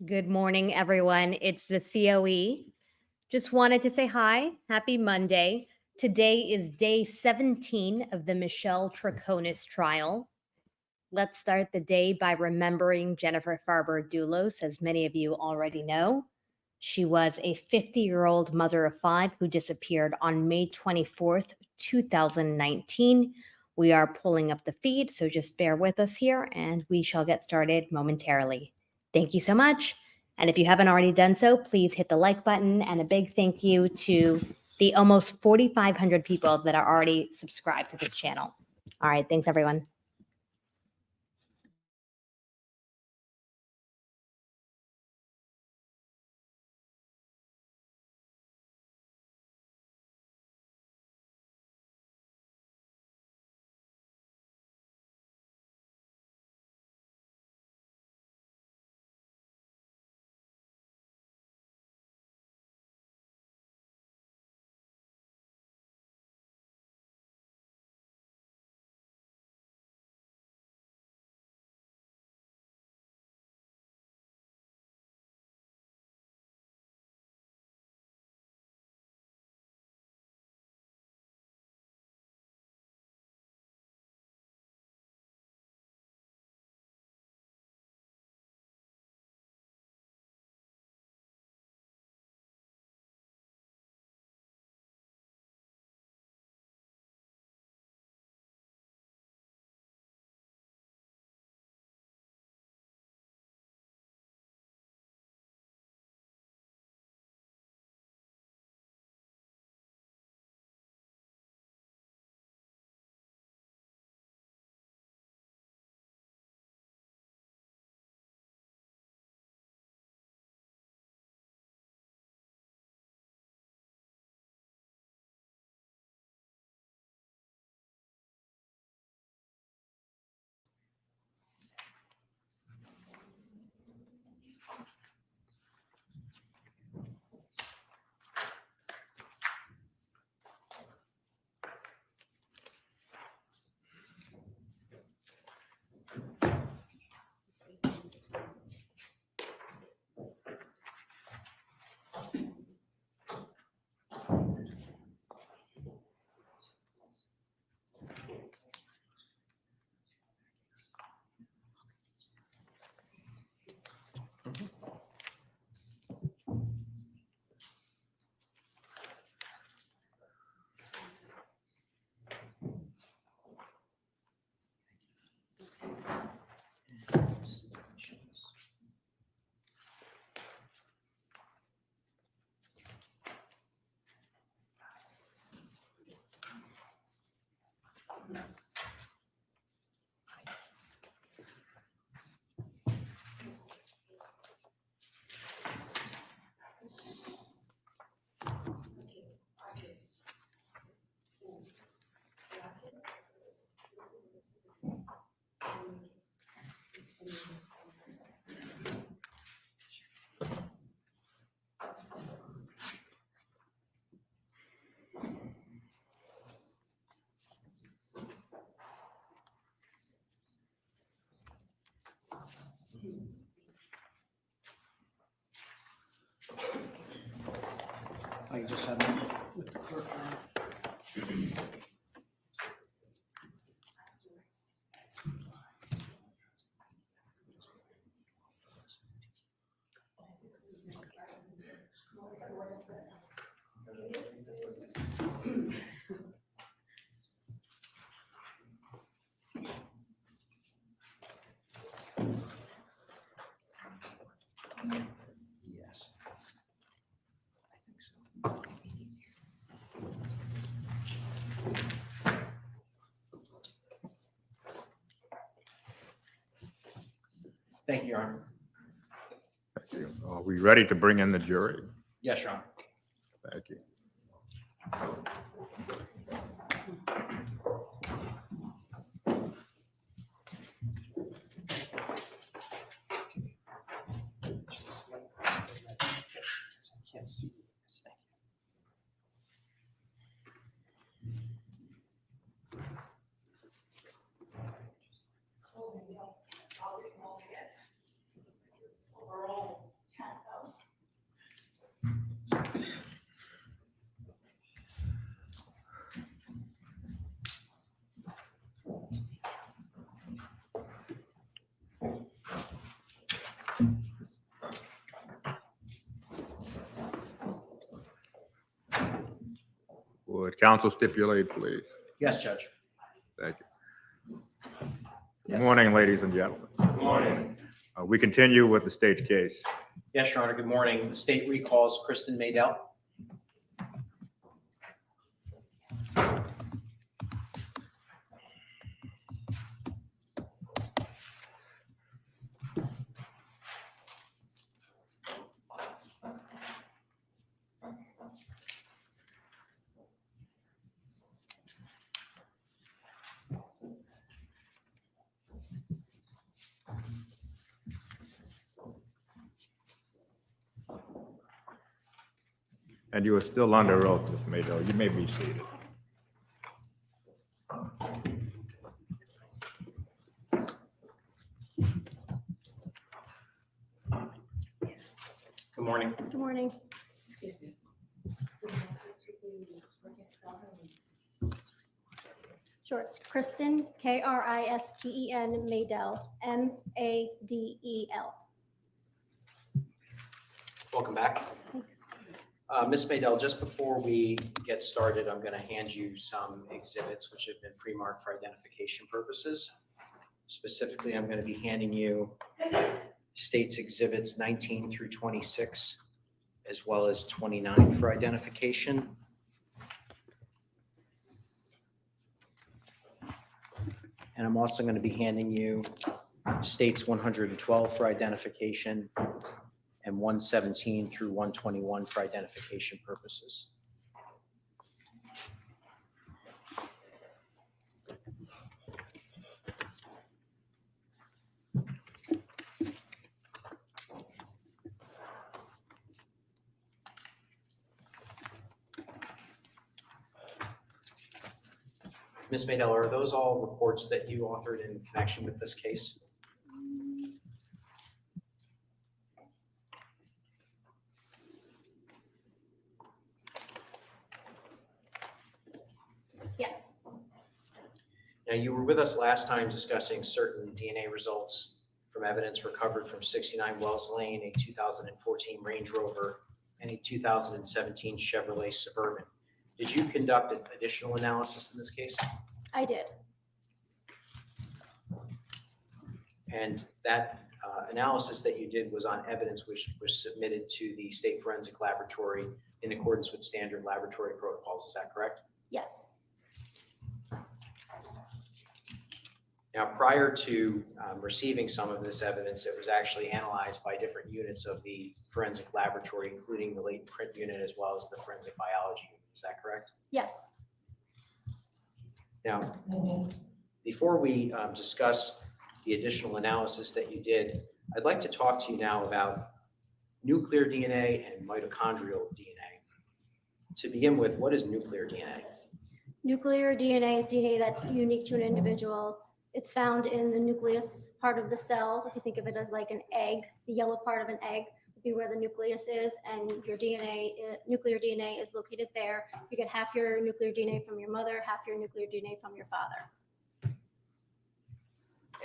Good morning, everyone. It's the COE. Just wanted to say hi. Happy Monday. Today is day 17 of the Michelle Troconis trial. Let's start the day by remembering Jennifer Farber Dulos, as many of you already know. She was a 50-year-old mother of 5 who disappeared on May 24th, 2019. We are pulling up the feed, so just bear with us here, and we shall get started momentarily. Thank you so much. And if you haven't already done so, please hit the like button, and a big thank you to the almost 4,500 people that are already subscribed to this channel. All right, thanks everyone. I just have it with the courtroom. Yes. I think so. Thank you, Your Honor. Thank you. Are we ready to bring in the jury? Yes, Your Honor. Thank you. Just like I can't see. Thank Would council stipulate, please? Yes, Judge. Thank you. Good Yes. morning, ladies and gentlemen. Good morning. We continue with the state's case. Yes, Your Honor, good morning. The state recalls Kristen Maydell. And you are still under oath, Ms. Maydell. You may be seated. Good morning. Good morning. Excuse me. Sure, it's Kristen, Kristen Maydell, Madel. Welcome back. Thanks. Ms. Maydell, just before we get started, I'm going to hand you some exhibits which have been pre-marked for identification purposes. Specifically, I'm going to be handing you State's Exhibits 19 through 26, as well as 29 for identification. And I'm also going to be handing you States 112 for identification and 117 through 121 for identification purposes. Ms. Maydell, are those all reports that you authored in connection with this case? Yes, Now, you were with us last time discussing certain DNA results from evidence recovered from 69 Wells Lane, a 2014 Range Rover, and a 2017 Chevrolet Suburban. Did you conduct additional analysis in this case? I did. And that analysis that you did was on evidence which was submitted to the State Forensic Laboratory in accordance with standard laboratory protocols. Is that correct? Yes, Now, prior to receiving some of this evidence, it was actually analyzed by different units of the forensic laboratory, including the latent print unit as well as the forensic biology unit. Is that correct? yes. Now, before we discuss the additional analysis that you did, I'd like to talk to you now about nuclear DNA and mitochondrial DNA. To begin with, what is nuclear DNA? Nuclear DNA is DNA that's unique to an individual. It's found in the nucleus part of the cell. If you think of it as like an egg, the yellow part of an egg would be where the nucleus is, and your DNA, nuclear DNA is located there. You get half your nuclear DNA from your mother, half your nuclear DNA from your father.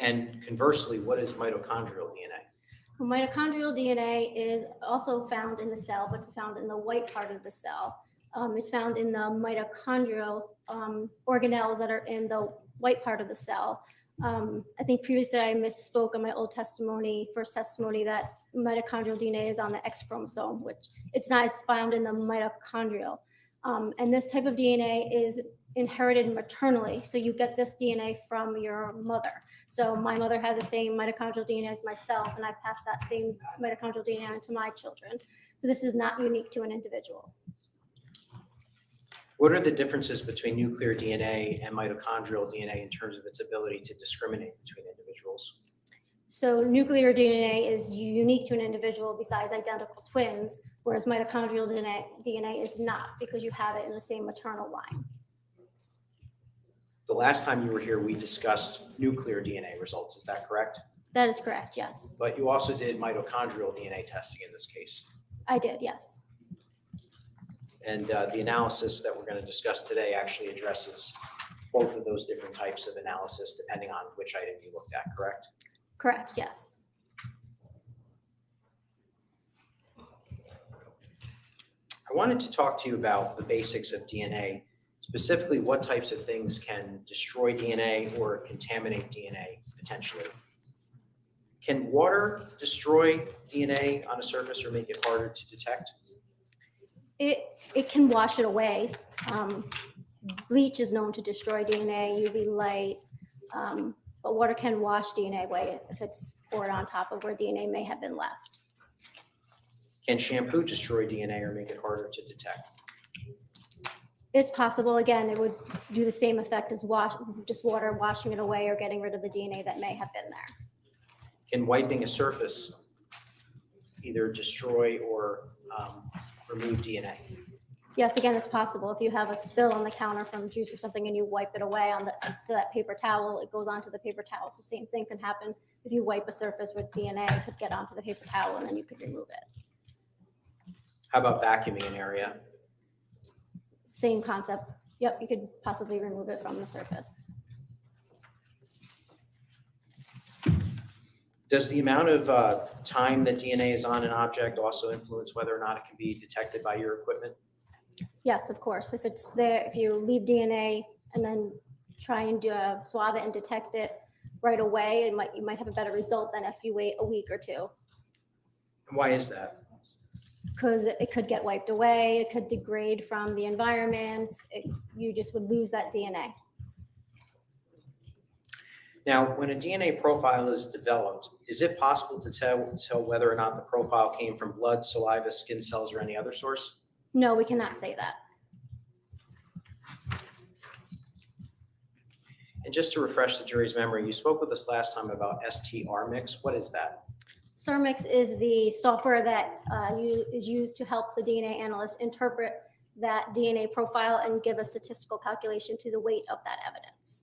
And conversely, what is mitochondrial DNA? Mitochondrial DNA is also found in the cell, but it's found in the white part of the cell. It's found in the mitochondrial organelles that are in the white part of the cell. I think previously I misspoke on my old testimony, first testimony, that mitochondrial DNA is on the X chromosome, which it's not. It's found in the mitochondrial. And this type of DNA is inherited maternally. So you get this DNA from your mother. So my mother has the same mitochondrial DNA as myself, and I pass that same mitochondrial DNA on to my children. So this is not unique to an individual. What are the differences between nuclear DNA and mitochondrial DNA in terms of its ability to discriminate between individuals? So nuclear DNA is unique to an individual besides identical twins, whereas mitochondrial DNA is not, because you have it in the same maternal line. The last time you were here, we discussed nuclear DNA results. Is that correct? That is correct, yes. But you also did mitochondrial DNA testing in this case. I did, yes. And the analysis that we're going to discuss today actually addresses both of those different types of analysis depending on which item you looked at, correct? Correct, yes. I wanted to talk to you about the basics of DNA Specifically, what types of things can destroy DNA or contaminate DNA potentially? Can water destroy DNA on a surface or make it harder to detect? It can wash it away. Bleach is known to destroy DNA, UV light, but water can wash DNA away if it's poured on top of where DNA may have been left. Can shampoo destroy DNA or make it harder to detect? It's possible. Again, it would do the same effect as just water washing it away or getting rid of the DNA that may have been there. Can wiping a surface either destroy or remove DNA? Yes, again, it's possible. If you have a spill on the counter from juice or something and you wipe it away to that paper towel, it goes onto the paper towel. So same thing can happen if you wipe a surface with DNA, it could get onto the paper towel and then you could remove it. How about vacuuming an area? Same concept. Yep, you could possibly remove it from the surface. Does the amount of time that DNA is on an object also influence whether or not it can be detected by your equipment? Yes, of course. If it's there, if you leave DNA and then try and swab it and detect it right away, you might have a better result than if you wait a week or two. And why is that? Because it could get wiped away, it could degrade from the environment, you just would lose that DNA. Now, when a DNA profile is developed, is it possible to tell whether or not the profile came from blood, saliva, skin cells, or any other source? No, we cannot say that. And just to refresh the jury's memory, you spoke with us last time about STR mix. What is that? StarMix is the software that is used to help the DNA analyst interpret that DNA profile and give a statistical calculation to the weight of that evidence.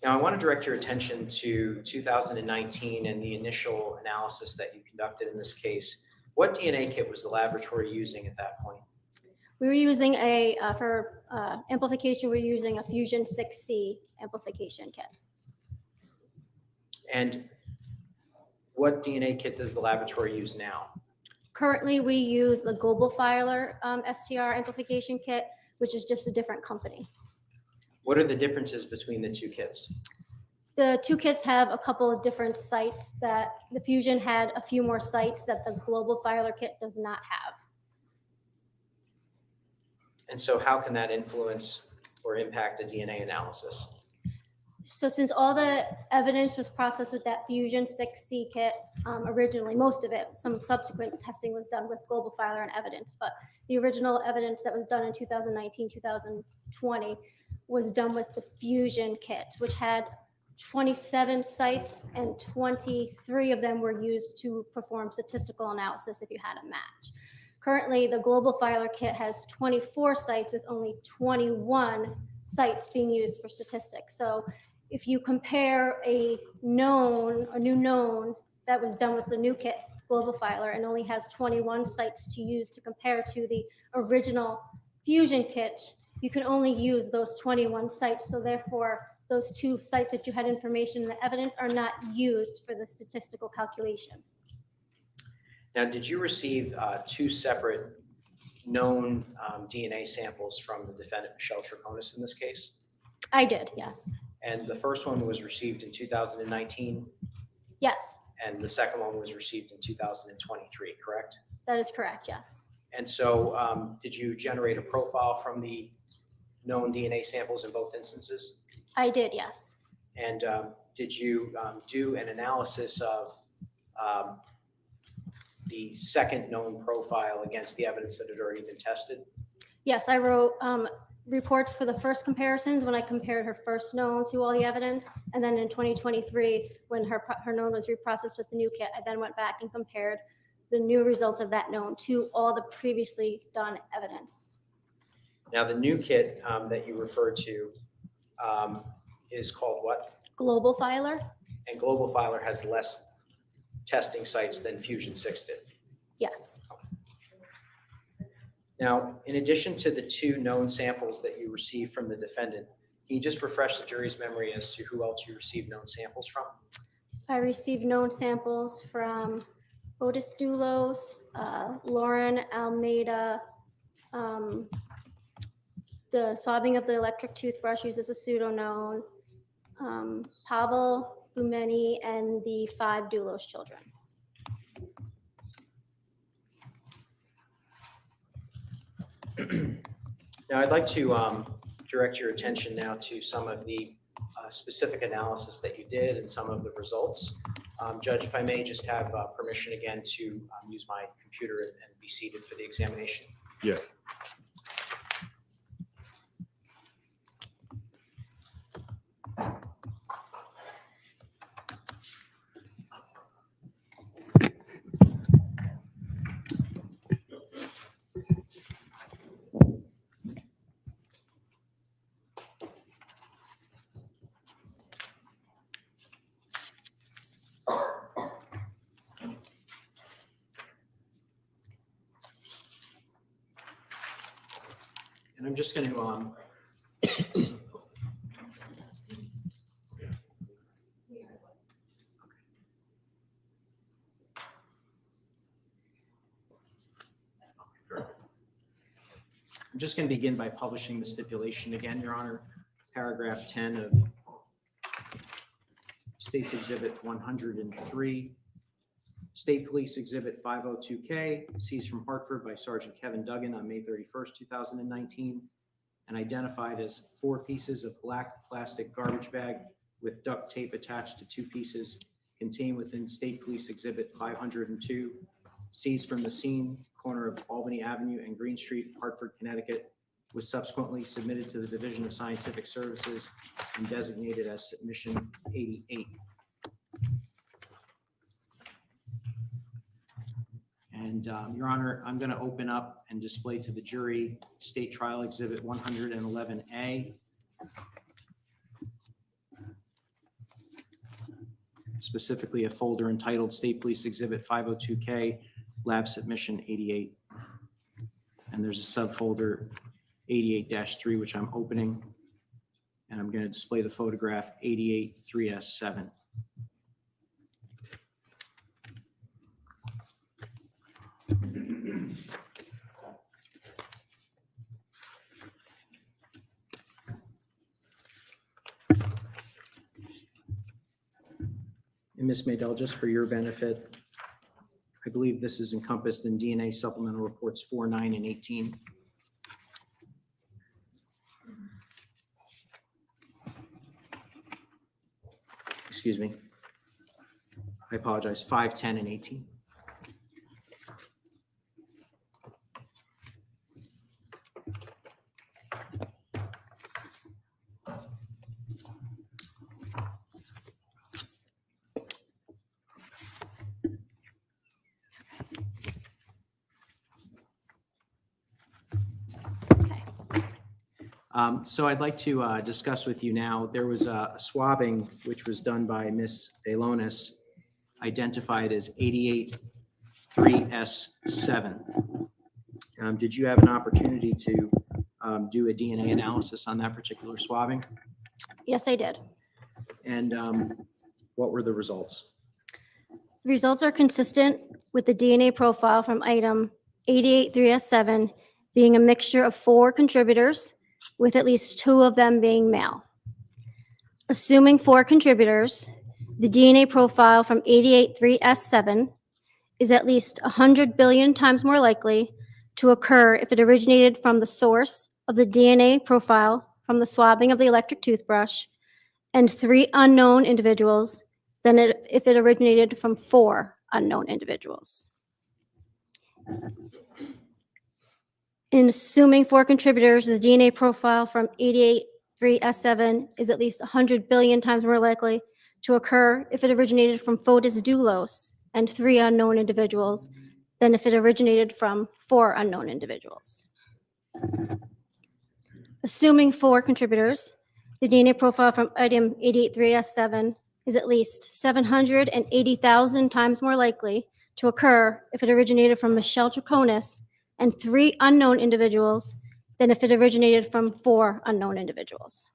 Now, I want to direct your attention to 2019 and the initial analysis that you conducted in this case. What DNA kit was the laboratory using at that point? We were using for amplification, we're using a Fusion 6C amplification kit. And what DNA kit does the laboratory use now? Currently, we use the Global Filer STR amplification kit, which is just a different company. What are the differences between the two kits? The two kits have a couple of different sites that the Fusion had a few more sites that the Global Filer kit does not have. And so how can that influence or impact the DNA analysis? So since all the evidence was processed with that Fusion 6C kit originally, most of it, some subsequent testing was done with Global Filer and evidence, but the original evidence that was done in 2019, 2020 was done with the Fusion kit, which had 27 sites and 23 of them were used to perform statistical analysis if you had a match. Currently, the Global Filer kit has 24 sites with only 21 sites being used for statistics. So if you compare a new known that was done with the new kit, Global Filer, and only has 21 sites to use to compare to the original Fusion kit, you can only use those 21 sites. So therefore, those two sites that you had information and the evidence are not used for the statistical calculation. Now, did you receive two separate known DNA samples from the defendant, Michelle Troconis, in this case? I did, yes. And the first one was received in 2019, Yes, and the second one was received in 2023, correct? that is correct, yes. And so did you generate a profile from the known DNA samples in both instances? I did, yes. And did you do an analysis of the second known profile against the evidence that had already been tested? Yes, I wrote reports for the first comparisons when I compared her first known to all the evidence. And then in 2023, when her known was reprocessed with the new kit, I then went back and compared the new results of that known to all the previously done evidence. Now, the new kit that you referred to is called what? Global Filer? And Global Filer has less testing sites than Fusion 6 did. Yes. Now, in addition to the two known samples that you received from the defendant, can you just refresh the jury's memory as to who else you received known samples from? I received known samples from Fotis Dulos, Lauren Almeida, The swabbing of the electric toothbrush uses a pseudoknown, Pavel Bumeni, and the 5 Dulos children. Now, I'd like to direct your attention now to some of the specific analysis that you did and some of the results. Judge, if I may just have permission again to use my computer and be seated for the examination. Yeah. And I'm just going to begin by publishing the stipulation again, Your Honor. Paragraph 10 of State's Exhibit 103. State Police Exhibit 502K, seized from Hartford by Sergeant Kevin Duggan on May 31st, 2019, and identified as 4 pieces of black plastic garbage bag with duct tape attached to 2 pieces, contained within State Police Exhibit 502, seized from the scene, corner of Albany Avenue and Green Street, Hartford, Connecticut, was subsequently submitted to the Division of Scientific Services and designated as Submission 88. And Your Honor, I'm going to open up and display to the jury State Trial Exhibit 111A. Specifically a folder entitled State Police Exhibit 502K, Lab Submission 88. And there's a subfolder 88-3, which I'm opening. And I'm going to display the photograph 88-3S7. And Ms. Maydell, just for your benefit, I believe this is encompassed in DNA Supplemental Reports 4, 9, and 18. Excuse me. I apologize, 5, 10, and 18. So I'd like to discuss with you now, there was a swabbing which was done by Ms. Dulos, identified as 88-3S7. Did you have an opportunity to do a DNA analysis on that particular swabbing? Yes, I did. And what were the results? The results are consistent with the DNA profile from item 88-3S7 being a mixture of 4 contributors, with at least 2 of them being male. Assuming 4 contributors, the DNA profile from 88-3S7 is at least 100 billion times more likely to occur if it originated from the source of the DNA profile from the swabbing of the electric toothbrush and 3 unknown individuals than if it originated from 4 unknown individuals. In assuming 4 contributors, the DNA profile from 88-3S7 is at least 100 billion times more likely to occur if it originated from Fotis Dulos and 3 unknown individuals than if it originated from 4 unknown individuals. Assuming 4 contributors, the DNA profile from item 88-3S7 is at least 780,000 times more likely to occur if it originated from Michelle Troconis and 3 unknown individuals than if it originated from 4 unknown individuals.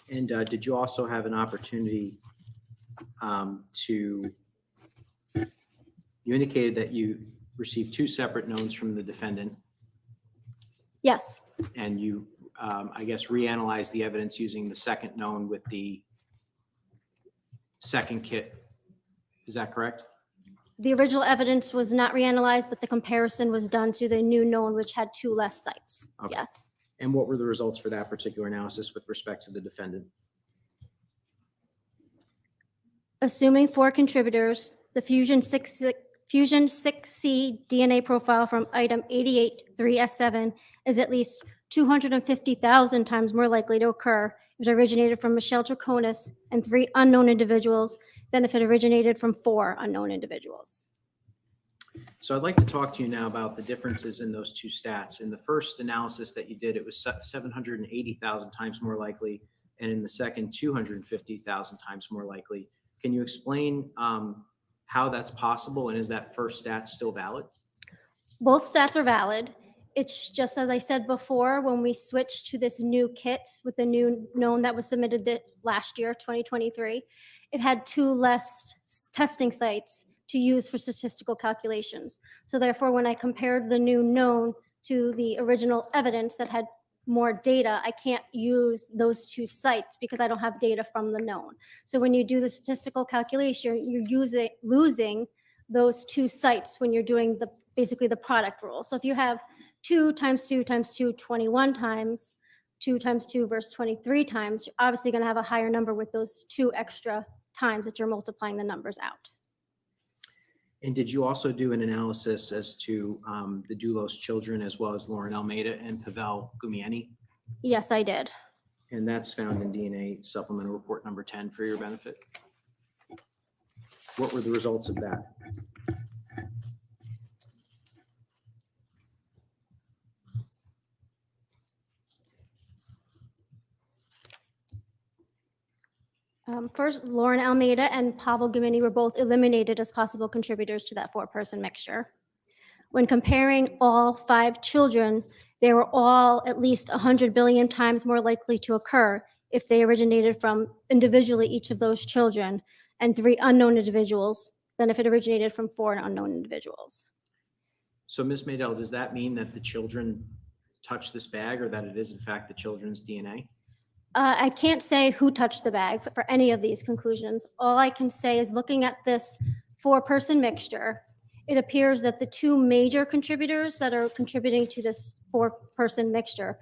And did you also have an opportunity you indicated that you received 2 separate knowns from the defendant. Yes, And you, I guess, reanalyzed the evidence using the second known with the second kit. Is that correct? the original evidence was not reanalyzed, but the comparison was done to the new known, which had 2 less sites. Okay. Yes. And what were the results for that particular analysis with respect to the defendant? Assuming 4 contributors, the Fusion 6C DNA profile from item 883S7 is at least 250,000 times more likely to occur if it originated from Michelle Troconis and 3 unknown individuals than if it originated from 4 unknown individuals. So I'd like to talk to you now about the differences in those two stats. In the first analysis that you did, it was 780,000 times more likely, and in the second, 250,000 times more likely. Can you explain how that's possible, and is that first stat still valid? Both stats are valid. It's just, as I said before, when we switched to this new kit with the new known that was submitted last year, 2023, it had 2 less testing sites to use for statistical calculations. So therefore, when I compared the new known to the original evidence that had more data, I can't use those 2 sites because I don't have data from the known. So when you do the statistical calculation, you're losing those 2 sites when you're doing basically the product rule. So if you have 2 times 2 times 2, 21 times, 2 times 2 versus 23 times, you're obviously going to have a higher number with those 2 extra times that you're multiplying the numbers out. And did you also do an analysis as to the Dulos children, as well as Lauren Almeida and Pavel Gumieni? Yes, I did. And that's found in DNA supplemental report number 10 for your benefit. What were the results of that? First, Lauren Almeida and Pavel Gumieni were both eliminated as possible contributors to that 4-person mixture. When comparing all 5 children, they were all at least 100 billion times more likely to occur if they originated from individually each of those children and 3 unknown individuals than if it originated from 4 unknown individuals. So Ms. Maydell, does that mean that the children touched this bag, or that it is in fact the children's DNA? I can't say who touched the bag for any of these conclusions. All I can say is, looking at this 4-person mixture, it appears that the 2 major contributors that are contributing to this 4-person mixture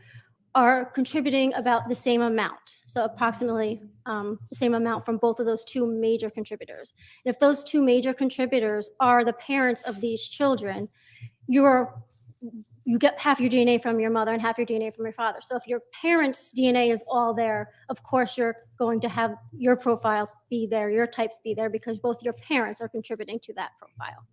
are contributing about the same amount. So approximately the same amount from both of those 2 major contributors. And if those 2 major contributors are the parents of these children, you get half your DNA from your mother and half your DNA from your father. So if your parents' DNA is all there, of course you're going to have your profile be there, your types be there, because both your parents are contributing to that profile.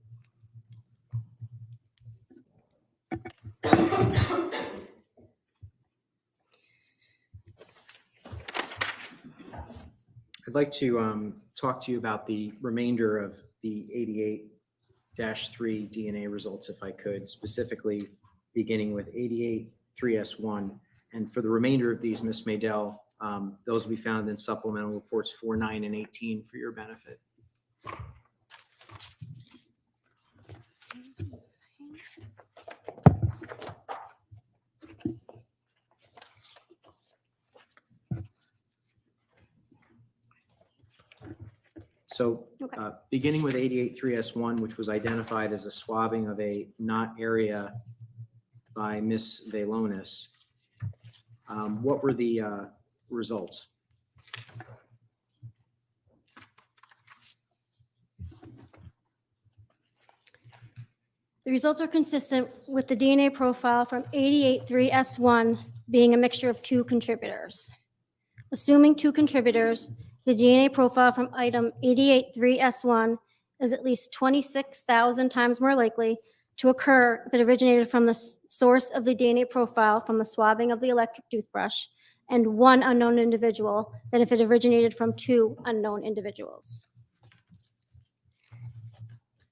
I'd like to talk to you about the remainder of the 88-3 DNA results, if I could, specifically beginning with 88-3S1. And for the remainder of these, Ms. Maydell, those will be found in supplemental reports 4, 9, and 18 for your benefit. So Okay. beginning with 88-3S1, which was identified as a swabbing of a knot area by Miss Valonis, what were the results? The results are consistent with the DNA profile from 88-3S1 being a mixture of 2 contributors. Assuming 2 contributors, the DNA profile from item 88-3S1 is at least 26,000 times more likely to occur if it originated from the source of the DNA profile from the swabbing of the electric toothbrush and 1 unknown individual than if it originated from 2 unknown individuals.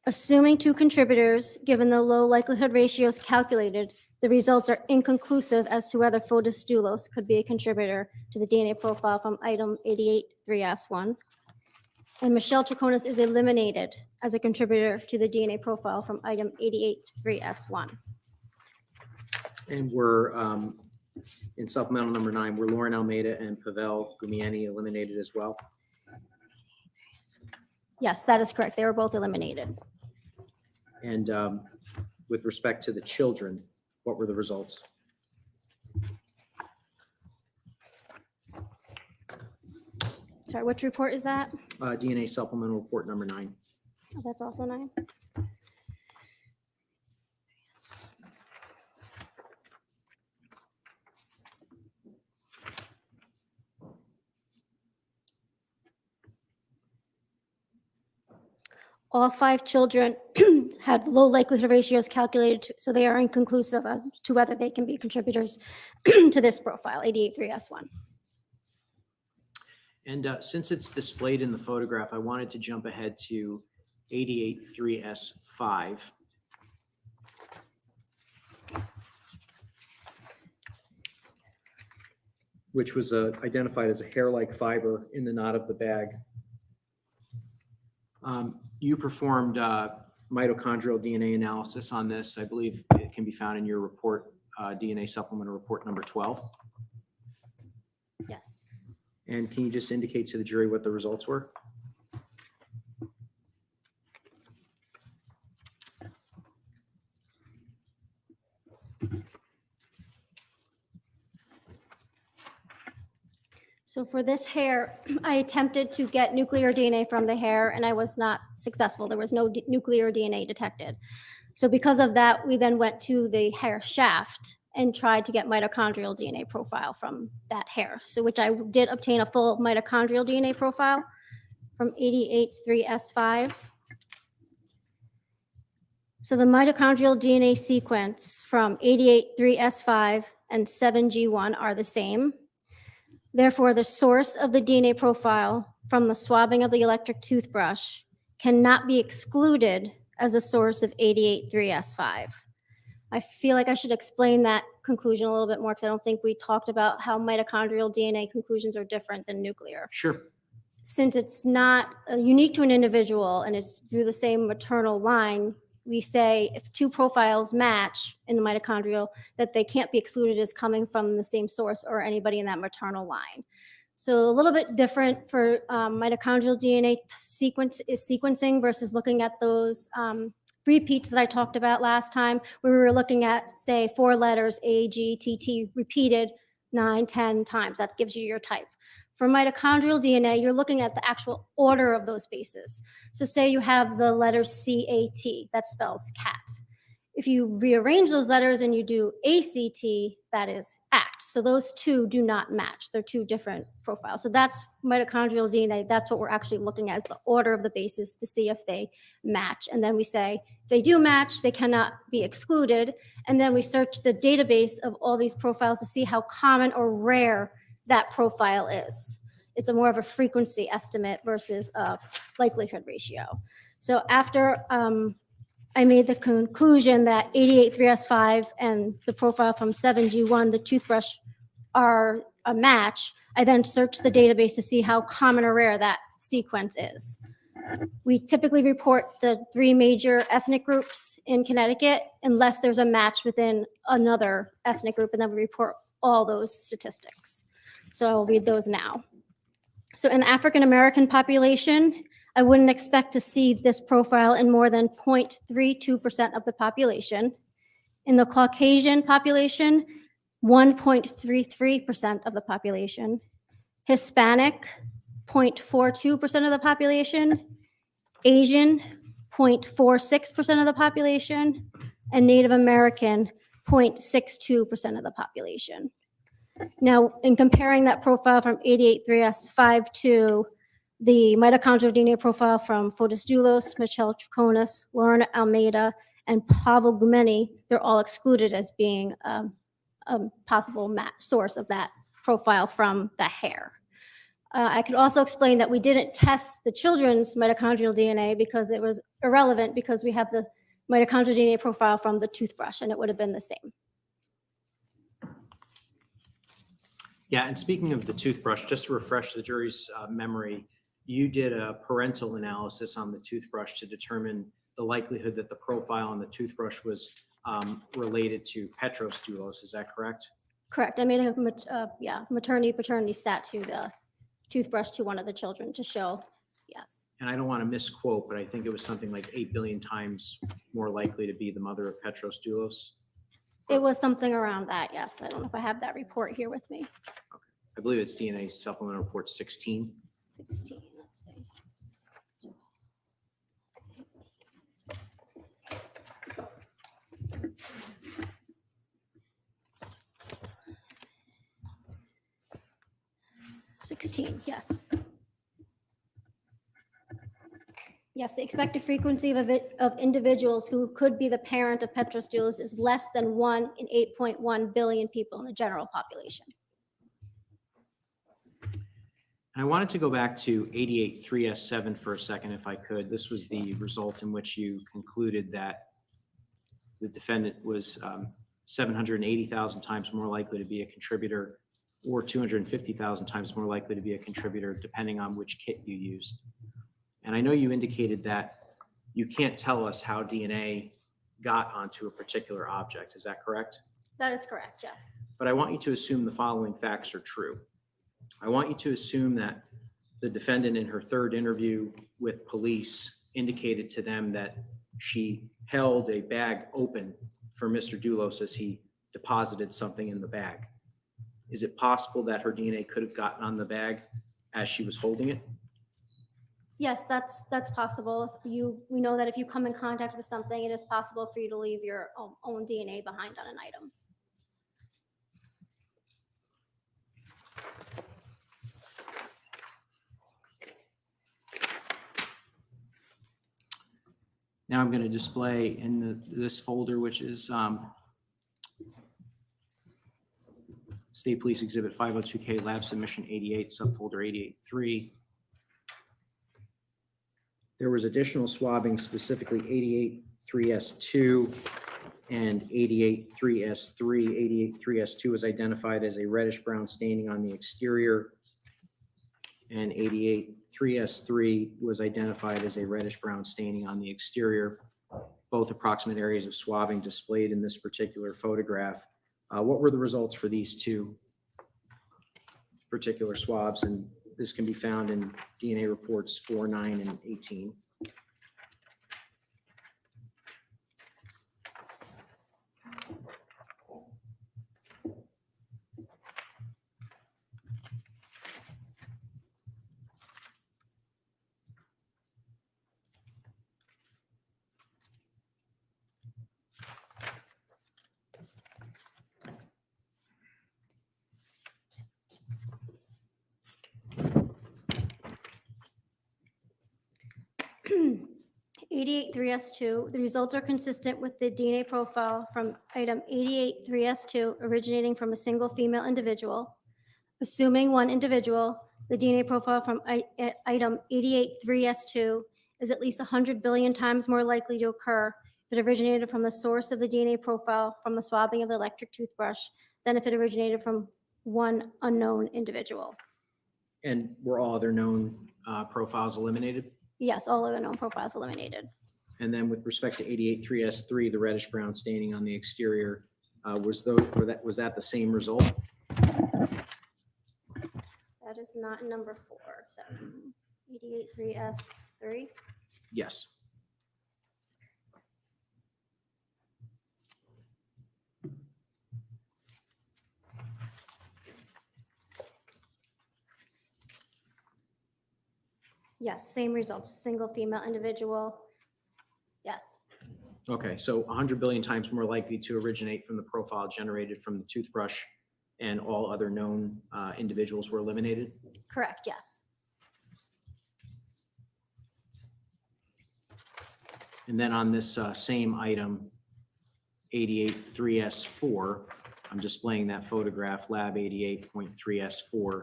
Assuming 2 contributors, given the low likelihood ratios calculated, the results are inconclusive as to whether Fotis Dulos could be a contributor to the DNA profile from item 88-3S1. And Michelle Troconis is eliminated as a contributor to the DNA profile from item 88-3S1. And we're, in supplemental number 9, were Lauren Almeida and Pavel Gumieni eliminated as well? Yes, that is correct. They were both eliminated. And with respect to the children, what were the results? Sorry, which report is that? DNA supplemental report number 9. Oh, that's also 9. All 5 children had low likelihood ratios calculated, so they are inconclusive as to whether they can be contributors to this profile, 883S1. And since it's displayed in the photograph, I wanted to jump ahead to 883S5. Which was identified as a hair-like fiber in the knot of the bag. You performed mitochondrial DNA analysis on this. I believe it can be found in your report, DNA supplemental report number 12. Yes. And can you just indicate to the jury what the results were? So for this hair, I attempted to get nuclear DNA from the hair and I was not successful. There was no nuclear DNA detected. So because of that, we then went to the hair shaft and tried to get mitochondrial DNA profile from that hair. So which I did obtain a full mitochondrial DNA profile from 883S5. So the mitochondrial DNA sequence from 883S5 and 7G1 are the same. Therefore, the source of the DNA profile from the swabbing of the electric toothbrush cannot be excluded as a source of 883S5. I feel like I should explain that conclusion a little bit more because I don't think we talked about how mitochondrial DNA conclusions are different than nuclear. Sure. Since it's not unique to an individual and it's through the same maternal line, we say if 2 profiles match in the mitochondrial, that they can't be excluded as coming from the same source or anybody in that maternal line. So a little bit different for mitochondrial DNA sequencing versus looking at those repeats that I talked about last time, where we were looking at, say, 4 letters, A, G, T, T, repeated 9, 10 times. That gives you your type. For mitochondrial DNA, you're looking at the actual order of those bases. So say you have the letter CAT, that spells cat. If you rearrange those letters and you do ACT, that is act. So those 2 do not match. They're 2 different profiles. So that's mitochondrial DNA. That's what we're actually looking at, is the order of the bases to see if they match. And then we say, if they do match, they cannot be excluded. And then we search the database of all these profiles to see how common or rare that profile is. It's a more of a frequency estimate versus a likelihood ratio. So after I made the conclusion that 883S5 and the profile from 7G1, the toothbrush, are a match, I then searched the database to see how common or rare that sequence is. We typically report the 3 major ethnic groups in Connecticut unless there's a match within another ethnic group, and then we report all those statistics. So I'll read those now. So in the African American population, I wouldn't expect to see this profile in more than 0.32% of the population. In the Caucasian population, 1.33% of the population. Hispanic, 0.42% of the population. Asian, 0.46% of the population. And Native American, 0.62% of the population. Now, in comparing that profile from 883S5 to the mitochondrial DNA profile from Fotis Dulos, Michelle Troconis, Lauren Almeida, and Pavel Gumieni, they're all excluded as being a possible source of that profile from the hair. I could also explain that we didn't test the children's mitochondrial DNA because it was irrelevant because we have the mitochondrial DNA profile from the toothbrush and it would have been the same. Yeah, and speaking of the toothbrush, just to refresh the jury's memory, you did a parental analysis on the toothbrush to determine the likelihood that the profile on the toothbrush was related to Petros Dulos, is that correct? Correct. I made a maternity paternity stat to the toothbrush to one of the children to show, yes. And I don't want to misquote, but I think it was something like 8 billion times more likely to be the mother of Petros Dulos. It was something around that, yes. I don't know if I have that report here with me. I believe it's DNA supplemental report 16. 16, let's see. Yes. Yes, the expected frequency of individuals who could be the parent of Petros Dulos is less than 1 in 8.1 billion people in the general population. I wanted to go back to 88-3S7 for a second, if I could. This was the result in which you concluded that the defendant was 780,000 times more likely to be a contributor or 250,000 times more likely to be a contributor, depending on which kit you used. And I know you indicated that you can't tell us how DNA got onto a particular object. Is that correct? That is correct, yes. But I want you to assume the following facts are true. I want you to assume that the defendant in her third interview with police indicated to them that she held a bag open for Mr. Dulos as he deposited something in the bag. Is it possible that her DNA could have gotten on the bag as she was holding it? Yes, that's possible. We know that if you come in contact with something, it is possible for you to leave your own DNA behind on an item. Now I'm going to display in this folder, which is State Police Exhibit 502K Lab Submission 88, subfolder 88-3. There was additional swabbing, specifically 88-3S2 and 88-3S3. 88-3S2 was identified as a reddish-brown staining on the exterior, and 88-3S3 was identified as a reddish-brown staining on the exterior. Both approximate areas of swabbing displayed in this particular photograph. What were the results for these two particular swabs? And this can be found in DNA reports 4, 9, and 18. Hmm. 88-3S2, the results are consistent with the DNA profile from item 88-3S2 originating from a single female individual. Assuming one individual, the DNA profile from item 88-3S2 is at least 100 billion times more likely to occur if it originated from the source of the DNA profile from the swabbing of the electric toothbrush than if it originated from one unknown individual. And were all other known profiles eliminated? Yes, all of the known profiles eliminated. And then with respect to 88-3S3, the reddish brown staining on the exterior, was that the same result? That is not number 4. So 88-3S3. Yes. Yes, same results, single female individual. Yes, Okay, so 100 billion times more likely to originate from the profile generated from the toothbrush, and all other known individuals were eliminated? correct, yes. And then on this same item, 88-3S4, I'm displaying that photograph, lab 88.3S4,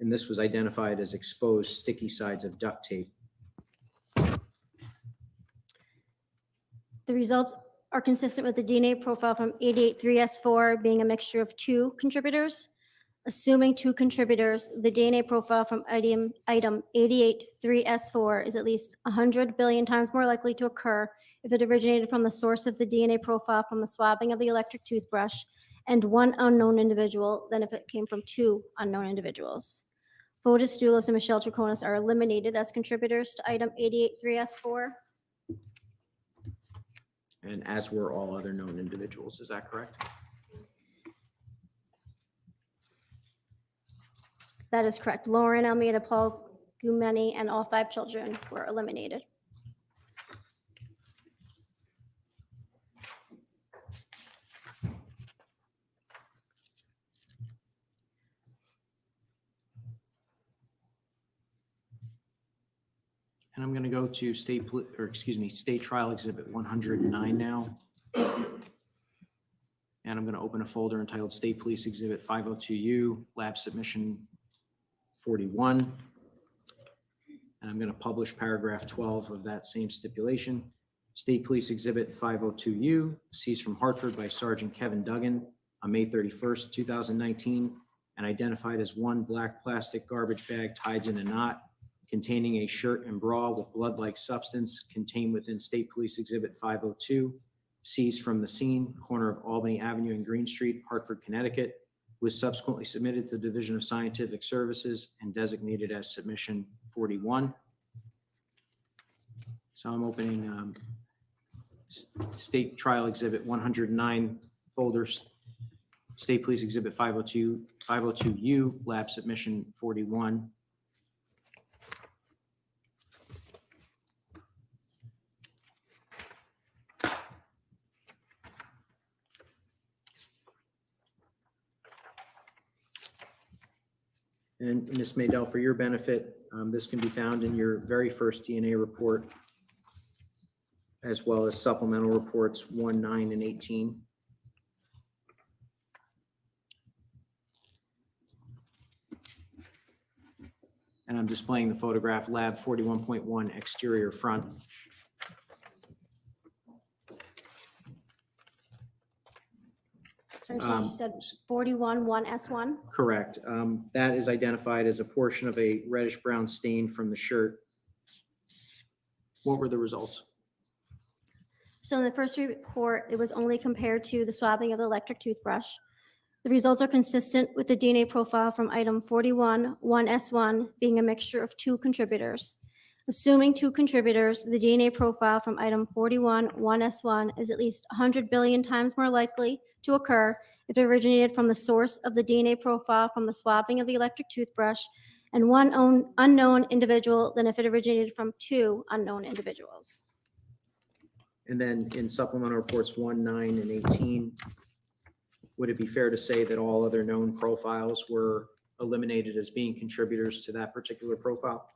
and this was identified as exposed sticky sides of duct tape. The results are consistent with the DNA profile from 88-3S4 being a mixture of 2 contributors. Assuming 2 contributors, the DNA profile from item 88-3S4 is at least 100 billion times more likely to occur if it originated from the source of the DNA profile from the swabbing of the electric toothbrush, and one unknown individual than if it came from two unknown individuals. Fotis Dulos and Michelle Troconis are eliminated as contributors to item 883S4. And as were all other known individuals, is that correct? That is correct. Lauren Almeida, Paul Gumeni, and all 5 children were eliminated. And I'm going to go to State Trial Exhibit 109 now. And I'm going to open a folder entitled State Police Exhibit 502U, Lab Submission 41. And I'm going to publish paragraph 12 of that same stipulation. State Police Exhibit 502U, seized from Hartford by Sergeant Kevin Duggan on May 31st, 2019, and identified as one black plastic garbage bag tied in a knot containing a shirt and bra with blood-like substance contained within State Police Exhibit 502, seized from the scene, corner of Albany Avenue and Green Street, Hartford, Connecticut, was subsequently submitted to the Division of Scientific Services and designated as Submission 41. So I'm opening State Trial Exhibit 109 folders, State Police Exhibit 502U, Lab Submission 41. And Ms. Maydell, for your benefit, this can be found in your very first DNA report, as well as supplemental reports 1, 9, and 18. And I'm displaying the photograph Lab 41.1 exterior front. Sorry, so you said 41 1S1. Correct. That is identified as a portion of a reddish-brown stain from the shirt. What were the results? So in the first report, it was only compared to the swabbing of the electric toothbrush. The results are consistent with the DNA profile from item 41 1S1 being a mixture of 2 contributors. Assuming 2 contributors, the DNA profile from item 41 1S1 is at least 100 billion times more likely to occur if it originated from the source of the DNA profile from the swabbing of the electric toothbrush and one unknown individual than if it originated from 2 unknown individuals. And then in supplemental reports 1, 9, and 18, would it be fair to say that all other known profiles were eliminated as being contributors to that particular profile?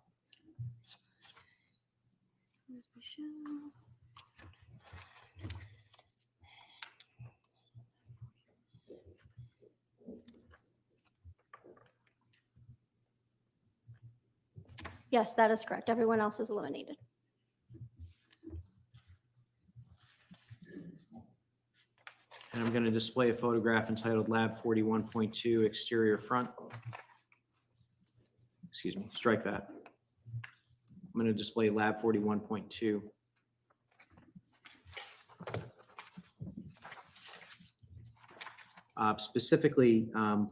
Yes, that is correct. Everyone else was eliminated. And I'm going to display a photograph entitled Lab 41.2 exterior front. Excuse me, strike that. I'm going to display Lab 41.2. Specifically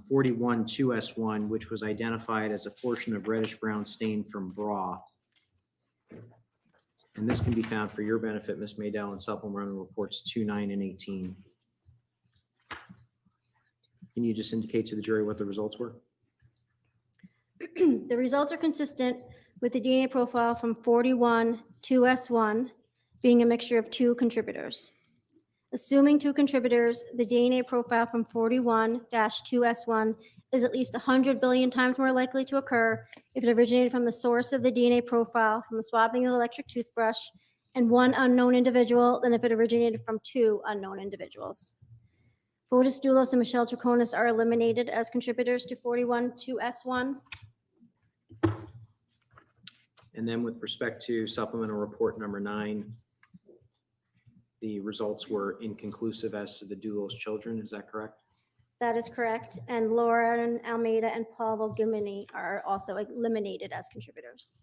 41 2S1, which was identified as a portion of reddish brown stain from bra. And this can be found for your benefit, Ms. Maydell, in supplemental reports 2, 9, and 18. Can you just indicate to the jury what the results were? The results are consistent with the DNA profile from 41 2S1 being a mixture of 2 contributors. Assuming 2 contributors, the DNA profile from 41-2S1 is at least 100 billion times more likely to occur if it originated from the source of the DNA profile from the swabbing of the electric toothbrush and one unknown individual than if it originated from 2 unknown individuals. Fotis Dulos and Michelle Troconis are eliminated as contributors to 41-2S1. And then with respect to supplemental report number 9, the results were inconclusive as to the Dulos children. Is that correct? That is correct. And Lauren Almeida and Paul Gumeni are also eliminated as contributors.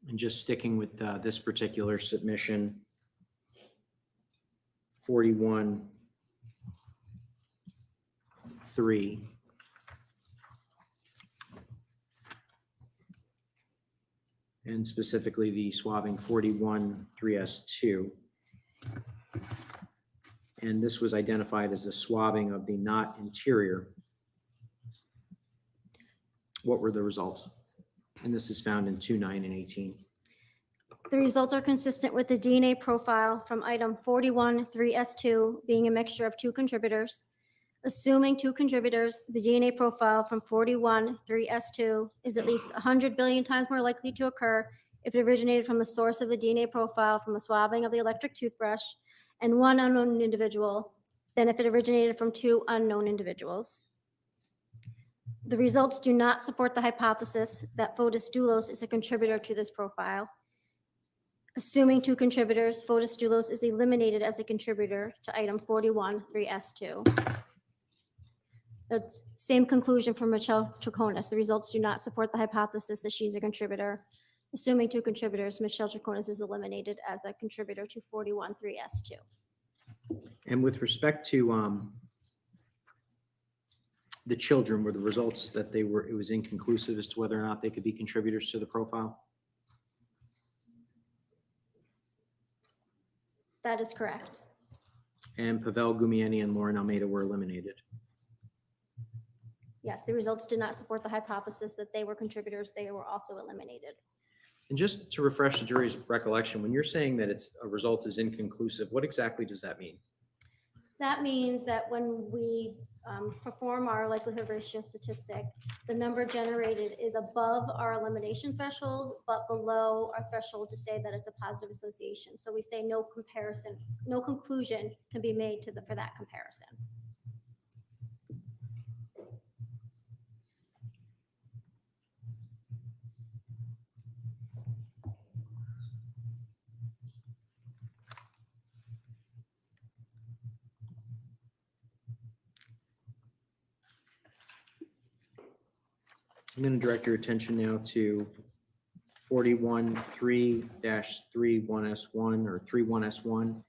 And just sticking with this particular submission, 41-3. And specifically the swabbing 41-3S2. And this was identified as the swabbing of the knot interior. What were the results? And this is found in 2, 9, and 18. The results are consistent with the DNA profile from item 41-3S2 being a mixture of 2 contributors. Assuming 2 contributors, the DNA profile from 41-3S2 is at least 100 billion times more likely to occur if it originated from the source of the DNA profile from the swabbing of the electric toothbrush and 1 unknown individual than if it originated from 2 unknown individuals. The results do not support the hypothesis that Fotis Dulos is a contributor to this profile. Assuming 2 contributors, Fotis Dulos is eliminated as a contributor to item 41-3S2. The same conclusion from Michelle Troconis. The results do not support the hypothesis that she's a contributor. Assuming 2 contributors, Michelle Troconis is eliminated as a contributor to 41-3S2. And with respect to the children, were the results that it was inconclusive as to whether or not they could be contributors to the profile? That is correct. And Pavel Gumieni and Lauren Almeida were eliminated. Yes, the results did not support the hypothesis that they were contributors. They were also eliminated. And just to refresh the jury's recollection, when you're saying that a result is inconclusive, what exactly does that mean? That means that when we perform our likelihood ratio statistic, the number generated is above our elimination threshold, but below our threshold to say that it's a positive association. So we say no comparison, no conclusion can be made for that comparison. I'm going to direct your attention now to 41-3-31S1 or 31S1,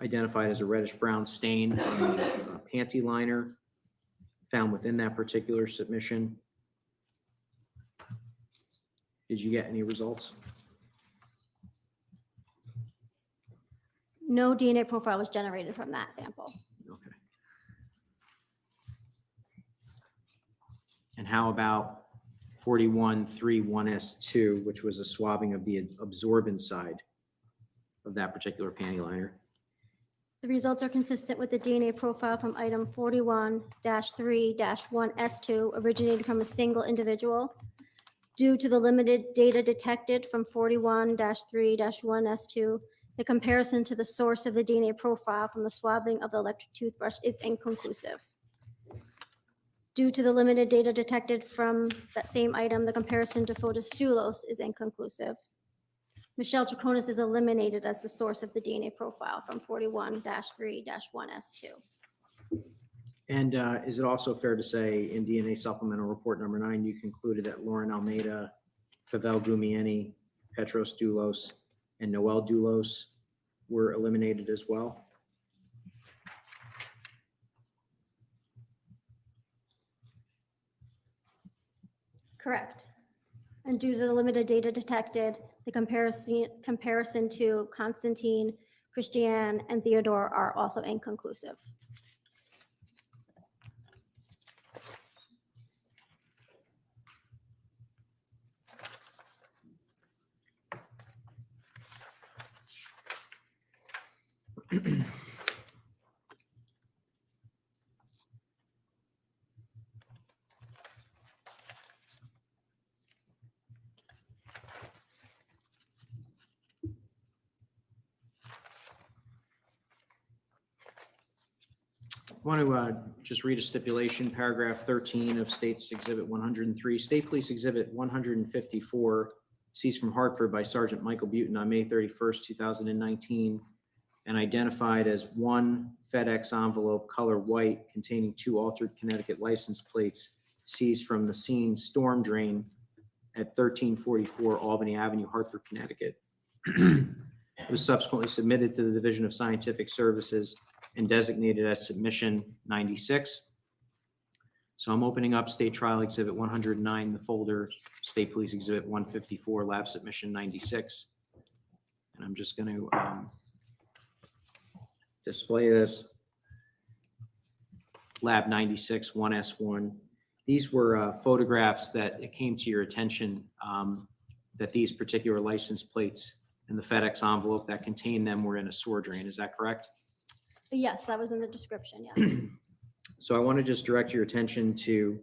identified as a reddish brown stain on the panty liner found within that particular submission. Did you get any results? No DNA profile was generated from that sample. Okay. And how about 41-3-1S2, which was a swabbing of the absorbent side of that particular panty liner? The results are consistent with the DNA profile from item 41-3-1S2 originated from a single individual. Due to the limited data detected from 41-3-1S2, the comparison to the source of the DNA profile from the swabbing of the electric toothbrush is inconclusive. Due to the limited data detected from that same item, the comparison to Fotis Dulos is inconclusive. Michelle Troconis is eliminated as the source of the DNA profile from 41-3-1S2. And is it also fair to say in DNA supplemental report number 9, you concluded that Lauren Almeida, Pavel Gumieni, Petros Dulos, and Noel Dulos were eliminated as well? Correct. And due to the limited data detected, the comparison to Constantine, Christiane, and Theodore are also inconclusive. I want to just read a stipulation, paragraph 13 of State's Exhibit 103. State Police Exhibit 154, seized from Hartford by Sergeant Michael Butin on May 31st, 2019, and identified as one FedEx envelope, color white, containing 2 altered Connecticut license plates, seized from the scene storm drain at 1344 Albany Avenue, Hartford, Connecticut. It was subsequently submitted to the Division of Scientific Services and designated as submission 96. So I'm opening up State Trial Exhibit 109, the folder, State Police Exhibit 154, Lab Submission 96. And I'm just going to display this. Lab 96, 1S1. These were photographs that it came to your attention that these particular license plates and the FedEx envelope that contained them were in a sewer drain. Is that correct? Yes, that was in the description, yes. So I want to just direct your attention to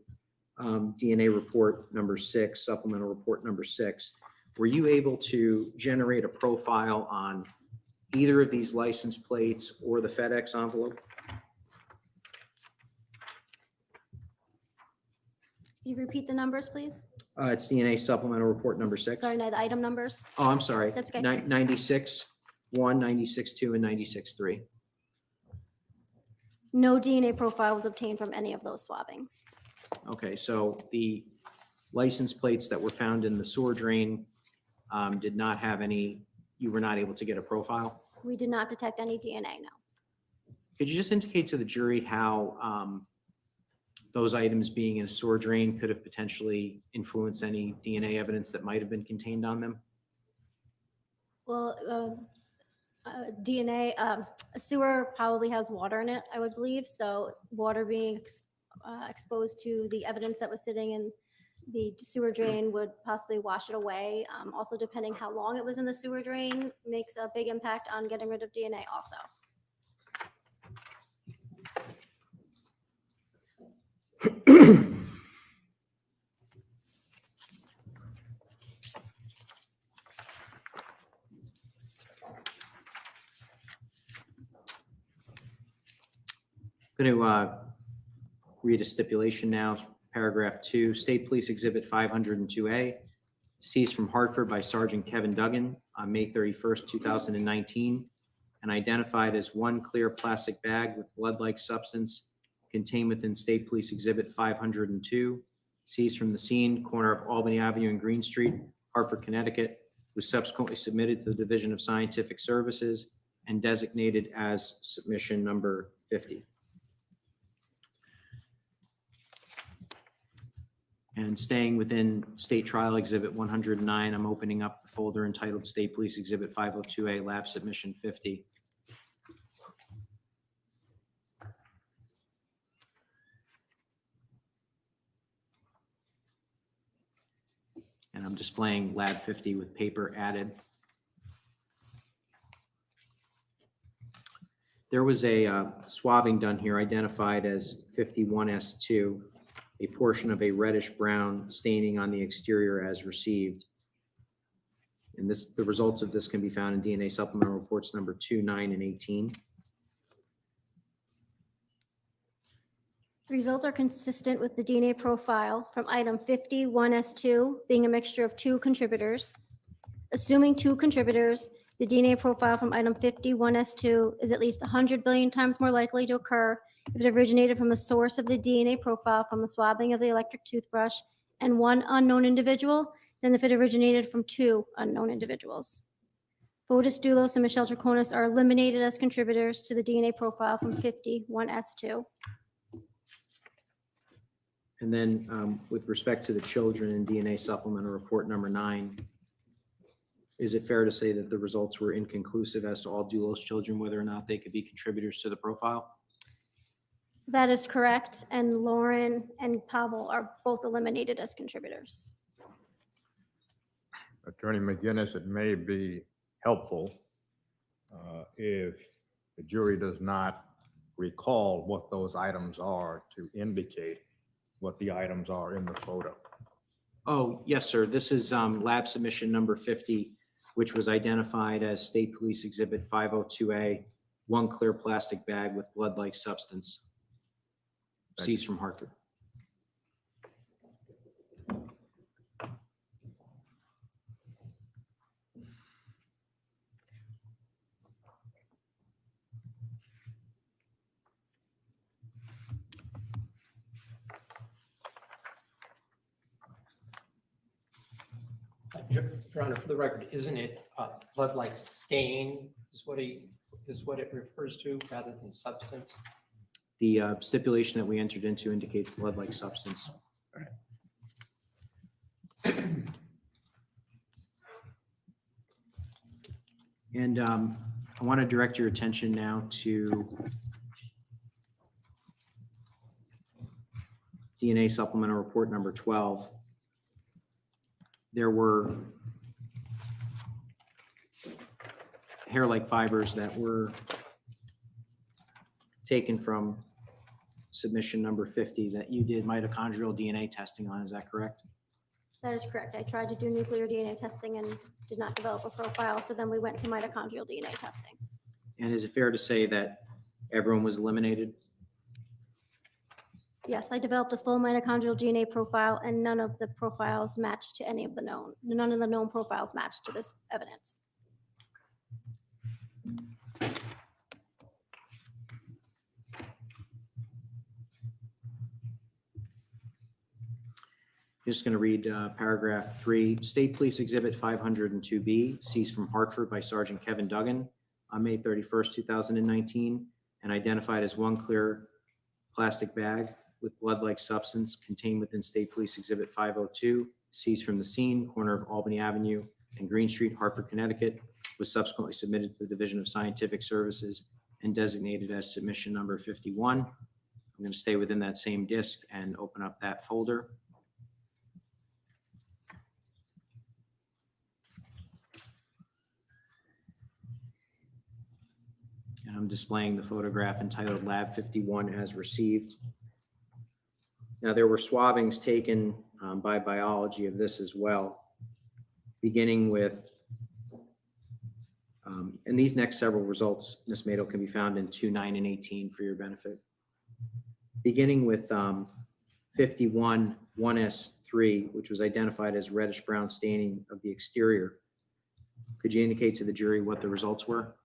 DNA report number 6, supplemental report number 6. Were you able to generate a profile on either of these license plates or the FedEx envelope? Can you repeat the numbers, please? It's DNA supplemental report number 6. Sorry, no, the item numbers. Oh, I'm sorry. That's okay. 96, 1, 96, 2, and 96, 3. No DNA profile was obtained from any of those swabbings. Okay, so the license plates that were found in the sewer drain did not have any, you were not able to get a profile? We did not detect any DNA, no. Could you just indicate to the jury how those items being in a sewer drain could have potentially influenced any DNA evidence that might have been contained on them? Well, DNA, a sewer probably has water in it, I would believe. So water being exposed to the evidence that was sitting in the sewer drain would possibly wash it away. Also, depending how long it was in the sewer drain makes a big impact on getting rid of DNA also. Going to read a stipulation now. Paragraph 2, State Police Exhibit 502A, seized from Hartford by Sergeant Kevin Duggan on May 31st, 2019, and identified as one clear plastic bag with blood-like substance contained within State Police Exhibit 502, seized from the scene, corner of Albany Avenue and Green Street, Hartford, Connecticut, was subsequently submitted to the Division of Scientific Services and designated as submission number 50. And staying within State Trial Exhibit 109, I'm opening up the folder entitled State Police Exhibit 502A, Lab Submission 50. And I'm displaying Lab 50 with paper added. There was a swabbing done here identified as 51S2. A portion of a reddish brown staining on the exterior as received. And the results of this can be found in DNA supplemental reports number 2, 9, and 18. The results are consistent with the DNA profile from item 51S2 being a mixture of 2 contributors. Assuming 2 contributors, the DNA profile from item 51S2 is at least 100 billion times more likely to occur if it originated from the source of the DNA profile from the swabbing of the electric toothbrush and 1 unknown individual than if it originated from 2 unknown individuals. Fotis Dulos and Michelle Troconis are eliminated as contributors to the DNA profile from 51S2. And then with respect to the children in DNA supplemental report number 9, is it fair to say that the results were inconclusive as to all Dulos children, whether or not they could be contributors to the profile? That is correct, and Lauren and Pavel are both eliminated as contributors. Attorney McGinnis, it may be helpful if the jury does not recall what those items are to indicate what the items are in the photo. Oh, yes, sir. This is lab submission number 50, which was identified as State Police Exhibit 502A, 1 clear plastic bag with blood-like substance. Seized from Hartford. Your Honor, for the record, isn't it blood-like stain is what it refers to rather than substance? The stipulation that we entered into indicates blood-like substance. And I want to direct your attention now to DNA supplemental report number 12. There were hair-like fibers that were taken from submission number 50 that you did mitochondrial DNA testing on. Is that correct? That is correct. I tried to do nuclear DNA testing and did not develop a profile, so then we went to mitochondrial DNA testing. And is it fair to say that everyone was eliminated? Yes, I developed a full mitochondrial DNA profile and none of the profiles matched to none of the known profiles matched to this evidence. Just going to read paragraph 3. State Police Exhibit 502B, seized from Hartford by Sergeant Kevin Duggan on May 31st, 2019, and identified as one clear plastic bag with blood-like substance contained within State Police Exhibit 502, seized from the scene, corner of Albany Avenue and Green Street, Hartford, Connecticut, was subsequently submitted to the Division of Scientific Services and designated as submission number 51. I'm going to stay within that same disk and open up that folder. And I'm displaying the photograph entitled Lab 51 as received. Now, there were swabbings taken by biology of this as well, beginning with, and these next several results, Ms. Mado, can be found in 2, 9, and 18 for your benefit. Beginning with 51 1S3, which was identified as reddish brown staining of the exterior. Could you indicate to the jury what the results were?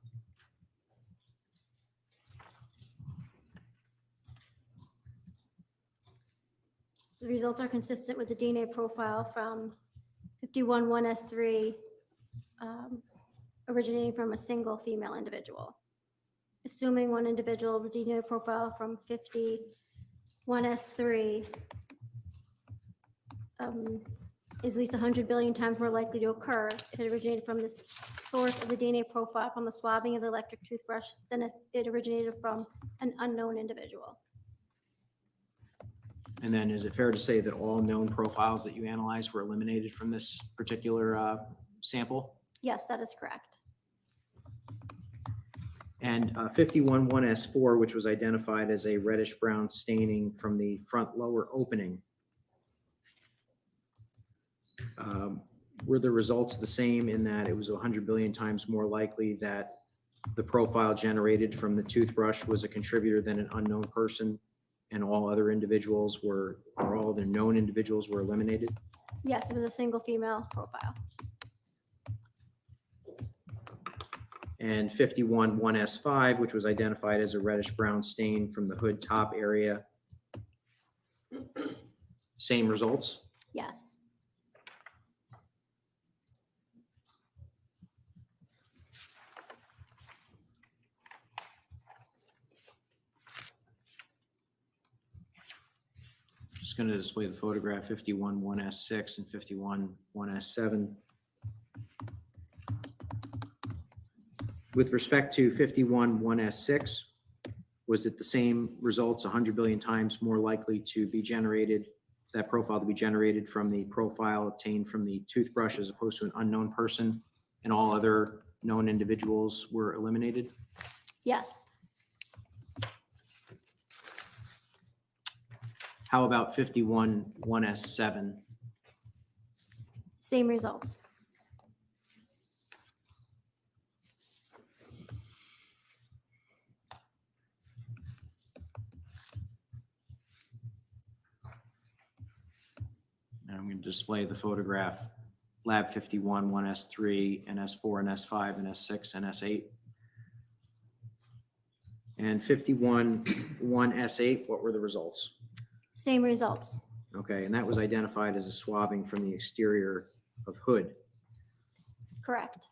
The results are consistent with the DNA profile from 51 1S3 originating from a single female individual. Assuming one individual, the DNA profile from 51 S3 is at least 100 billion times more likely to occur if it originated from the source of the DNA profile from the swabbing of the electric toothbrush than if it originated from an unknown individual. And then is it fair to say that all known profiles that you analyzed were eliminated from this particular sample? Yes, that is correct. And 51 1S4, which was identified as a reddish brown staining from the front lower opening. Were the results the same in that it was 100 billion times more likely that the profile generated from the toothbrush was a contributor than an unknown person, and all other individuals were, or all the known individuals were eliminated? Yes, it was a single female profile. And 51 1S5, which was identified as a reddish brown stain from the hood top area. Same results? Yes. Just going to display the photograph 51 1S6 and 51 1S7. With respect to 51 1S6, was it the same results, 100 billion times more likely to be generated, that profile to be generated from the profile obtained from the toothbrush as opposed to an unknown person, and all other known individuals were eliminated? Yes. How about 51 1S7? Same results. And I'm going to display the photograph, Lab 51, 1S3, and S4, and S5, and S6, and S8. And 51, 1S8, what were the results? Same results. Okay, and that was identified as a swabbing from the exterior of hood. Correct.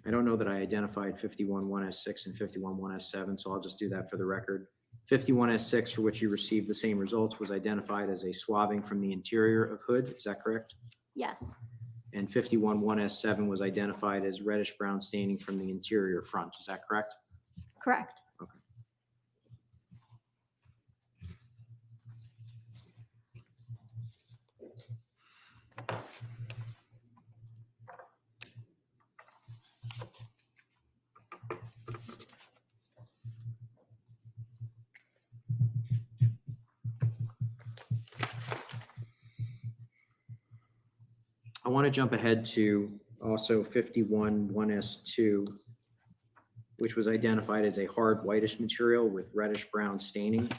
I don't know that I identified 51-1S6 and 51-1S7, so I'll just do that for the record. 51-S6, for which you received the same results, was identified as a swabbing from the interior of hood. Is that correct? Yes. And 51-1S7 was identified as reddish brown staining from the interior front. Is that correct? Correct. I want to jump ahead to also 51-1S2, which was identified as a hard whitish material with reddish brown staining.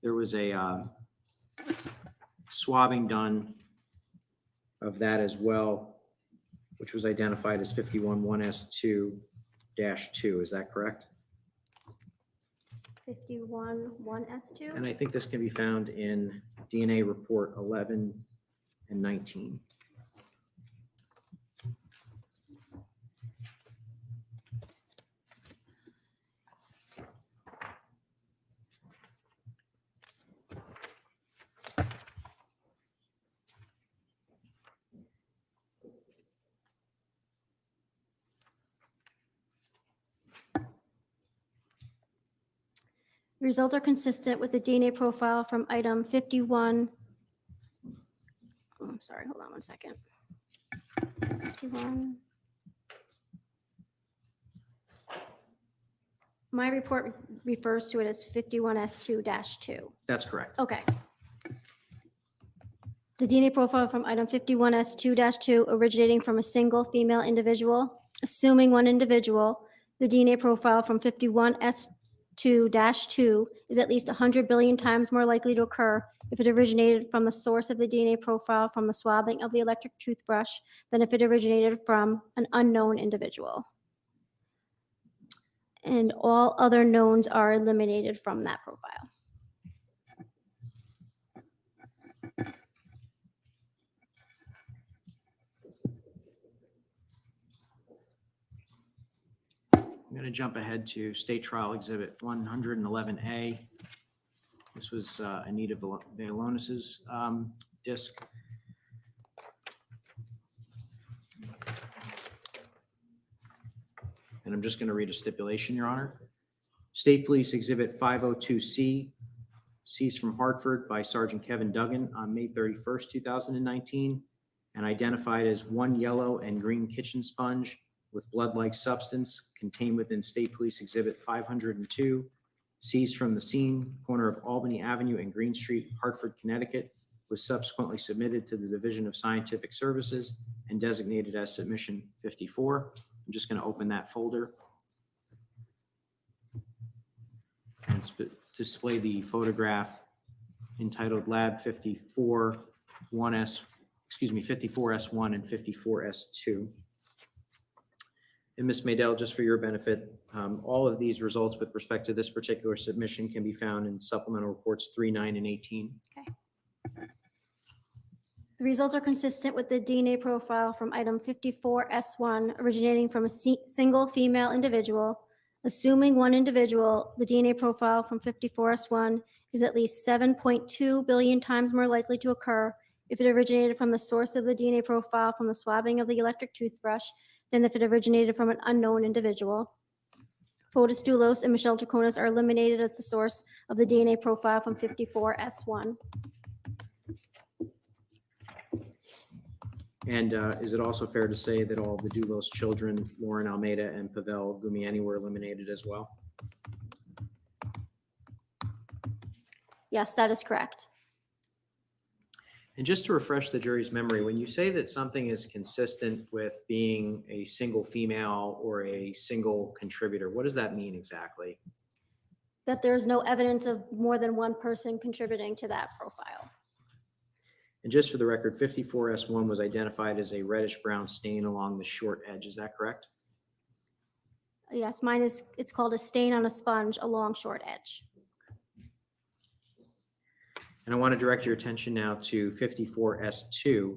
There was a swabbing done of that as well, which was identified as 51-1S2-2. Is that correct? 51-1S2. And I think this can be found in DNA report 11 and 19. Results are consistent with the DNA profile from item 51. Oh, I'm sorry, hold on one second. 51. My report refers to it as 51S2-2. That's correct. Okay. The DNA profile from item 51S2-2 originating from a single female individual, assuming one individual, the DNA profile from 51S2-2 is at least 100 billion times more likely to occur if it originated from the source of the DNA profile from the swabbing of the electric toothbrush than if it originated from an unknown individual. And all other knowns are eliminated from that profile. I'm going to jump ahead to State Trial Exhibit 111A. This was Anita Villonis's disc. And I'm just going to read a stipulation, Your Honor. State Police Exhibit 502C, seized from Hartford by Sergeant Kevin Duggan on May 31st, 2019, and identified as one yellow and green kitchen sponge with blood-like substance contained within State Police Exhibit 502, seized from the scene, corner of Albany Avenue and Green Street, Hartford, Connecticut, was subsequently submitted to the Division of Scientific Services and designated as Submission 54. I'm just going to open that folder and display the photograph entitled Lab 54 1S, 54S1 and 54S2. And Ms. Maydell, just for your benefit, all of these results with respect to this particular submission can be found in supplemental reports 3, 9, and 18. The results are consistent with the DNA profile from item 54S1 originating from a single female individual. Assuming one individual, the DNA profile from 54S1 is at least 7.2 billion times more likely to occur if it originated from the source of the DNA profile from the swabbing of the electric toothbrush than if it originated from an unknown individual. Fotis Dulos and Michelle Troconis are eliminated as the source of the DNA profile from 54S1. And is it also fair to say that all of the Dulos children, Lauren Almeida and Pavel Gumiani, were eliminated as well? Yes, that is correct. And just to refresh the jury's memory, when you say that something is consistent with being a single female or a single contributor, what does that mean exactly? That there's no evidence of more than one person contributing to that profile. And just for the record, 54S1 was identified as a reddish brown stain along the short edge. Is that correct? Yes, mine is, it's called a stain on a sponge along short edge. And I want to direct your attention now to 54S2,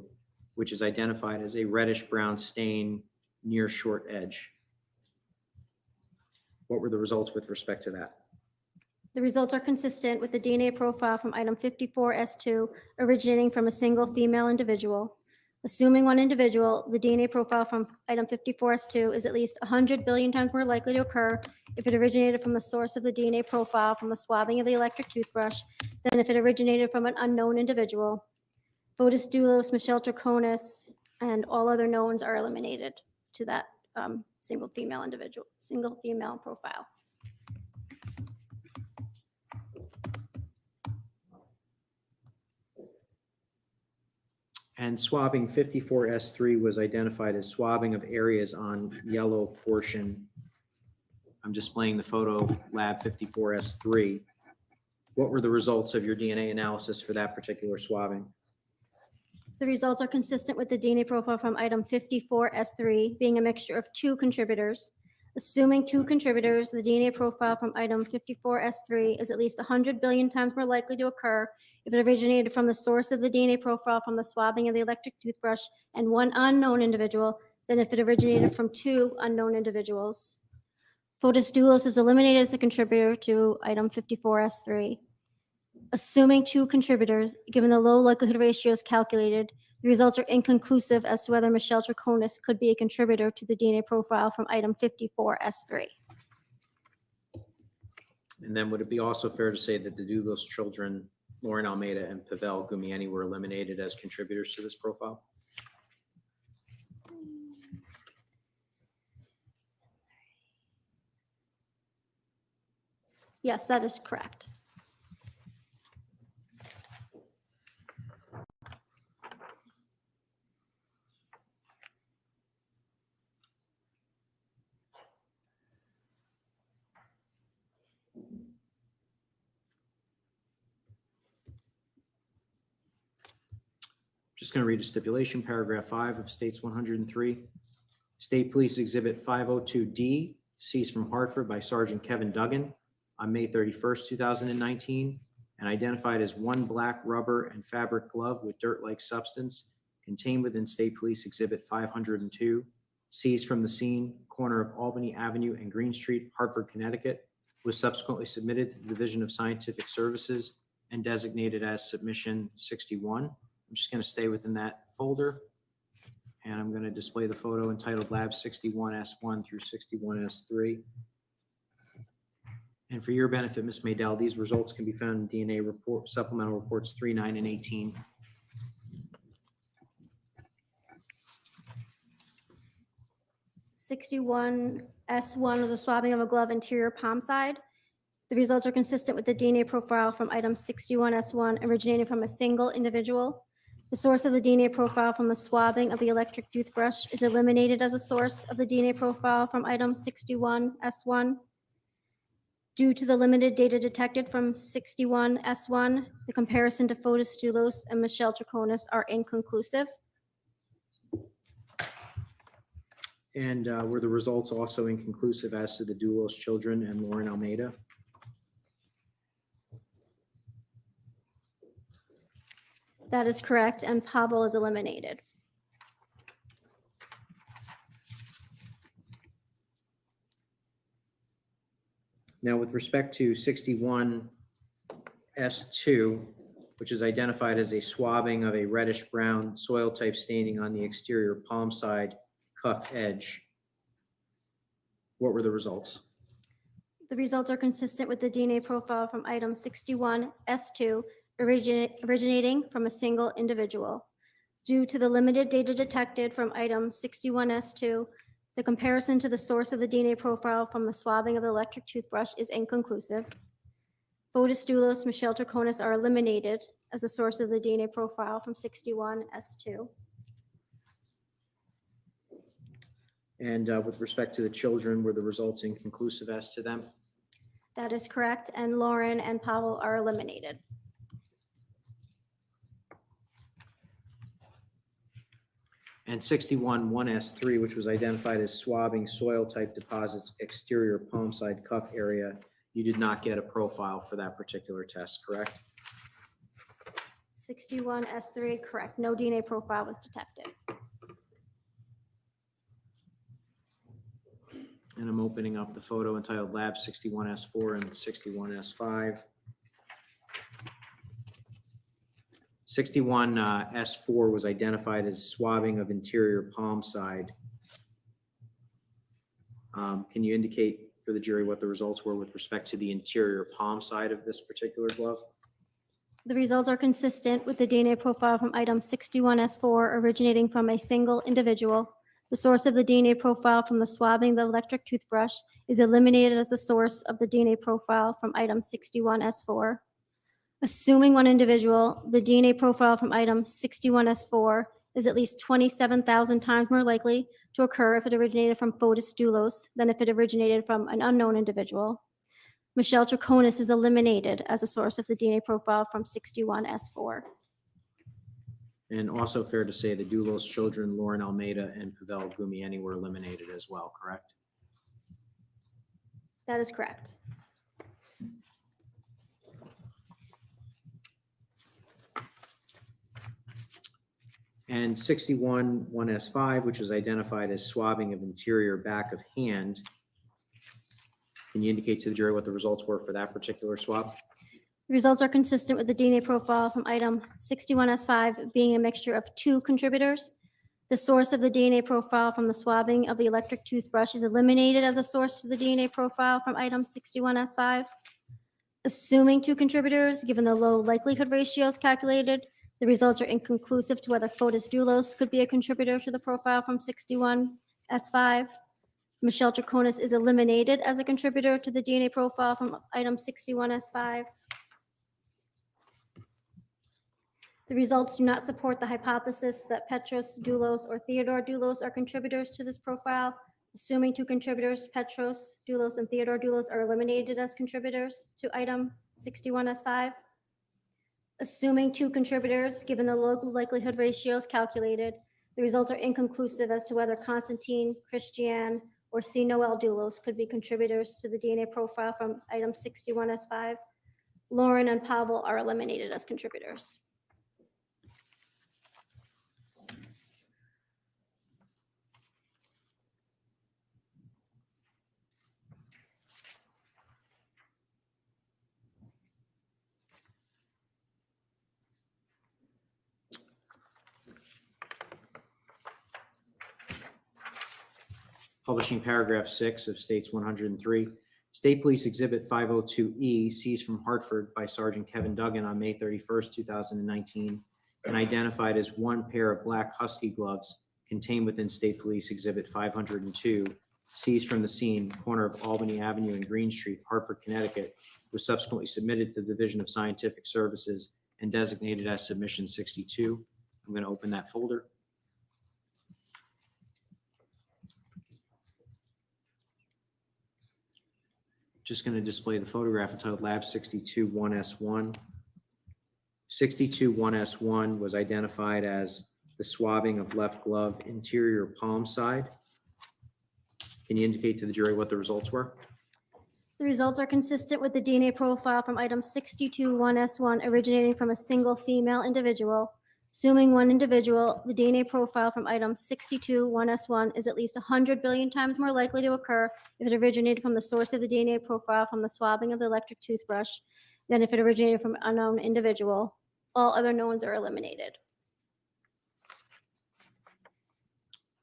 which is identified as a reddish brown stain near short edge. What were the results with respect to that? The results are consistent with the DNA profile from item 54S2 originating from a single female individual. Assuming one individual, the DNA profile from item 54S2 is at least 100 billion times more likely to occur if it originated from the source of the DNA profile from the swabbing of the electric toothbrush than if it originated from an unknown individual. Fotis Dulos, Michelle Troconis, and all other knowns are eliminated to that single female profile. And swabbing 54S3 was identified as swabbing of areas on yellow portion. I'm displaying the photo lab 54S3. What were the results of your DNA analysis for that particular swabbing? The results are consistent with the DNA profile from item 54S3 being a mixture of two contributors. Assuming two contributors, the DNA profile from item 54S3 is at least 100 billion times more likely to occur if it originated from the source of the DNA profile from the swabbing of the electric toothbrush and one unknown individual than if it originated from two unknown individuals. Fotis Dulos is eliminated as a contributor to item 54S3. Assuming two contributors, given the low likelihood ratios calculated, the results are inconclusive as to whether Michelle Troconis could be a contributor to the DNA profile from item 54S3. And then would it be also fair to say that the Dulos children, Lauren Almeida and Pavel Gumieni, were eliminated as contributors to this profile? Yes, that is correct. Just going to read a stipulation, paragraph 5 of States 103. State Police Exhibit 502D, seized from Hartford by Sergeant Kevin Duggan on May 31st, 2019, and identified as one black rubber and fabric glove with dirt-like substance contained within State Police Exhibit 502, seized from the scene, corner of Albany Avenue and Green Street, Hartford, Connecticut, was subsequently submitted to the Division of Scientific Services and designated as submission 61. I'm just going to stay within that folder, and I'm going to display the photo entitled Lab 61S1 through 61S3. And for your benefit, Ms. Maydell, these results can be found in DNA report, supplemental reports 3, 9, and 18. S1 was a swabbing of a glove interior palm side. The results are consistent with the DNA profile from item 61S1 originating from a single individual. The source of the DNA profile from the swabbing of the electric toothbrush is eliminated as a source of the DNA profile from item 61S1. Due to the limited data detected from 61S1, the comparison to Fotis Dulos and Michelle Troconis are inconclusive. And were the results also inconclusive as to the Dulos children and Lauren Almeida? That is correct, and Pavel is eliminated. Now, with respect to 61S2, which is identified as a swabbing of a reddish brown soil type staining on the exterior palm side cuff edge, what were the results? The results are consistent with the DNA profile from item 61S2 originating from a single individual. Due to the limited data detected from item 61S2, the comparison to the source of the DNA profile from the swabbing of the electric toothbrush is inconclusive. Fotis Dulos, Michelle Troconis are eliminated as a source of the DNA profile from 61S2. And with respect to the children, were the results inconclusive as to them? That is correct, and Lauren and Pavel are eliminated. And 61-1S3, which was identified as swabbing soil type deposits exterior palm side cuff area, you did not get a profile for that particular test, correct? 61S3, correct. No DNA profile was detected. And I'm opening up the photo entitled Lab 61S4 and 61S5. 61S4 was identified as swabbing of interior palm side. Can you indicate for the jury what the results were with respect to the interior palm side of this particular glove? The results are consistent with the DNA profile from item 61S4 originating from a single individual. The source of the DNA profile from the swabbing of the electric toothbrush is eliminated as the source of the DNA profile from item 61S4. Assuming one individual, the DNA profile from item 61S4 is at least 27,000 times more likely to occur if it originated from Fotis Dulos than if it originated from an unknown individual. Michelle Troconis is eliminated as a source of the DNA profile from 61S4. And also fair to say the Dulos children, Lauren Almeida and Pavel Gumieni, were eliminated as well, correct? That is correct. And 61-1S5, which was identified as swabbing of interior back of hand. Can you indicate to the jury what the results were for that particular swab? The results are consistent with the DNA profile from item 61S5 being a mixture of two contributors. The source of the DNA profile from the swabbing of the electric toothbrush is eliminated as a source of the DNA profile from item 61S5. Assuming two contributors, given the low likelihood ratios calculated, the results are inconclusive to whether Fotis Dulos could be a contributor to the profile from 61S5. Michelle Troconis is eliminated as a contributor to the DNA profile from item 61S5. The results do not support the hypothesis that Petros Dulos or Theodore Dulos are contributors to this profile. Assuming two contributors, Petros Dulos and Theodore Dulos, are eliminated as contributors to item 61S5. Assuming two contributors, given the low likelihood ratios calculated, the results are inconclusive as to whether Constantine, Christiane, or C. Noel Dulos could be contributors to the DNA profile from item 61S5. Lauren and Pavel are eliminated as contributors. Publishing paragraph 6 of States 103. State Police Exhibit 502E seized from Hartford by Sergeant Kevin Duggan on May 31st, 2019, and identified as one pair of black husky gloves contained within State Police Exhibit 502, seized from the scene, corner of Albany Avenue and Green Street, Hartford, Connecticut, was subsequently submitted to the Division of Scientific Services and designated as Submission 62. I'm going to open that folder. Just going to display the photograph entitled Lab 62 1S1. 62 1S1 was identified as the swabbing of left glove interior palm side. Can you indicate to the jury what the results were? The results are consistent with the DNA profile from item 62 1S1 originating from a single female individual. Assuming one individual, the DNA profile from item 62 1S1 is at least 100 billion times more likely to occur if it originated from the source of the DNA profile from the swabbing of the electric toothbrush than if it originated from an unknown individual. All other knowns are eliminated.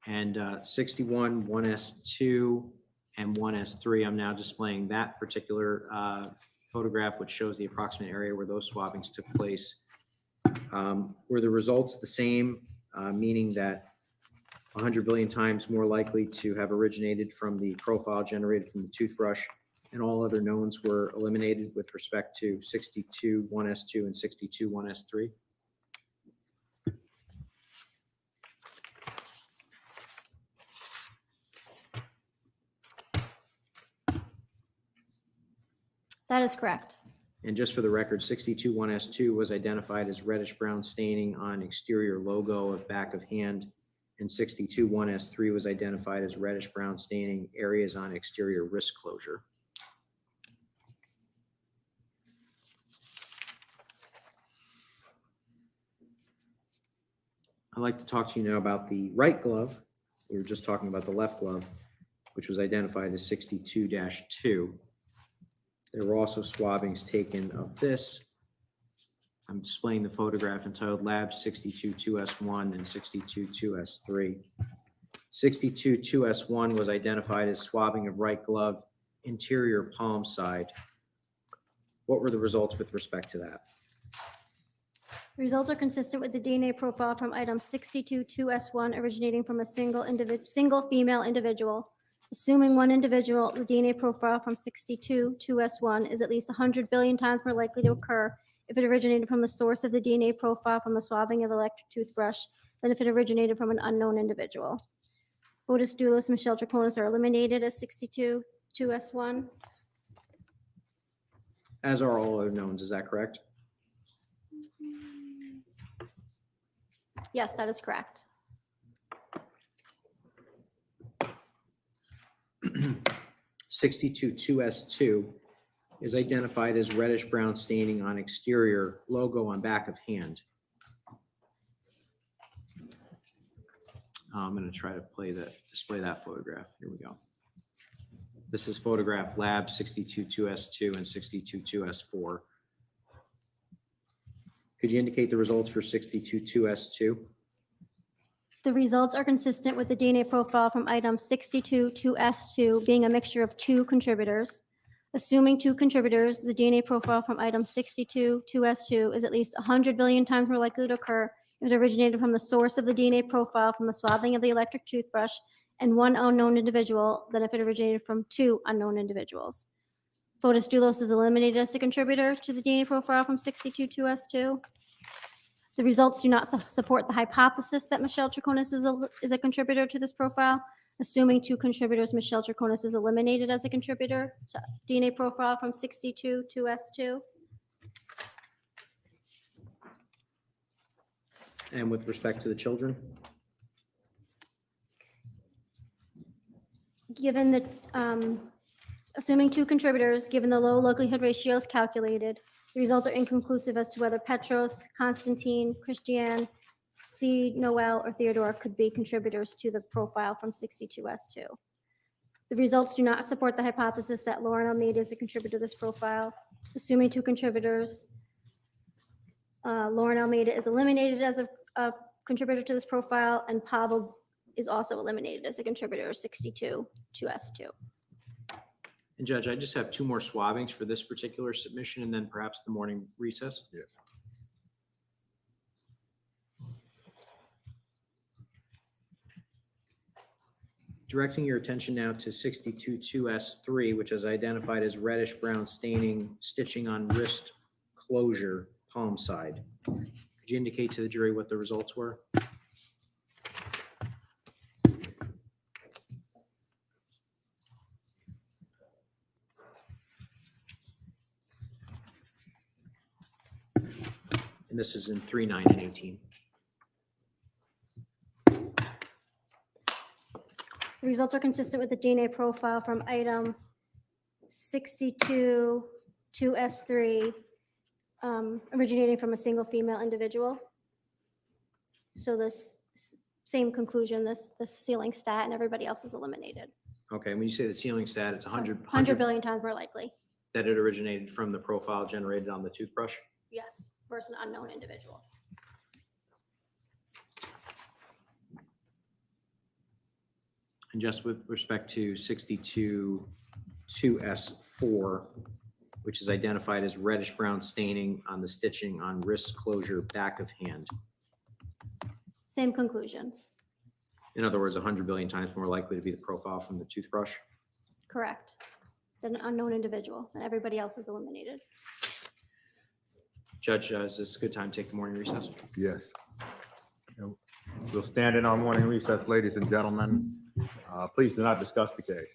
And 61 1S2 and 1S3, I'm now displaying that particular photograph, which shows the approximate area where those swabbings took place. Were the results the same, meaning that 100 billion times more likely to have originated from the profile generated from the toothbrush, and all other knowns were eliminated with respect to 62 1S2 and 62 1S3? That is correct. And just for the record, 62 1S2 was identified as reddish brown staining on exterior logo of back of hand, and 62 1S3 was identified as reddish brown staining areas on exterior wrist closure. I'd like to talk to you now about the right glove. We were just talking about the left glove, which was identified as 62-2. There were also swabbings taken of this. I'm displaying the photograph entitled Lab 62-2S1 and 62-2S3. 62-2S1 was identified as swabbing of right glove, interior palm side. What were the results with respect to that? The results are consistent with the DNA profile from item 62-2S1 originating from a single female individual. Assuming one individual, the DNA profile from 62-2S1 is at least 100 billion times more likely to occur if it originated from the source of the DNA profile from the swabbing of electric toothbrush than if it originated from an unknown individual. Fotis Dulos and Michelle Troconis are eliminated as 62-2S1. As are all other knowns, is that correct? Yes, that is correct. 62-2S2 is identified as reddish brown staining on exterior, logo on back of hand. I'm going to try to display that photograph. Here we go. This is photograph Lab 62-2S2 and 62-2S4. Could you indicate the results for 62-2S2? The results are consistent with the DNA profile from item 62-2S2 being a mixture of two contributors. Assuming two contributors, the DNA profile from item 62-2S2 is at least 100 billion times more likely to occur if it originated from the source of the DNA profile from the swabbing of the electric toothbrush and one unknown individual than if it originated from two unknown individuals. Fotis Dulos is eliminated as a contributor to the DNA profile from 62-2S2. The results do not support the hypothesis that Michelle Troconis is a contributor to this profile. Assuming two contributors, Michelle Troconis is eliminated as a contributor to DNA profile from 62-2S2. And with respect to the children? Given the, assuming two contributors, given the low likelihood ratios calculated, the results are inconclusive as to whether Petros, Constantine, Christiane, C. Noel, or Theodore could be contributors to the profile from 62S2. The results do not support the hypothesis that Lauren Almeida is a contributor to this profile. Assuming two contributors, Lauren Almeida is eliminated as a contributor to this profile, and Pavel is also eliminated as a contributor 62-2S2. And Judge, I just have two more swabbings for this particular submission and then perhaps the morning recess. Yes. Directing your attention now to 62-2S3, which is identified as reddish brown staining, stitching on wrist closure, palm side. Could you indicate to the jury what the results were? And this is in 3, 9, and 18. The results are consistent with the DNA profile from item 62-2S3, originating from a single female individual. So this same conclusion, this ceiling stat, and everybody else is eliminated. Okay, when you say the ceiling stat, it's 100 100 billion times more likely. that it originated from the profile generated on the toothbrush? Yes, versus an unknown individual. And just with respect to 62-2S4, which is identified as reddish brown staining on the stitching on wrist closure, back of hand. Same conclusions. In other words, 100 billion times more likely to be the profile from the toothbrush. Correct. Than an unknown individual, and everybody else is eliminated. Judge, is this a good time to take the morning recess? Yes. We'll stand in our morning recess, ladies and gentlemen. Please do not discuss the case.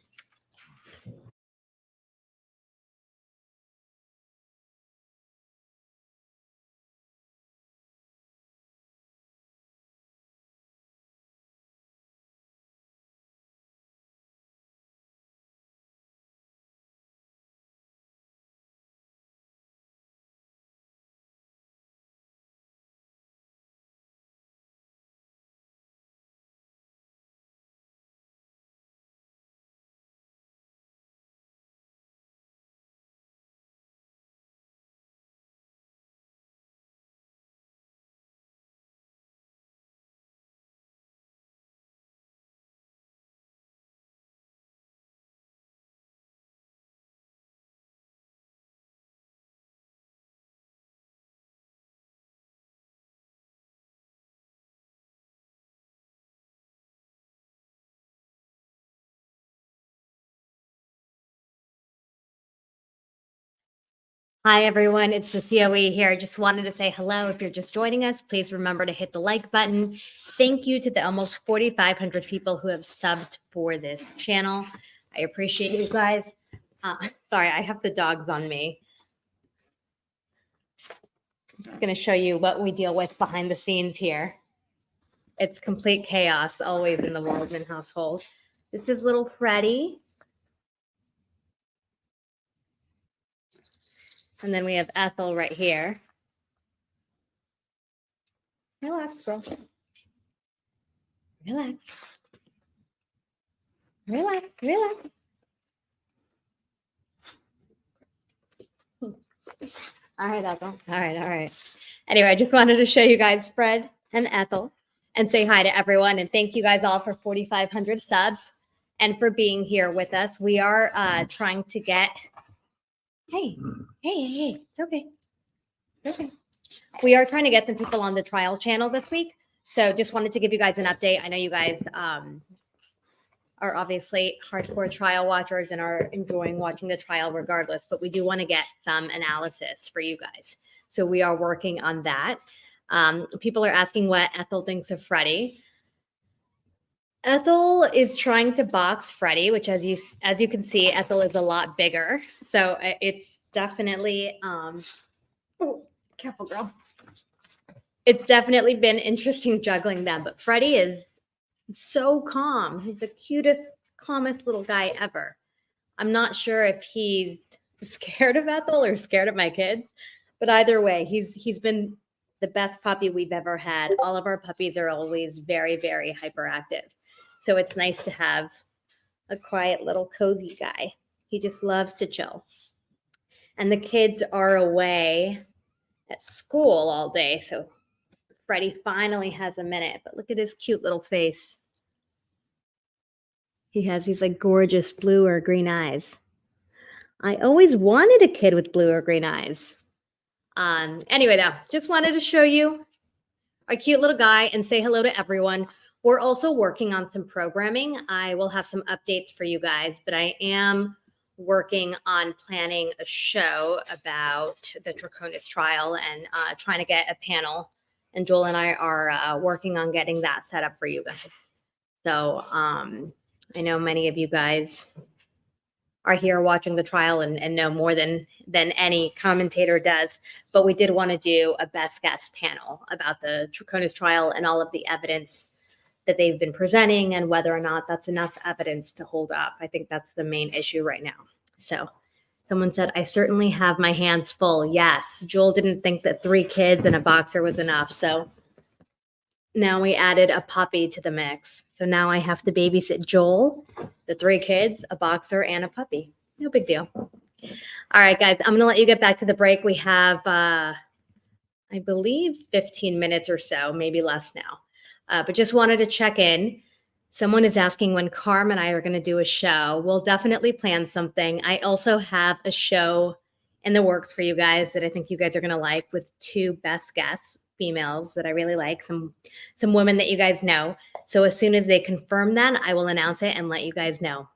Hi, everyone. It's the COE here. I just wanted to say hello. If you're just joining us, please remember to hit the like button. Thank you to the almost 4,500 people who have subbed for this channel. I appreciate you guys. Sorry, I have the dogs on me. I'm just going to show you what we deal with behind the scenes here. It's complete chaos always in the Waldman household. This is little Freddie. And then we have Ethel right here. Relax, girl. Relax. Relax, relax. All right, Ethel. All right. Anyway, I just wanted to show you guys Fred and Ethel and say hi to everyone. And thank you guys all for 4,500 subs and for being here with us. We are trying to get, hey, it's okay. It's okay. We are trying to get some people on the trial channel this week. So just wanted to give you guys an update. I know you guys are obviously hardcore trial watchers and are enjoying watching the trial regardless, but we do want to get some analysis for you guys. So we are working on that. People are asking what Ethel thinks of Freddie. Ethel is trying to box Freddie, which as you can see, Ethel is a lot bigger. So it's definitely, oh, careful girl. It's definitely been interesting juggling them, but Freddie is so calm. He's the cutest, calmest little guy ever. I'm not sure if he's scared of Ethel or scared of my kids, but either way, he's been the best puppy we've ever had. All of our puppies are always very, very hyperactive. So it's nice to have a quiet little cozy guy. He just loves to chill. And the kids are away at school all day, so Freddie finally has a minute, but look at his cute little face. He has these like gorgeous blue or green eyes. I always wanted a kid with blue or green eyes. Anyway, though, just wanted to show you a cute little guy and say hello to everyone. We're also working on some programming. I will have some updates for you guys, but I am working on planning a show about the Troconis trial and trying to get a panel. And Joel and I are working on getting that set up for you guys. So I know many of you guys are here watching the trial and know more than any commentator does. But we did want to do a best guess panel about the Troconis trial and all of the evidence that they've been presenting and whether or not that's enough evidence to hold up. I think that's the main issue right now. So someone said, I certainly have my hands full. Yes, Joel didn't think that 3 kids and a boxer was enough. So now we added a puppy to the mix. So now I have to babysit Joel, the 3 kids, a boxer, and a puppy. No big deal. All right, guys, I'm going to let you get back to the break. We have, I believe, 15 minutes or so, maybe less now. But just wanted to check in. Someone is asking when Carm and I are going to do a show. We'll definitely plan something. I also have a show in the works for you guys that I think you guys are going to like with 2 best guests, females that I really like, some women that you guys know. So as soon as they confirm that, I will announce it and let you guys know.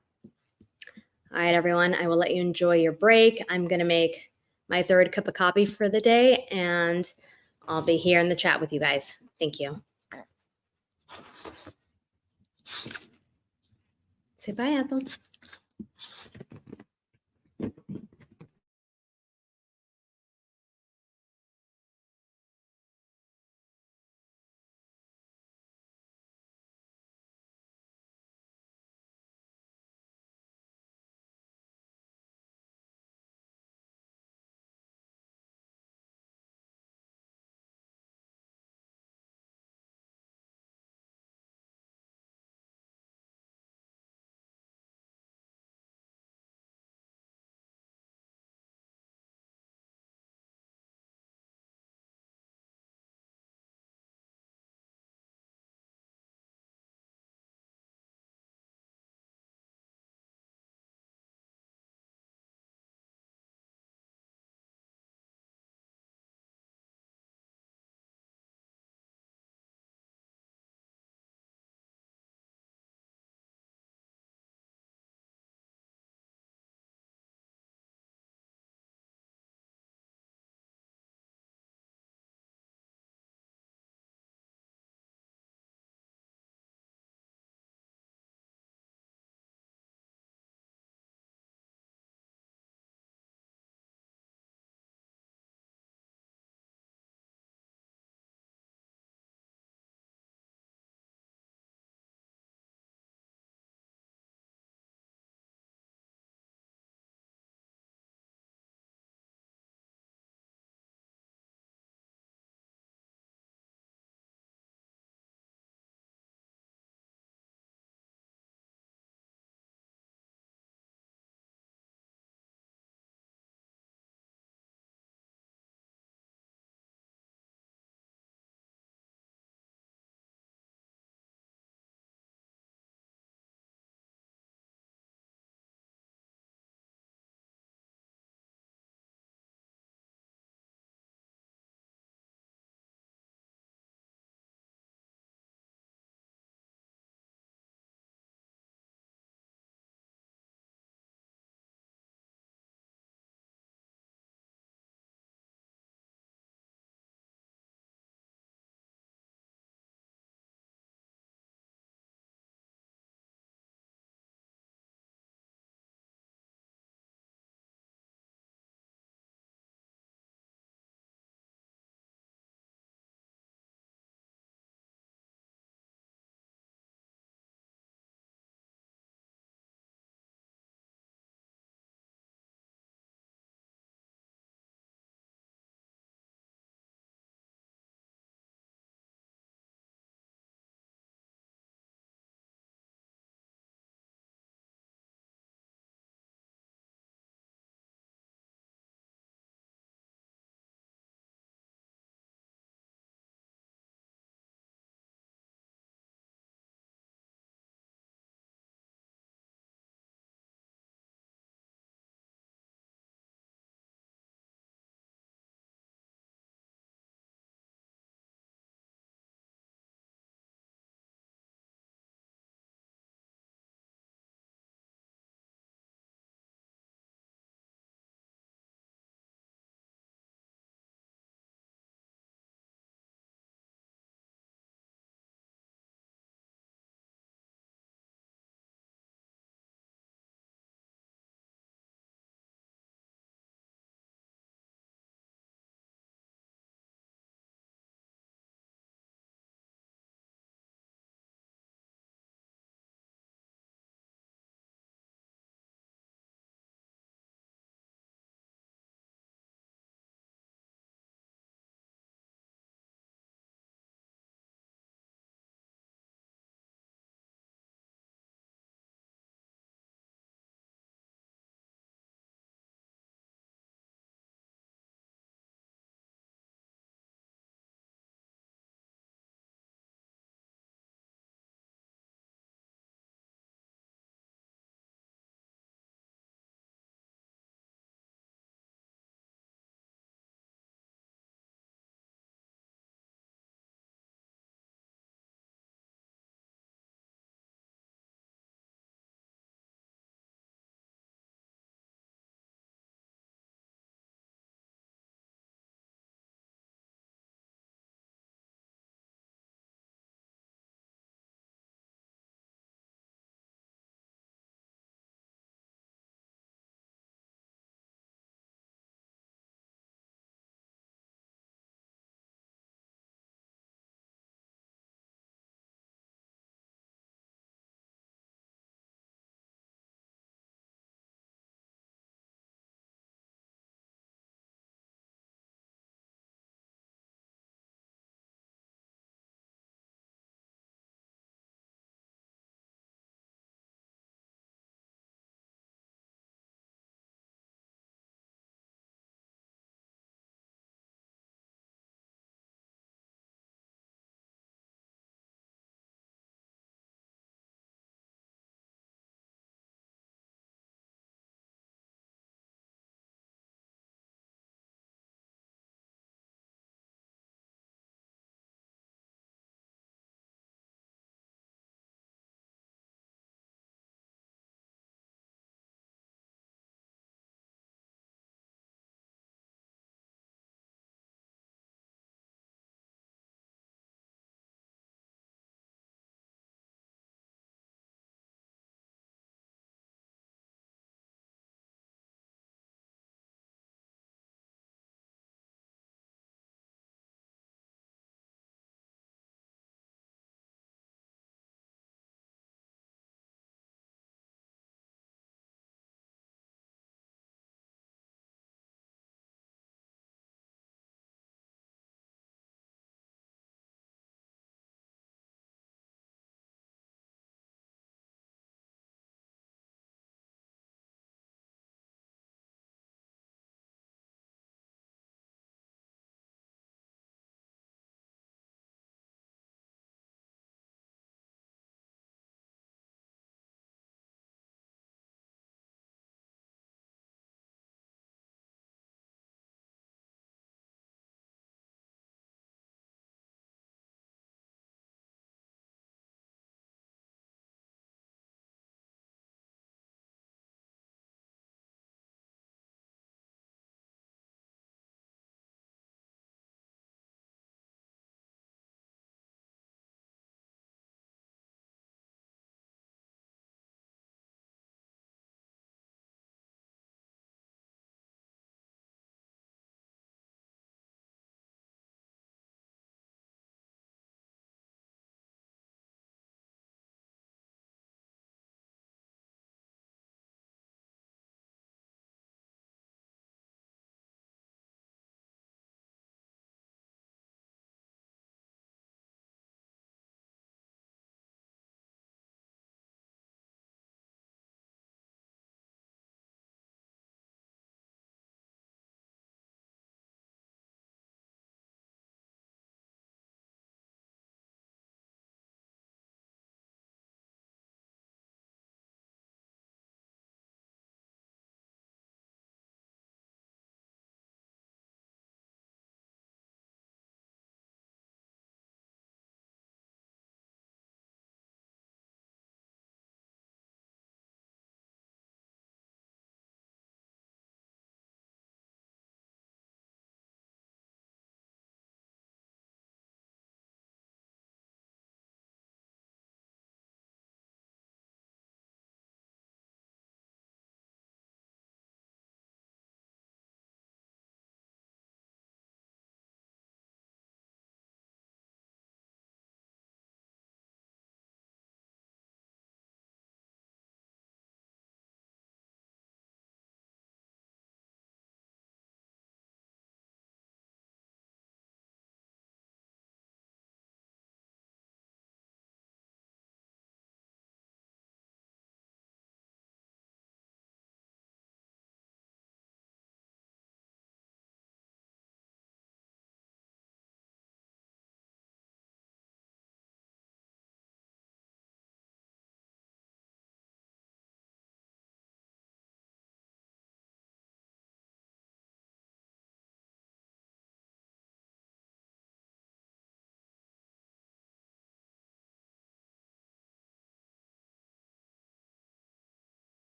All right, everyone, I will let you enjoy your break. I'm going to make my 3rd cup of coffee for the day, and I'll be here in the chat with you guys. Thank you. Say bye, Ethel.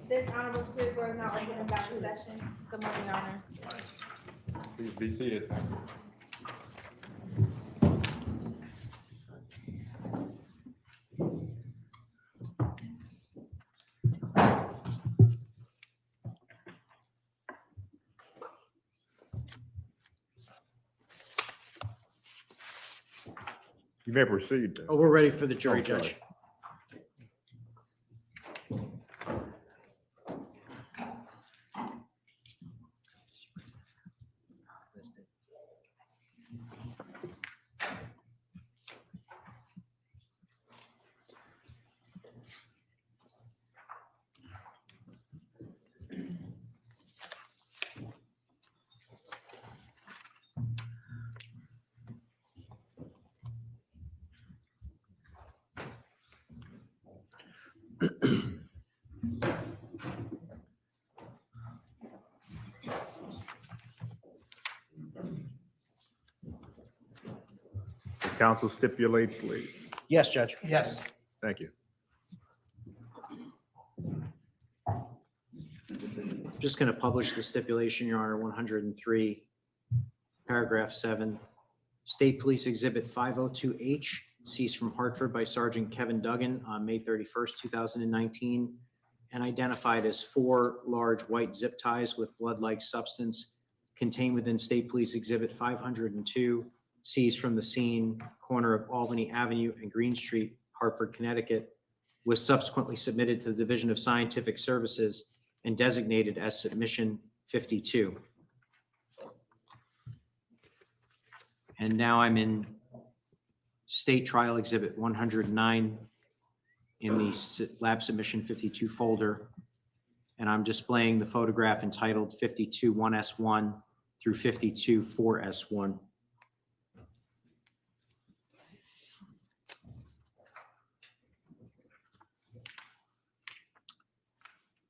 This honorable school board is now open and back in session. Good morning, Your Honor. Please be seated. Thank you. You may proceed. Oh, we're ready for the jury, Oh, sorry. Judge. The council stipulate, please. Yes, Judge. Yes. Thank you. Just going to publish the stipulation, Your Honor, 103, paragraph 7. State Police Exhibit 502H, seized from Hartford by Sergeant Kevin Duggan on May 31st, 2019, and identified as 4 large white zip ties with blood-like substance contained within State Police Exhibit 502, seized from the scene, corner of Albany Avenue and Green Street, Hartford, Connecticut, was subsequently submitted to the Division of Scientific Services and designated as Submission 52. And now I'm in State Trial Exhibit 109 in the Lab Submission 52 folder, and I'm displaying the photograph entitled 52-1S1 through 52-4S1.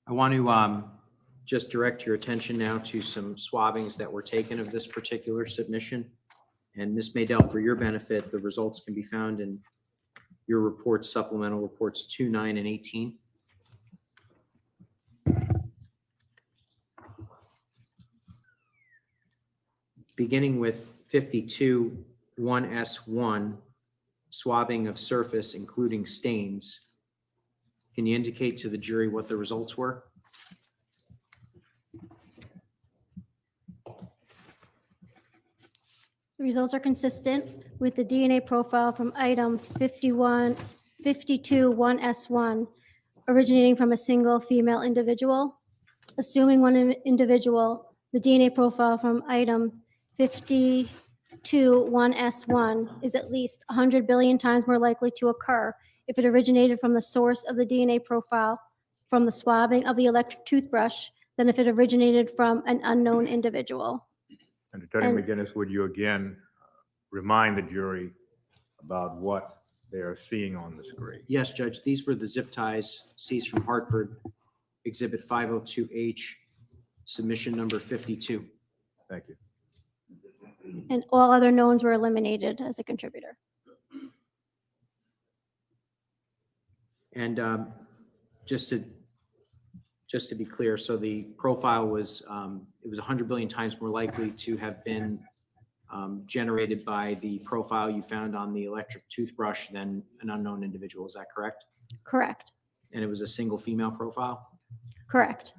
I want to just direct your attention now to some swabbings that were taken of this particular submission. And Ms. Maydell, for your benefit, the results can be found in your reports, supplemental reports 2, 9, and 18. Beginning with 52-1S1, swabbing of surface, including stains. Can you indicate to the jury what the results were? The results are consistent with the DNA profile from item 52-1S1, originating from a single female individual. Assuming one individual, the DNA profile from item 52-1S1 is at least 100 billion times more likely to occur if it originated from the source of the DNA profile from the swabbing of the electric toothbrush than if it originated from an unknown individual. And Attorney And- McGinnis, would you again remind the jury about what they are seeing on the screen? Yes, Judge, these were the zip ties seized from Hartford, Exhibit 502H, submission number 52. Thank you. And all other knowns were eliminated as a contributor. And just to be clear, so the profile was, it was 100 billion times more likely to have been generated by the profile you found on the electric toothbrush than an unknown individual. Is that correct? Correct, And it was a single female profile? correct.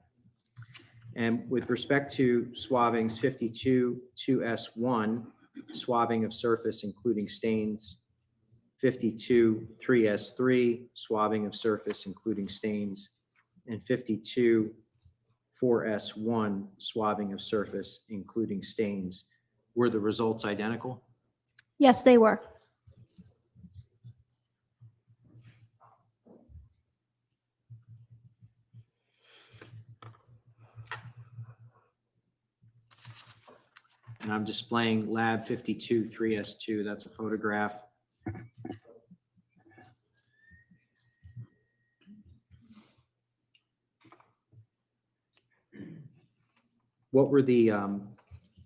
And with respect to swabbings 52-2S1, swabbing of surface including stains, 52-3S3, swabbing of surface including stains, and 52-4S1, swabbing of surface including stains. Were the results identical? Yes, they were. And I'm displaying Lab 52-3S2. That's a photograph. What were the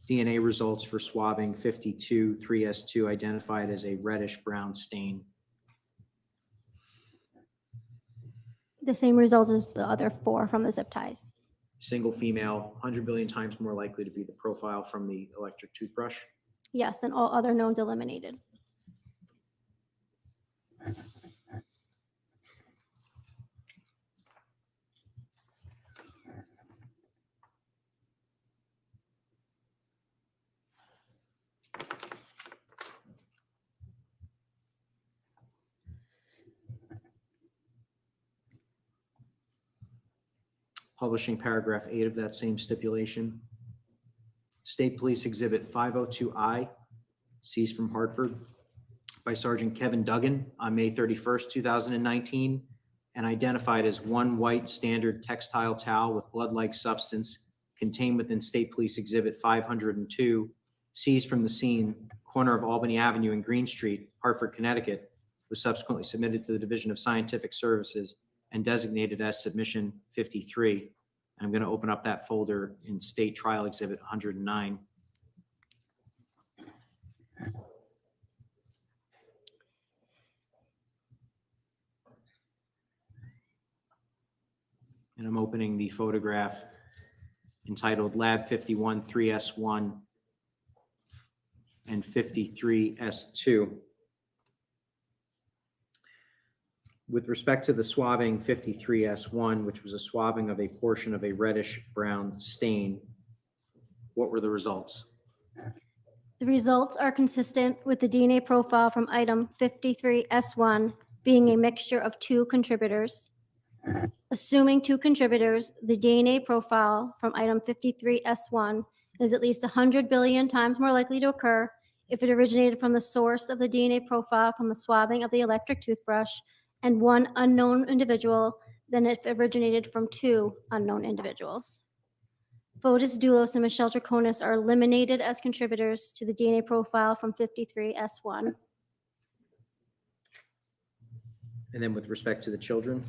DNA results for swabbing 52-3S2 identified as a reddish brown stain? The same results as the other 4 from the zip ties. Single female, 100 billion times more likely to be the profile from the electric toothbrush. Yes, and all other knowns eliminated. Publishing paragraph 8 of that same stipulation. State Police Exhibit 502I, seized from Hartford by Sergeant Kevin Duggan on May 31st, 2019, and identified as one white standard textile towel with blood-like substance contained within State Police Exhibit 502, seized from the scene, corner of Albany Avenue and Green Street, Hartford, Connecticut, was subsequently submitted to the Division of Scientific Services and designated as Submission 53. I'm going to open up that folder in State Trial Exhibit 109. And I'm opening the photograph entitled Lab 51 3S1 and 53S2. With respect to the swabbing 53S1, which was a swabbing of a portion of a reddish brown stain, what were the results? The results are consistent with the DNA profile from item 53S1 being a mixture of 2 contributors. Assuming 2 contributors, the DNA profile from item 53S1 is at least 100 billion times more likely to occur if it originated from the source of the DNA profile from the swabbing of the electric toothbrush and 1 unknown individual than if it originated from 2 unknown individuals. Fotis Dulos and Michelle Troconis are eliminated as contributors to the DNA profile from 53S1. And then with respect to the children?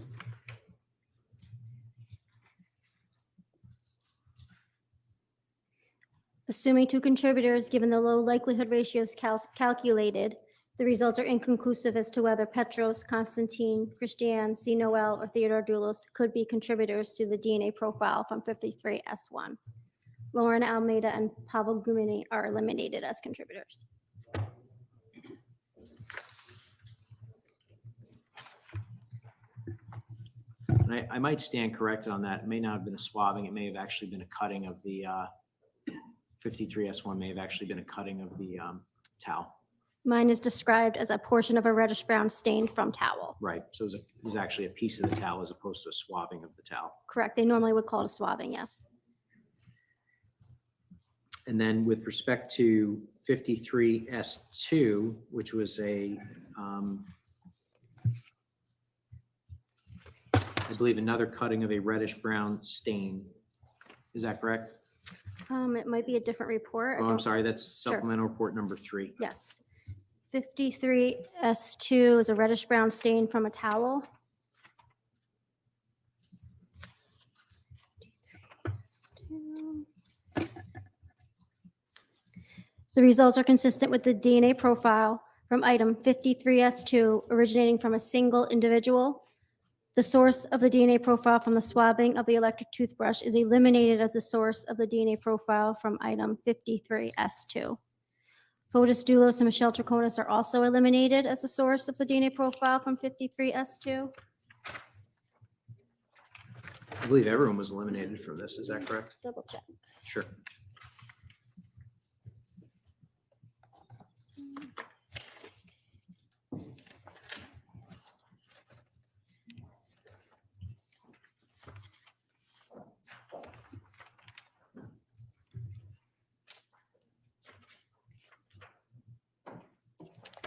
Assuming 2 contributors, given the low likelihood ratios calculated, the results are inconclusive as to whether Petros, Constantine, Christiane, C. Noel, or Theodore Dulos could be contributors to the DNA profile from 53S1. Lauren Almeida and Pavel Gumini are eliminated as contributors. And I might stand corrected on that. It may not have been a swabbing. It may have actually been a cutting of the 53S1 may have actually been a cutting of the towel. Mine is described as a portion of a reddish brown stain from towel. Right. So it was actually a piece of the towel as opposed to a swabbing of the towel. Correct. They normally would call it a swabbing, yes. And then with respect to 53S2, which was a, I believe another cutting of a reddish brown stain. Is that correct? It might be a different report. I Oh, I'm don't- sorry. That's Sure. supplemental report number 3. Yes. 53S2 is a reddish brown stain from a towel. The results are consistent with the DNA profile from item 53S2 originating from a single individual. The source of the DNA profile from the swabbing of the electric toothbrush is eliminated as the source of the DNA profile from item 53S2. Fotis Dulos and Michelle Troconis are also eliminated as the source of the DNA profile from 53S2. I believe everyone was eliminated from this. Is that correct? Double check. Sure.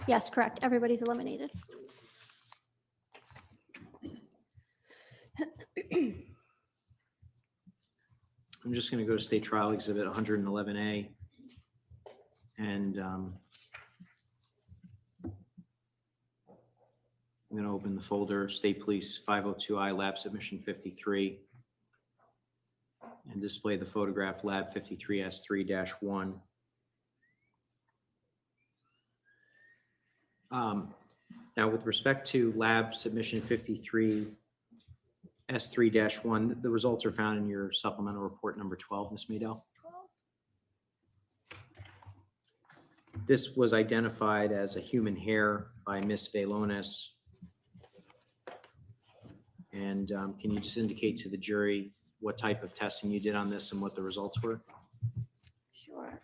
Yes, correct. Everybody's eliminated. I'm just going to go to State Trial Exhibit 111A. And I'm going to open the folder, State Police 502I Lab Submission 53, and display the photograph Lab 53S3-1. Now, with respect to Lab Submission 53, S3-1. The results are found in your supplemental report number 12, Ms. Madell. This was identified as a human hair by Ms. Velonis. And can you just indicate to the jury what type of testing you did on this and what the results were? Sure.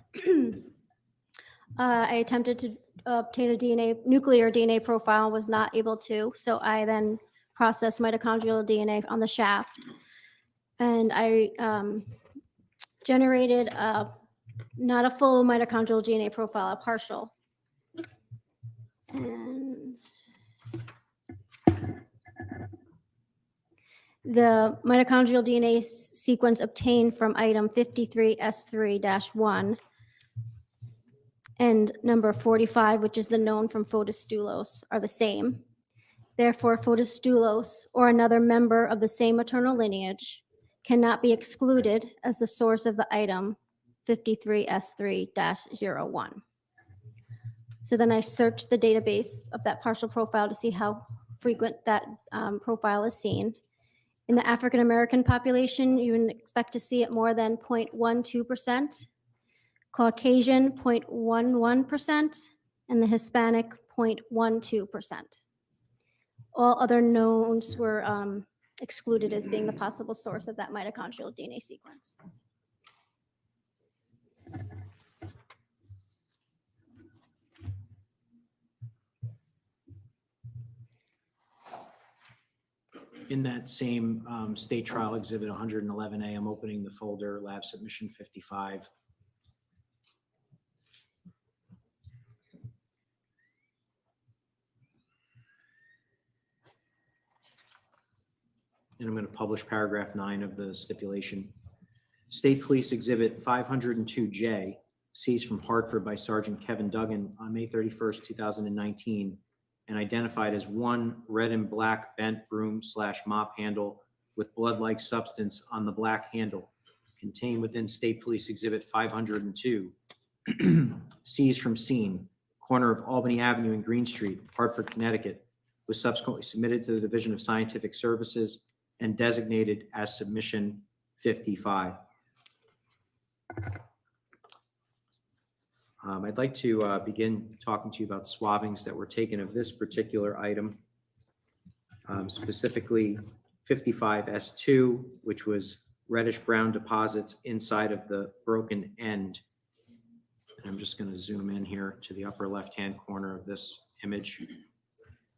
I attempted to obtain a nuclear DNA profile, was not able to. So I then processed mitochondrial DNA on the shaft. And I generated not a full mitochondrial DNA profile, a partial. And the mitochondrial DNA sequence obtained from item 53S3-1 and number 45, which is the known from Fotis Dulos, are the same. Therefore, Fotis Dulos, or another member of the same maternal lineage, cannot be excluded as the source of the item 53S3-01. So then I searched the database of that partial profile to see how frequent that profile is seen. In the African American population, you would expect to see it more than 0.12%, Caucasian 0.11%, and the Hispanic 0.12%. All other knowns were excluded as being the possible source of that mitochondrial DNA sequence. In that same state trial exhibit 111A, I'm opening the folder, lab submission 55. And I'm going to publish paragraph 9 of the stipulation. State Police Exhibit 502J, seized from Hartford by Sergeant Kevin Duggan on May 31st, 2019, and identified as one red and black bent broom/mop handle with blood-like substance on the black handle, contained within State Police Exhibit 502, seized from scene, corner of Albany Avenue and Green Street, Hartford, Connecticut, was subsequently submitted to the Division of Scientific Services and designated as submission 55. I'd like to begin talking to you about swabbings that were taken of this particular item, specifically 55S2, which was reddish brown deposits inside of the broken end. And I'm just going to zoom in here to the upper left-hand corner of this image.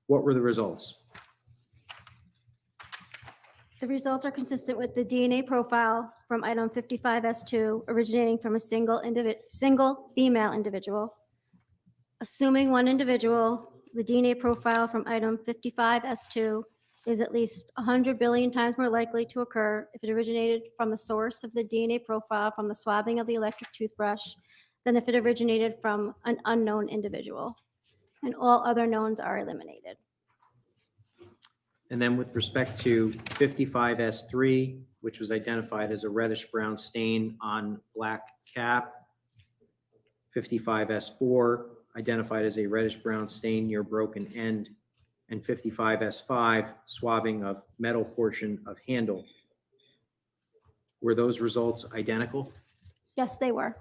What were the results? The results are consistent with the DNA profile from item 55S2 originating from a single female individual. Assuming one individual, the DNA profile from item 55S2 is at least 100 billion times more likely to occur if it originated from the source of the DNA profile from the swabbing of the electric toothbrush than if it originated from an unknown individual. And all other knowns are eliminated. And then with respect to 55S3, which was identified as a reddish brown stain on black cap, 55S4 identified as a reddish brown stain near broken end, and 55S5 swabbing of metal portion of handle. Were those results identical? Yes, they were.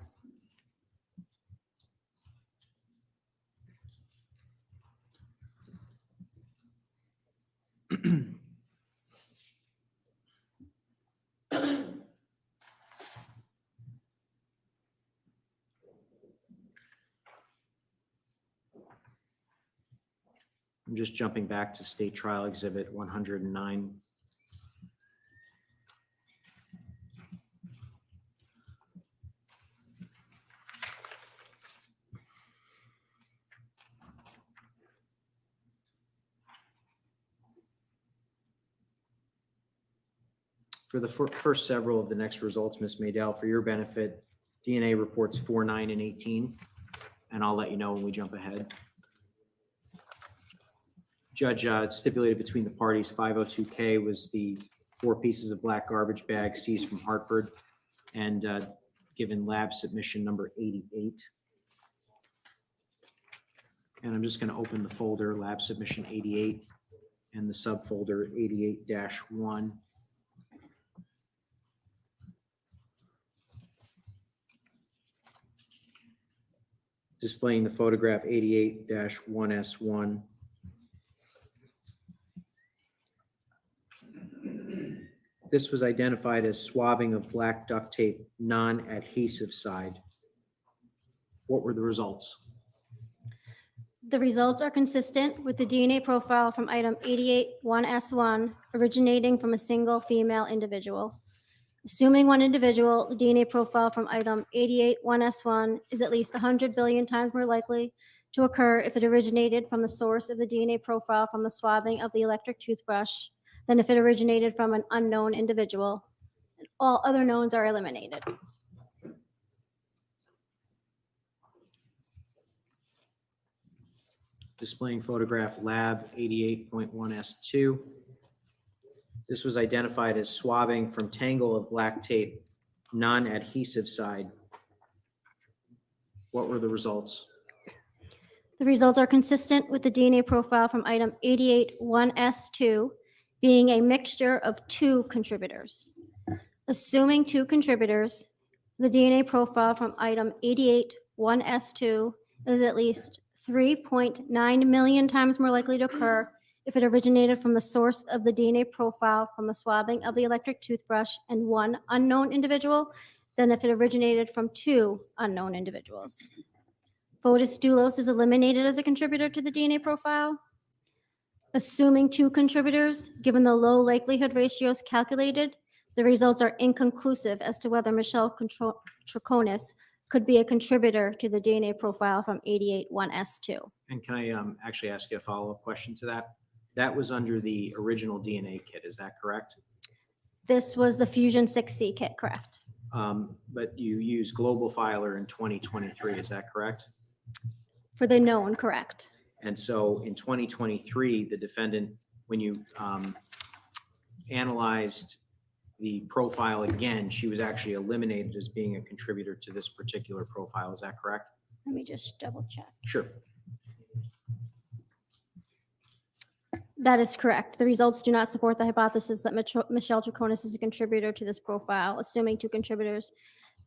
I'm just jumping back to State Trial Exhibit 109. For the first several of the next results, Ms. Madell, for your benefit, DNA reports 4, 9, and 18, and I'll let you know when we jump ahead. Judge stipulated between the parties 502K was the 4 pieces of black garbage bag seized from Hartford and given lab submission number 88. And I'm just going to open the folder, lab submission 88, and the subfolder 88-1. Displaying the photograph 88-1S1. This was identified as swabbing of black duct tape, non-adhesive side. What were the results? The results are consistent with the DNA profile from item 88-1S1 originating from a single female individual. Assuming one individual, the DNA profile from item 88-1S1 is at least 100 billion times more likely to occur if it originated from the source of the DNA profile from the swabbing of the electric toothbrush than if it originated from an unknown individual. All other knowns are eliminated. Displaying photograph lab 88.1S2. This was identified as swabbing from tangle of black tape, non-adhesive side. What were the results? The results are consistent with the DNA profile from item 88-1S2 being a mixture of two contributors. Assuming two contributors, the DNA profile from item 88-1S2 is at least 3.9 million times more likely to occur if it originated from the source of the DNA profile from the swabbing of the electric toothbrush and one unknown individual than if it originated from two unknown individuals. Fotis Dulos is eliminated as a contributor to the DNA profile. Assuming two contributors, given the low likelihood ratios calculated, the results are inconclusive as to whether Michelle Troconis could be a contributor to the DNA profile from 88-1S2. And can I actually ask you a follow-up question to that? That was under the original DNA kit, is that correct? This was the Fusion 6C kit, correct? But you used Global Filer in 2023, is that correct? For the known, correct. And so in 2023, the defendant, when you analyzed the profile again, she was actually eliminated as being a contributor to this particular profile. Is that correct? Let me just double check. Sure. That is correct. The results do not support the hypothesis that Michelle Troconis is a contributor to this profile. Assuming two contributors,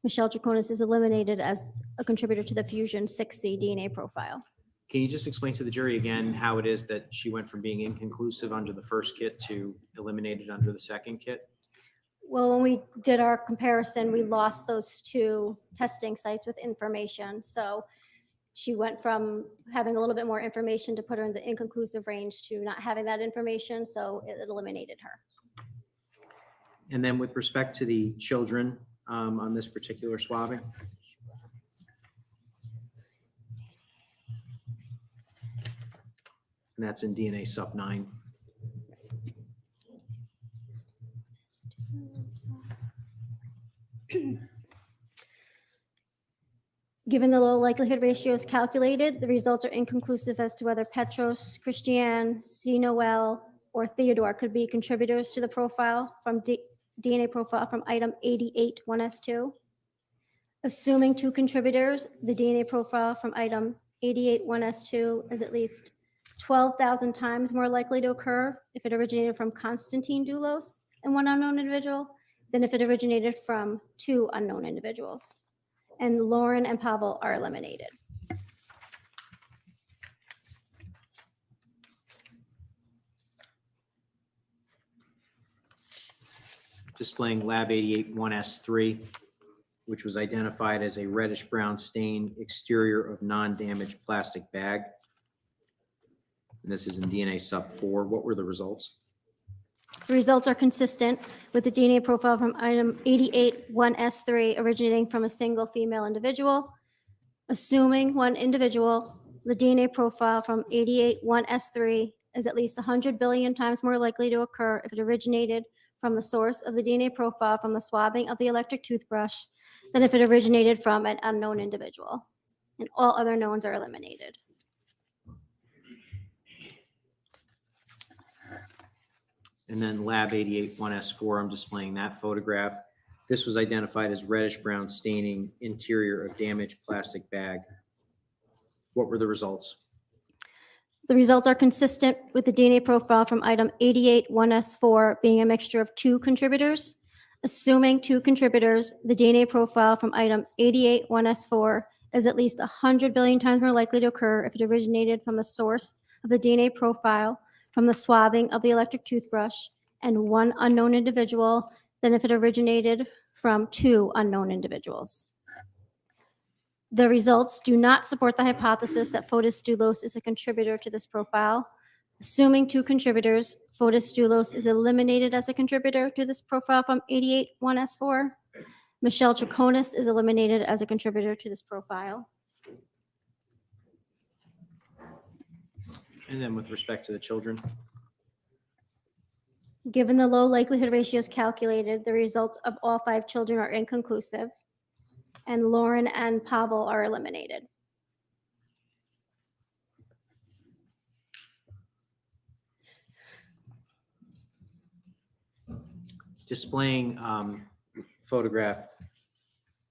Michelle Troconis is eliminated as a contributor to the Fusion 6C DNA profile. Can you just explain to the jury again how it is that she went from being inconclusive under the first kit to eliminated under the second kit? Well, when we did our comparison, we lost those two testing sites with information. So she went from having a little bit more information to put her in the inconclusive range to not having that information, so it eliminated her. And then with respect to the children on this particular swabbing? And that's in DNA sub 9. Given the low likelihood ratios calculated, the results are inconclusive as to whether Petros, Christiane, C. Noel, or Theodore could be contributors to the profile from DNA profile from item 88-1S2. Assuming two contributors, the DNA profile from item 88-1S2 is at least 12,000 times more likely to occur if it originated from Konstantin Dulos and one unknown individual than if it originated from two unknown individuals. And Lauren and Pavel are eliminated. Displaying lab 88-1S3, which was identified as a reddish brown stain exterior of non-damaged plastic bag. And this is in DNA sub 4. What were the results? The results are consistent with the DNA profile from item 88-1S3 originating from a single female individual. Assuming one individual, the DNA profile from 88-1S3 is at least 100 billion times more likely to occur if it originated from the source of the DNA profile from the swabbing of the electric toothbrush than if it originated from an unknown individual. And all other knowns are eliminated. And then lab 88-1S4, I'm displaying that photograph. This was identified as reddish brown staining interior of damaged plastic bag. What were the results? The results are consistent with the DNA profile from item 88-1S4 being a mixture of two contributors. Assuming two contributors, the DNA profile from item 88-1S4 is at least 100 billion times more likely to occur if it originated from the source of the DNA profile from the swabbing of the electric toothbrush and one unknown individual than if it originated from two unknown individuals. The results do not support the hypothesis that Fotis Dulos is a contributor to this profile. Assuming two contributors, Fotis Dulos is eliminated as a contributor to this profile from 88-1S4. Michelle Troconis is eliminated as a contributor to this profile. And then with respect to the children, Given the low likelihood ratios calculated, the results of all 5 children are inconclusive, and Lauren and Pavel are eliminated. displaying photograph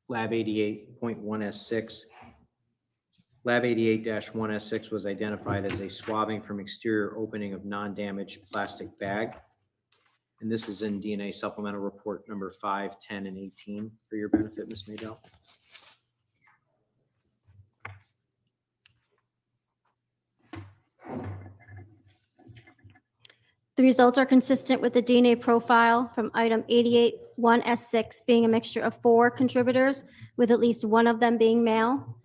lab 88.1S6. Lab 88-1S6 was identified as a swabbing from exterior opening of non-damaged plastic bag. And this is in DNA supplemental report number 5, 10, and 18 for your benefit, Ms. Maydell. The results are consistent with the DNA profile from item 88-1S6 being a mixture of 4 contributors, with at least one of them being male.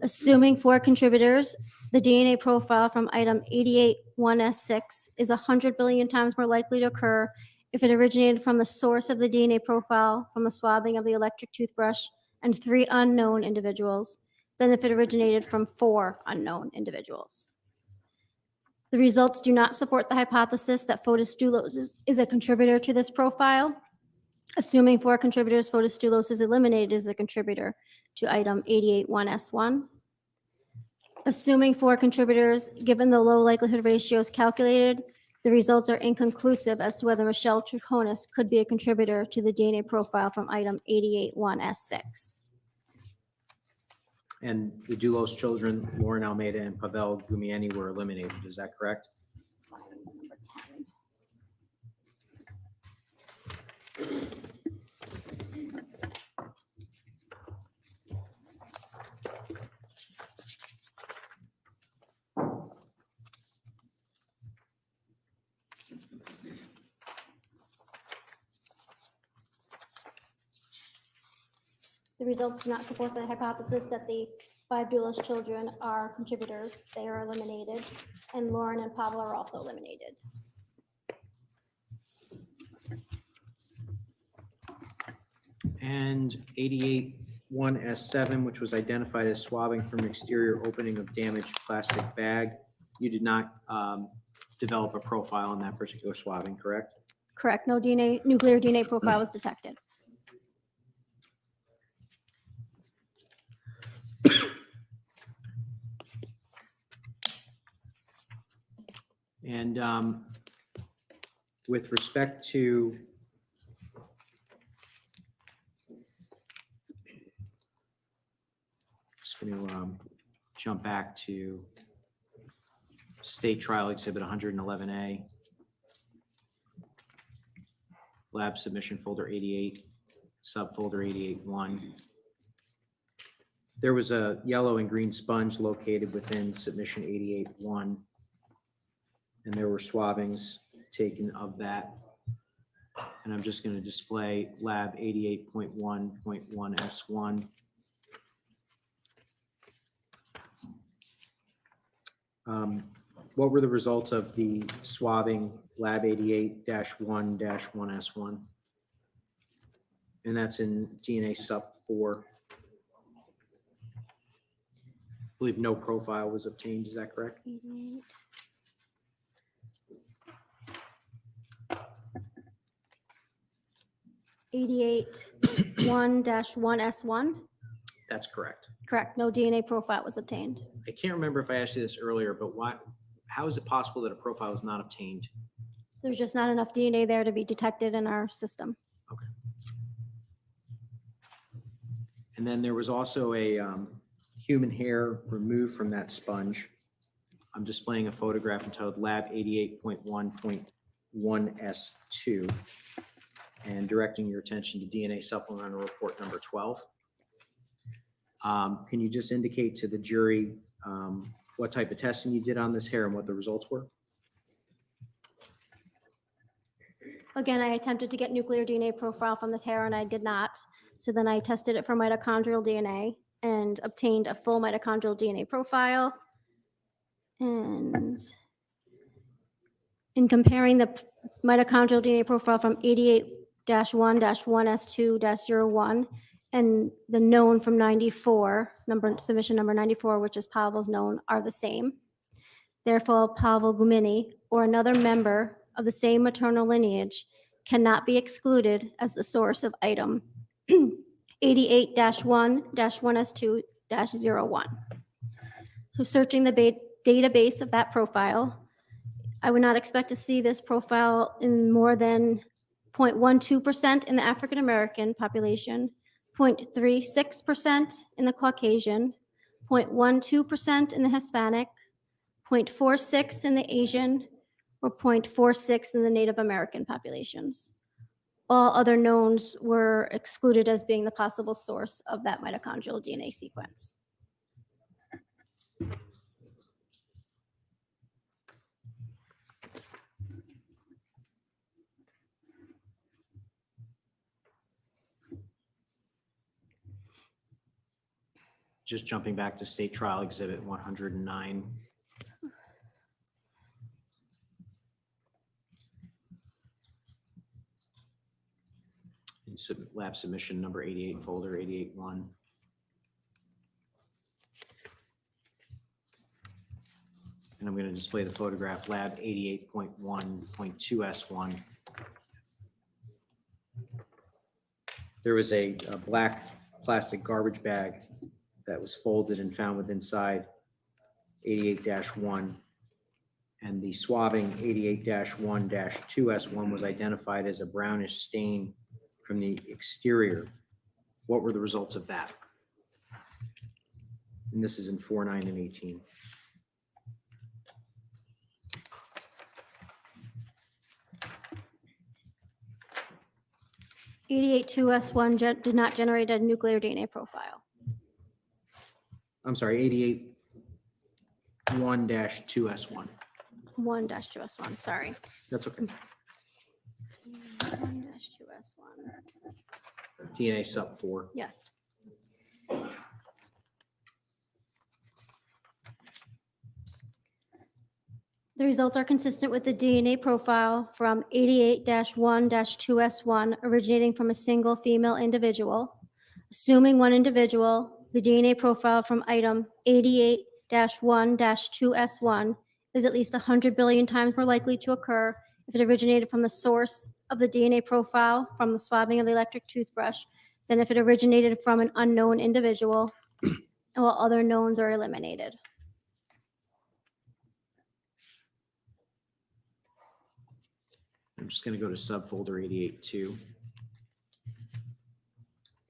Assuming 4 contributors, the DNA profile from item 88-1S6 is 100 billion times more likely to occur if it originated from the source of the DNA profile from the swabbing of the electric toothbrush and 3 unknown individuals than if it originated from 4 unknown individuals. The results do not support the hypothesis that Fotis Dulos is a contributor to this profile. Assuming 4 contributors, Fotis Dulos is eliminated as a contributor to item 88-1S1. Assuming 4 contributors, given the low likelihood ratios calculated, the results are inconclusive as to whether Michelle Troconis could be a contributor to the DNA profile from item 88-1S6. And the Dulos children, Lauren Almeida and Pavel Gumieni, were eliminated. Is that correct? The results do not support the hypothesis that the 5 Dulos children are contributors. They are eliminated, and Lauren and Pavel are also eliminated. And 88-1S7, which was identified as swabbing from exterior opening of damaged plastic bag. You did not develop a profile on that particular swabbing, correct? Correct. No nuclear DNA profile was detected. And with respect to just going to jump back to State Trial Exhibit 111A, Lab Submission Folder 88, Subfolder 88-1. There was a yellow and green sponge located within Submission 88-1. And there were swabbings taken of that. And I'm just going to display lab 88.1.1S1. What were the results of the swabbing lab 88-1-1S1? And that's in DNA sub 4. I believe no profile was obtained. Is that correct? 88-1-1S1. That's correct. Correct. No DNA profile was obtained. I can't remember if I asked you this earlier, but how is it possible that a profile is not obtained? There's just not enough DNA there to be detected in our system. Okay. And then there was also a human hair removed from that sponge. I'm displaying a photograph entitled Lab 88.1.1S2 and directing your attention to DNA supplemental report number 12. Can you just indicate to the jury what type of testing you did on this hair and what the results were? Again, I attempted to get nuclear DNA profile from this hair and I did not. So then I tested it for mitochondrial DNA and obtained a full mitochondrial DNA profile. And in comparing the mitochondrial DNA profile from 88-1-1S2-01 and the known from 94, submission number 94, which is Pavel's known, are the same. Therefore, Pavel Gumini or another member of the same maternal lineage cannot be excluded as the source of item 88-1-1S2-01. So searching the database of that profile, I would not expect to see this profile in more than 0.12% in the African American population, 0.36% in the Caucasian, 0.12% in the Hispanic, 0.46 in the Asian, or 0.46 in the Native American populations. All other knowns were excluded as being the possible source of that mitochondrial DNA sequence. Just jumping back to State Trial Exhibit 109. In lab submission number 88, folder 88-1. And I'm going to display the photograph, lab 88.1.2S1. There was a black plastic garbage bag that was folded and found with inside 88-1. And the swabbing 88-1-2S1 was identified as a brownish stain from the exterior. What were the results of that? And this is in 4, 9, and 18. (88-2S1) did not generate a nuclear DNA profile. I'm sorry, 88-1-2S1. 1-2S1, sorry. That's okay. 1-2S1, DNA sub 4. yes. The results are consistent with the DNA profile from 88-1-2S1 originating from a single female individual. Assuming one individual, the DNA profile from item 88-1-2S1 is at least 100 billion times more likely to occur if it originated from the source of the DNA profile from the swabbing of the electric toothbrush than if it originated from an unknown individual, while other knowns are eliminated. I'm just going to go to subfolder 88-2.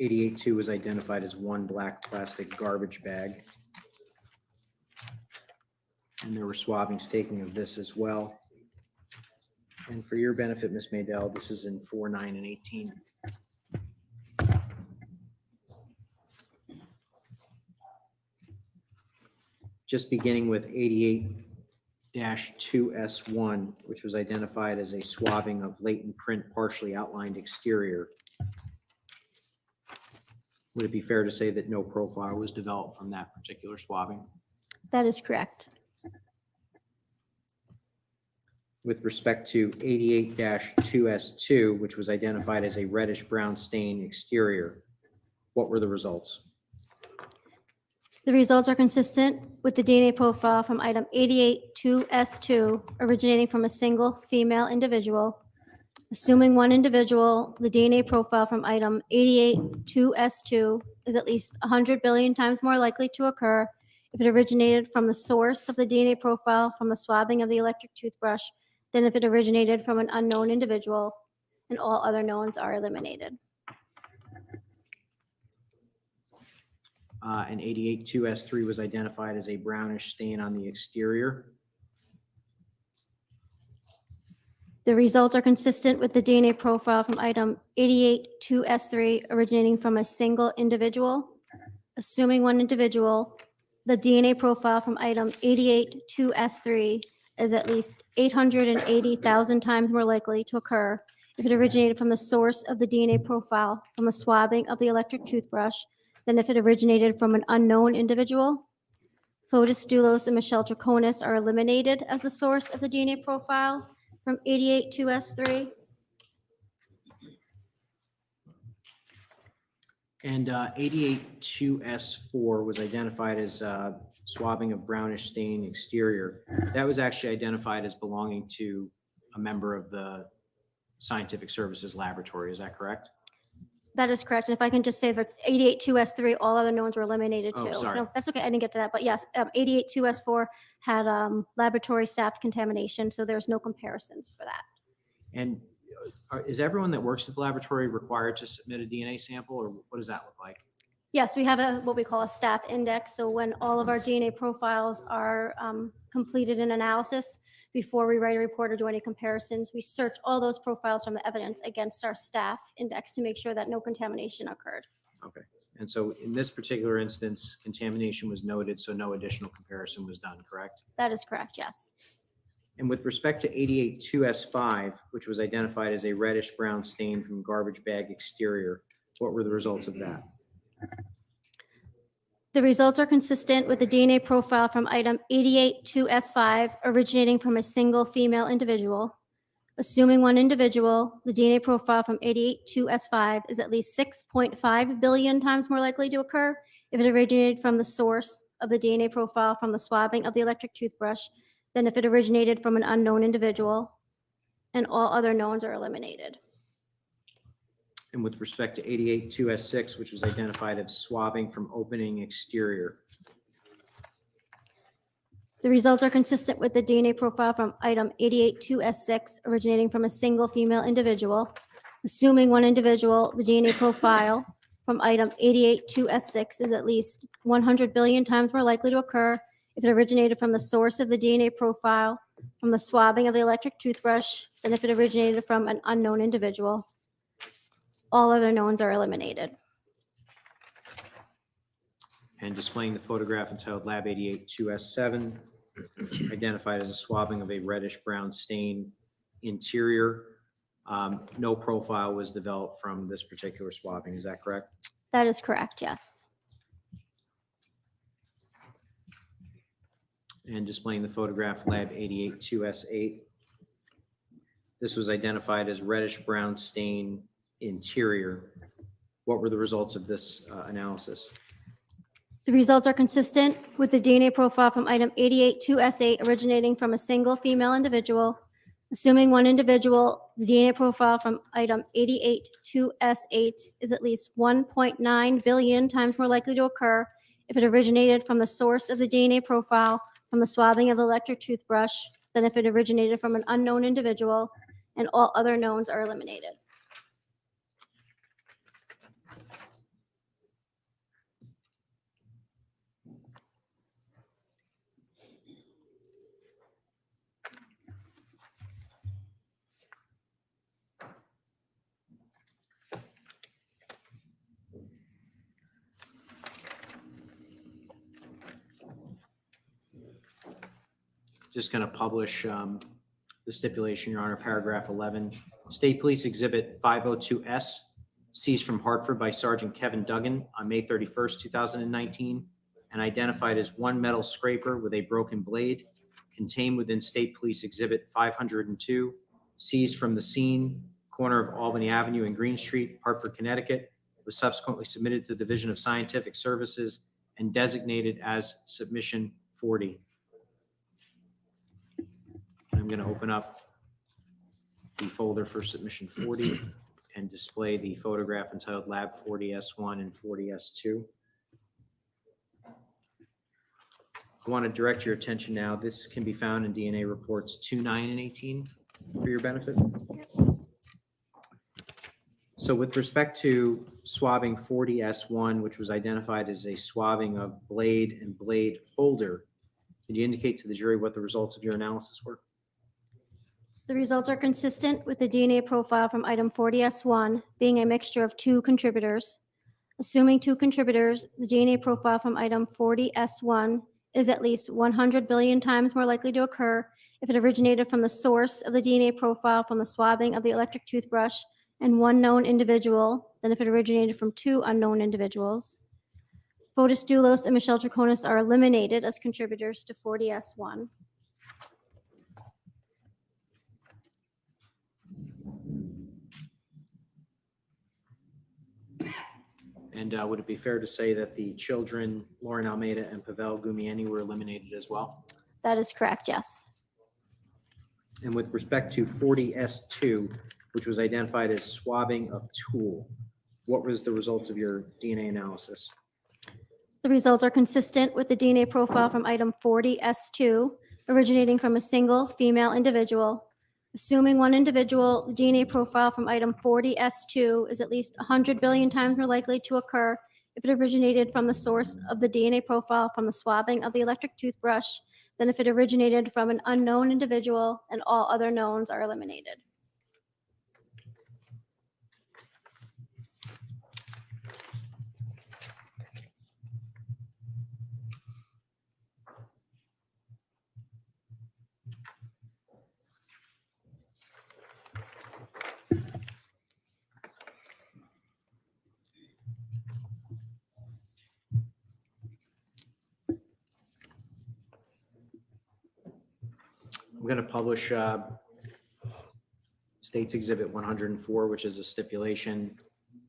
88-2 was identified as one black plastic garbage bag. And there were swabbings taken of this as well. And for your benefit, Ms. Maydell, this is in 4, 9, and 18. Just beginning with 88-2S1, which was identified as a swabbing of latent print partially outlined exterior. Would it be fair to say that no profile was developed from that particular swabbing? That is correct. With respect to 88-2S2, which was identified as a reddish brown stain exterior, what were the results? The results are consistent with the DNA profile from item 88-2S2 originating from a single female individual. Assuming one individual, the DNA profile from item 88-2S2 is at least 100 billion times more likely to occur if it originated from the source of the DNA profile from the swabbing of the electric toothbrush than if it originated from an unknown individual, and all other knowns are eliminated. And 88-2S3 was identified as a brownish stain on the exterior. The results are consistent with the DNA profile from item 88-2S3 originating from a single individual. assuming one individual, the DNA profile from item 88-2S3 is at least 880,000 times more likely to occur if it originated from the source of the DNA profile from the swabbing of the electric toothbrush than if it originated from an unknown individual. Fotis Dulos and Michelle Troconis are eliminated as the source of the DNA profile from 88-2S3. And 88-2S4 was identified as swabbing of brownish stain exterior. That was actually identified as belonging to a member of the Scientific Services Laboratory. Is that correct? That is correct. And if I can just say for 88-2S3, all other knowns were eliminated Oh, too. sorry. No, that's okay. I didn't get to that. But yes, 88-2S4 had laboratory staff contamination, so there's no comparisons for that. And is everyone that works at the laboratory required to submit a DNA sample, or what does that look like? Yes, we have what we call a staff index. So when all of our DNA profiles are completed in analysis, before we write a report or do any comparisons, we search all those profiles from the evidence against our staff index to make sure that no contamination occurred. Okay. And so in this particular instance, contamination was noted, so no additional comparison was done, correct? That is correct, yes. And with respect to 88-2S5, which was identified as a reddish brown stain from garbage bag exterior, what were the results of that? The results are consistent with the DNA profile from item 88-2S5 originating from a single female individual. Assuming one individual, the DNA profile from 88-2S5 is at least 6.5 billion times more likely to occur if it originated from the source of the DNA profile from the swabbing of the electric toothbrush than if it originated from an unknown individual, and all other knowns are eliminated. And with respect to 88-2S6, which was identified as swabbing from opening exterior, The results are consistent with the DNA profile from item 88-2S6 originating from a single female individual. Assuming one individual, the DNA profile from item 88-2S6 is at least 100 billion times more likely to occur if it originated from the source of the DNA profile from the swabbing of the electric toothbrush than if it originated from an unknown individual. All other knowns are eliminated. and displaying the photograph entitled Lab 88-2S7, identified as a swabbing of a reddish brown stain interior. No profile was developed from this particular swabbing. Is that correct? That is correct, yes. And displaying the photograph Lab 88-2S8. This was identified as reddish brown stain interior. What were the results of this analysis? The results are consistent with the DNA profile from item 88-2S8 originating from a single female individual. Assuming one individual, the DNA profile from item 88-2S8 is at least 1.9 billion times more likely to occur if it originated from the source of the DNA profile from the swabbing of the electric toothbrush than if it originated from an unknown individual, and all other knowns are eliminated. Just going to publish the stipulation, Your Honor, paragraph 11. State Police Exhibit 502S, seized from Hartford by Sergeant Kevin Duggan on May 31st, 2019, and identified as one metal scraper with a broken blade, contained within State Police Exhibit 502, seized from the scene, corner of Albany Avenue and Green Street, Hartford, Connecticut, was subsequently submitted to the Division of Scientific Services and designated as Submission 40. I'm going to open up the folder for Submission 40 and display the photograph entitled Lab 40S1 and 40S2. I want to direct your attention now. This can be found in DNA reports 2, 9, and 18 for your benefit. So with respect to swabbing 40S1, which was identified as a swabbing of blade and blade holder, could you indicate to the jury what the results of your analysis were? The results are consistent with the DNA profile from item 40S1 being a mixture of two contributors. Assuming two contributors, the DNA profile from item 40S1 is at least 100 billion times more likely to occur if it originated from the source of the DNA profile from the swabbing of the electric toothbrush and one known individual than if it originated from two unknown individuals. Fotis Dulos and Michelle Troconis are eliminated as contributors to 40S1. And would it be fair to say that the children, Lauren Almeida and Pavel Gumieni, were eliminated as well? That is correct, yes. And with respect to 40S2, which was identified as swabbing of tool, what was the results of your DNA analysis? The results are consistent with the DNA profile from item 40S2, originating from a single female individual. Assuming one individual, the DNA profile from item 40S2 is at least 100 billion times more likely to occur if it originated from the source of the DNA profile from the swabbing of the electric toothbrush than if it originated from an unknown individual, and all other knowns are eliminated. I'm going to publish State's Exhibit 104, which is a stipulation,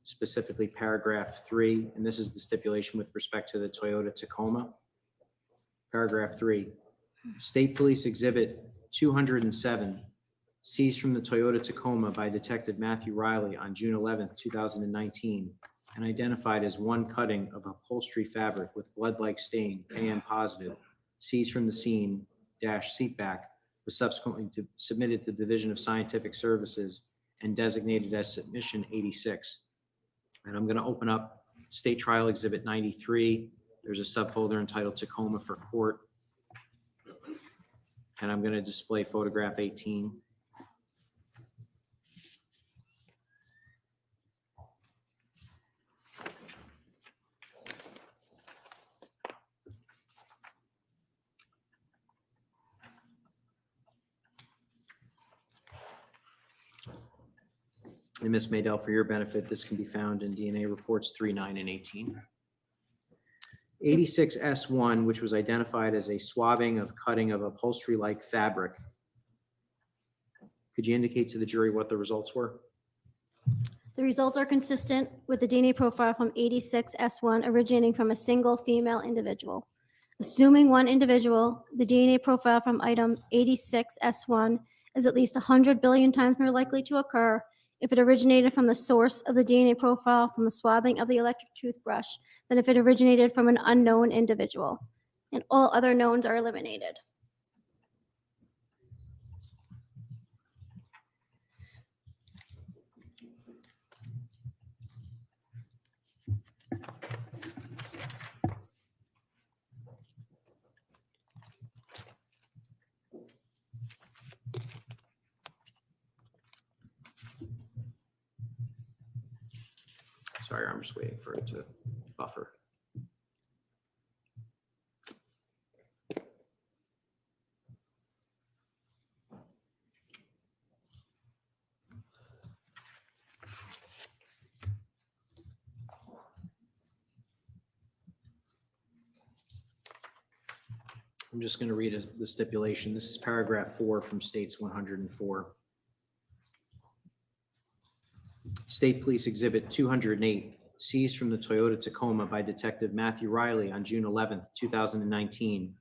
specifically paragraph 3, and this is the stipulation with respect to the Toyota Tacoma. Paragraph 3, State Police Exhibit 207, seized from the Toyota Tacoma by Detective Matthew Riley on June 11, 2019, and identified as one cutting of upholstery fabric with blood-like stain, KN positive, seized from the scene, seatback, was subsequently submitted to the Division of Scientific Services and designated as submission 86. And I'm going to open up State Trial Exhibit 93. There's a subfolder entitled Tacoma for Court. And I'm going to display photograph 18. And Ms. Maydell, for your benefit, this can be found in DNA reports 3, 9, and 18. 86S1, which was identified as a swabbing of cutting of upholstery-like fabric. Could you indicate to the jury what the results were? The results are consistent with the DNA profile from 86S1 originating from a single female individual. Assuming one individual, the DNA profile from item 86S1 is at least 100 billion times more likely to occur if it originated from the source of the DNA profile from the swabbing of the electric toothbrush than if it originated from an unknown individual. And all other knowns are eliminated. Sorry, I'm just waiting for it to buffer. I'm just going to read the stipulation. This is paragraph 4 from State's 104. State Police Exhibit 208, seized from the Toyota Tacoma by Detective Matthew Riley on June 11, 2019,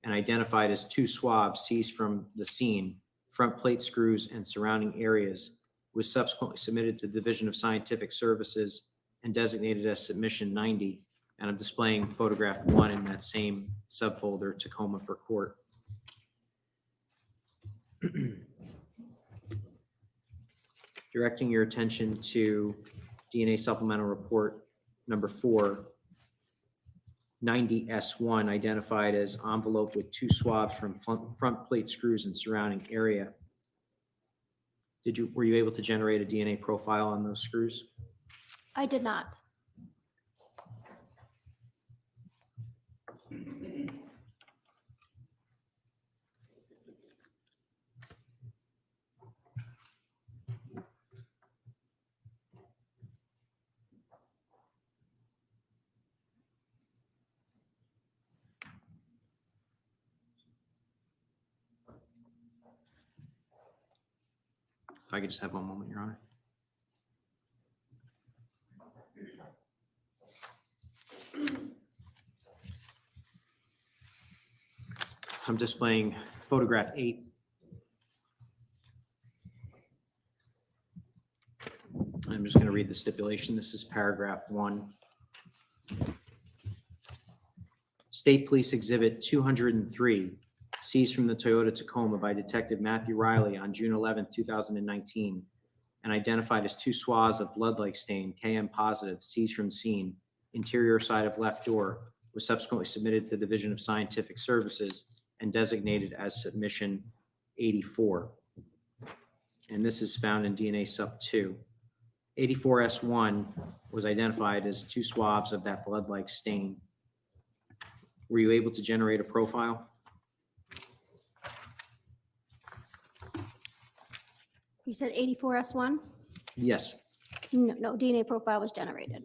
and identified as 2 swabs seized from the scene, front plate screws, and surrounding areas, was subsequently submitted to the Division of Scientific Services and designated as submission 90. And I'm displaying photograph 1 in that same subfolder, Tacoma for Court. Directing your attention to DNA supplemental report number 4, 90S1, identified as envelope with 2 swabs from front plate screws and surrounding area. Were you able to generate a DNA profile on those screws? I did not. If I could just have one moment, Your Honor. I'm displaying photograph 8. I'm just going to read the stipulation. This is paragraph 1. State Police Exhibit 203, seized from the Toyota Tacoma by Detective Matthew Riley on June 11, 2019, and identified as 2 swaths of blood-like stain, KM positive, seized from scene, interior side of left door, was subsequently submitted to the Division of Scientific Services and designated as submission 84. And this is found in DNA sub 2. 84S1 was identified as 2 swabs of that blood-like stain. Were you able to generate a profile? You said 84S1? Yes. No, DNA profile was generated.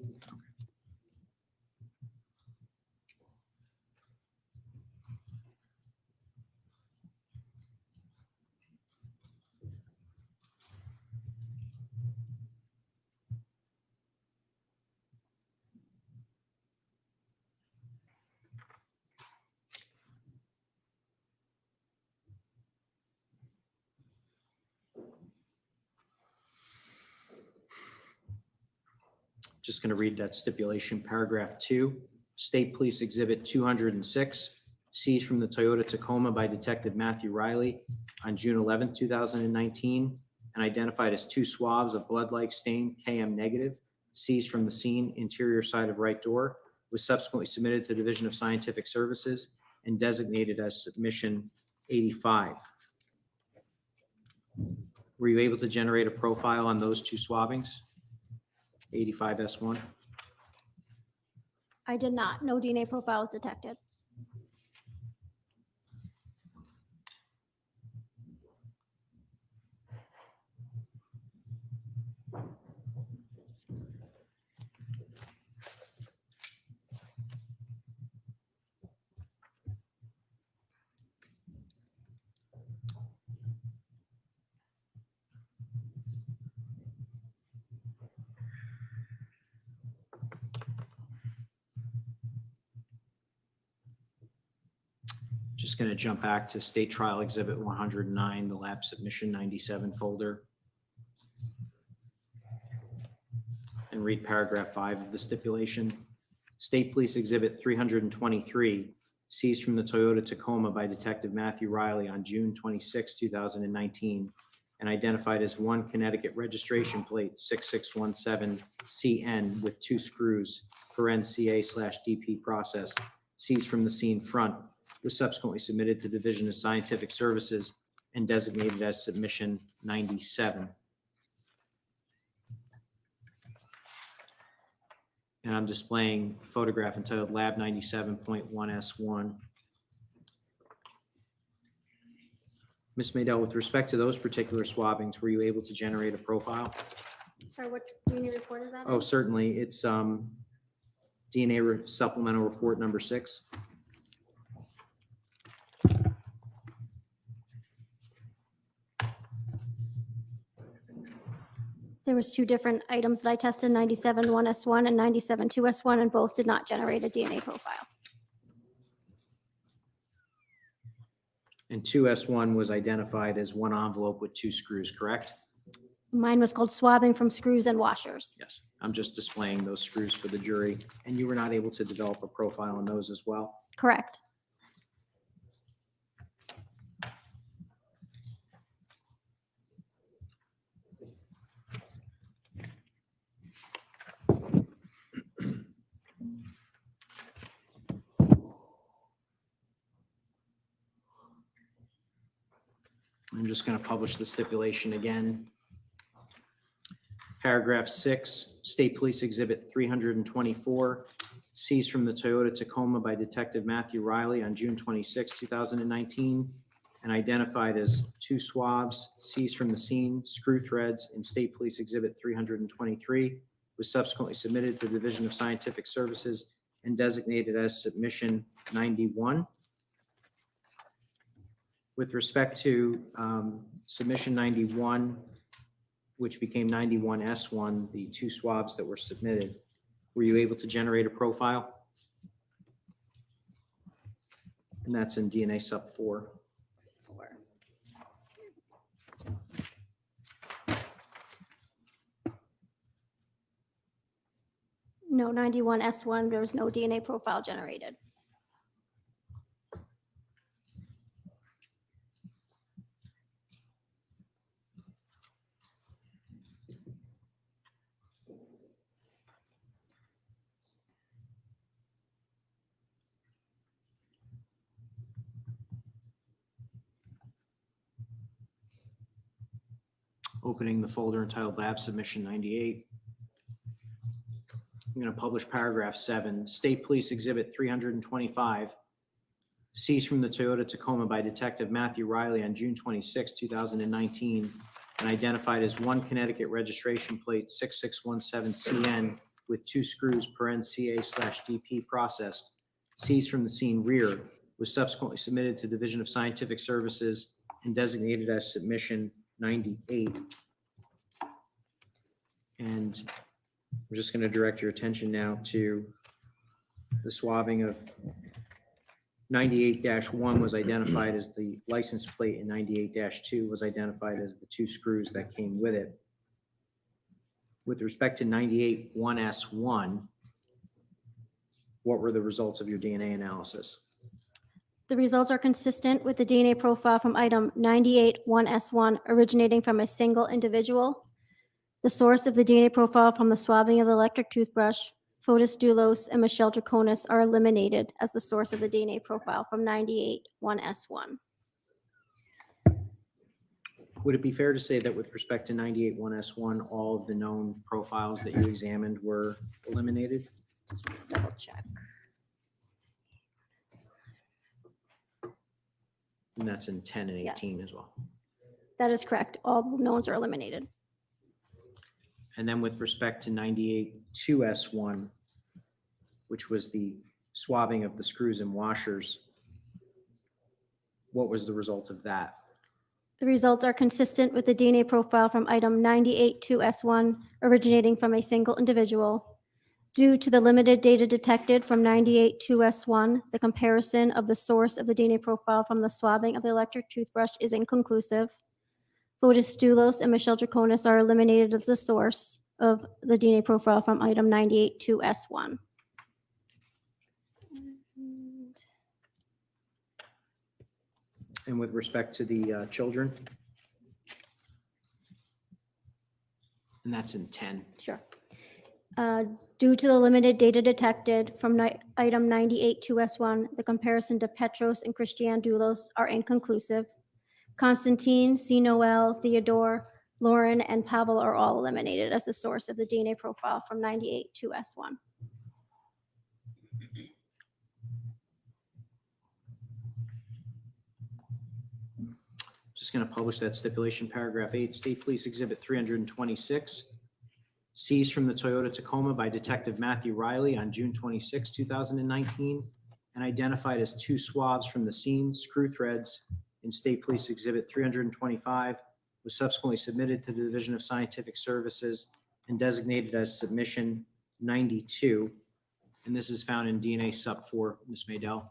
Just going to read that stipulation. Paragraph 2, State Police Exhibit 206, seized from the Toyota Tacoma by Detective Matthew Riley on June 11, 2019, and identified as 2 swabs of blood-like stain, KM negative, seized from the scene, interior side of right door, was subsequently submitted to the Division of Scientific Services and designated as submission 85. Were you able to generate a profile on those 2 swabbings? 85S1? I did not. No DNA profile was detected. Just going to jump back to State Trial Exhibit 109, the lab submission 97 folder, and read paragraph 5 of the stipulation. State Police Exhibit 323, seized from the Toyota Tacoma by Detective Matthew Riley on June 26, 2019, and identified as 1 Connecticut registration plate 6617CN with 2 screws, CA/DP process, seized from the scene front, was subsequently submitted to Division of Scientific Services and designated as submission 97. And I'm displaying a photograph entitled Lab 97.1S1. Ms. Maydell, with respect to those particular swabbings, were you able to generate a profile? Sorry, what DNA report is that? Oh, certainly. It's DNA supplemental report number 6. There was 2 different items that I tested, 97-1S1 and 97-2S1, and both did not generate a DNA profile. And 2S1 was identified as 1 envelope with 2 screws, correct? Mine was called swabbing from screws and washers. Yes. I'm just displaying those screws for the jury. And you were not able to develop a profile on those as well? Correct. I'm just going to publish the stipulation again. Paragraph 6, State Police Exhibit 324, seized from the Toyota Tacoma by Detective Matthew Riley on June 26, 2019, and identified as 2 swabs seized from the scene, screw threads, in State Police Exhibit 323, was subsequently submitted to the Division of Scientific Services and designated as Submission 91. With respect to Submission 91, which became 91S1, the 2 swabs that were submitted, were you able to generate a profile? And that's in DNA Sub 4. No, 91S1, there was no DNA profile generated. Opening the folder entitled Lab Submission 98. I'm going to publish paragraph 7. State Police Exhibit 325, seized from the Toyota Tacoma by Detective Matthew Riley on June 26, 2019, and identified as 1 Connecticut registration plate 6617CN with 2 screws CA/DP processed, seized from the scene rear, was subsequently submitted to Division of Scientific Services and designated as Submission 98. And I'm just going to direct your attention now to the swabbing of 98-1 was identified as the license plate, and 98-2 was identified as the 2 screws that came with it. With respect to 98-1S1, what were the results of your DNA analysis? The results are consistent with the DNA profile from item 98-1S1 originating from a single individual. The source of the DNA profile from the swabbing of the electric toothbrush, Fotis Dulos and Michelle Troconis, are eliminated as the source of the DNA profile from 98-1S1. Would it be fair to say that with respect to 98-1S1, all of the known profiles that you examined were eliminated? Just double check. And that's in 10 and 18 Yes. as well. That is correct. All the knowns are eliminated. And then with respect to 98-2S1, which was the swabbing of the screws and washers, what was the result of that? The results are consistent with the DNA profile from item 98-2S1 originating from a single individual. Due to the limited data detected from 98-2S1, the comparison of the source of the DNA profile from the swabbing of the electric toothbrush is inconclusive. Fotis Dulos and Michelle Troconis are eliminated as the source of the DNA profile from item 98-2S1. And with respect to the children? And that's in 10. Sure. Due to the limited data detected from item 98-2S1, the comparison to Petros and Christiane Dulos are inconclusive. Constantine, C. Noel, Theodore, Lauren, and Pavel are all eliminated as the source of the DNA profile from 98-2S1. Just going to publish that stipulation, paragraph 8, State Police Exhibit 326, seized from the Toyota Tacoma by Detective Matthew Riley on June 26, 2019, and identified as 2 swabs from the scene, screw threads, in State Police Exhibit 325, was subsequently submitted to the Division of Scientific Services and designated as Submission 92. And this is found in DNA Sub 4, Ms. Maydell.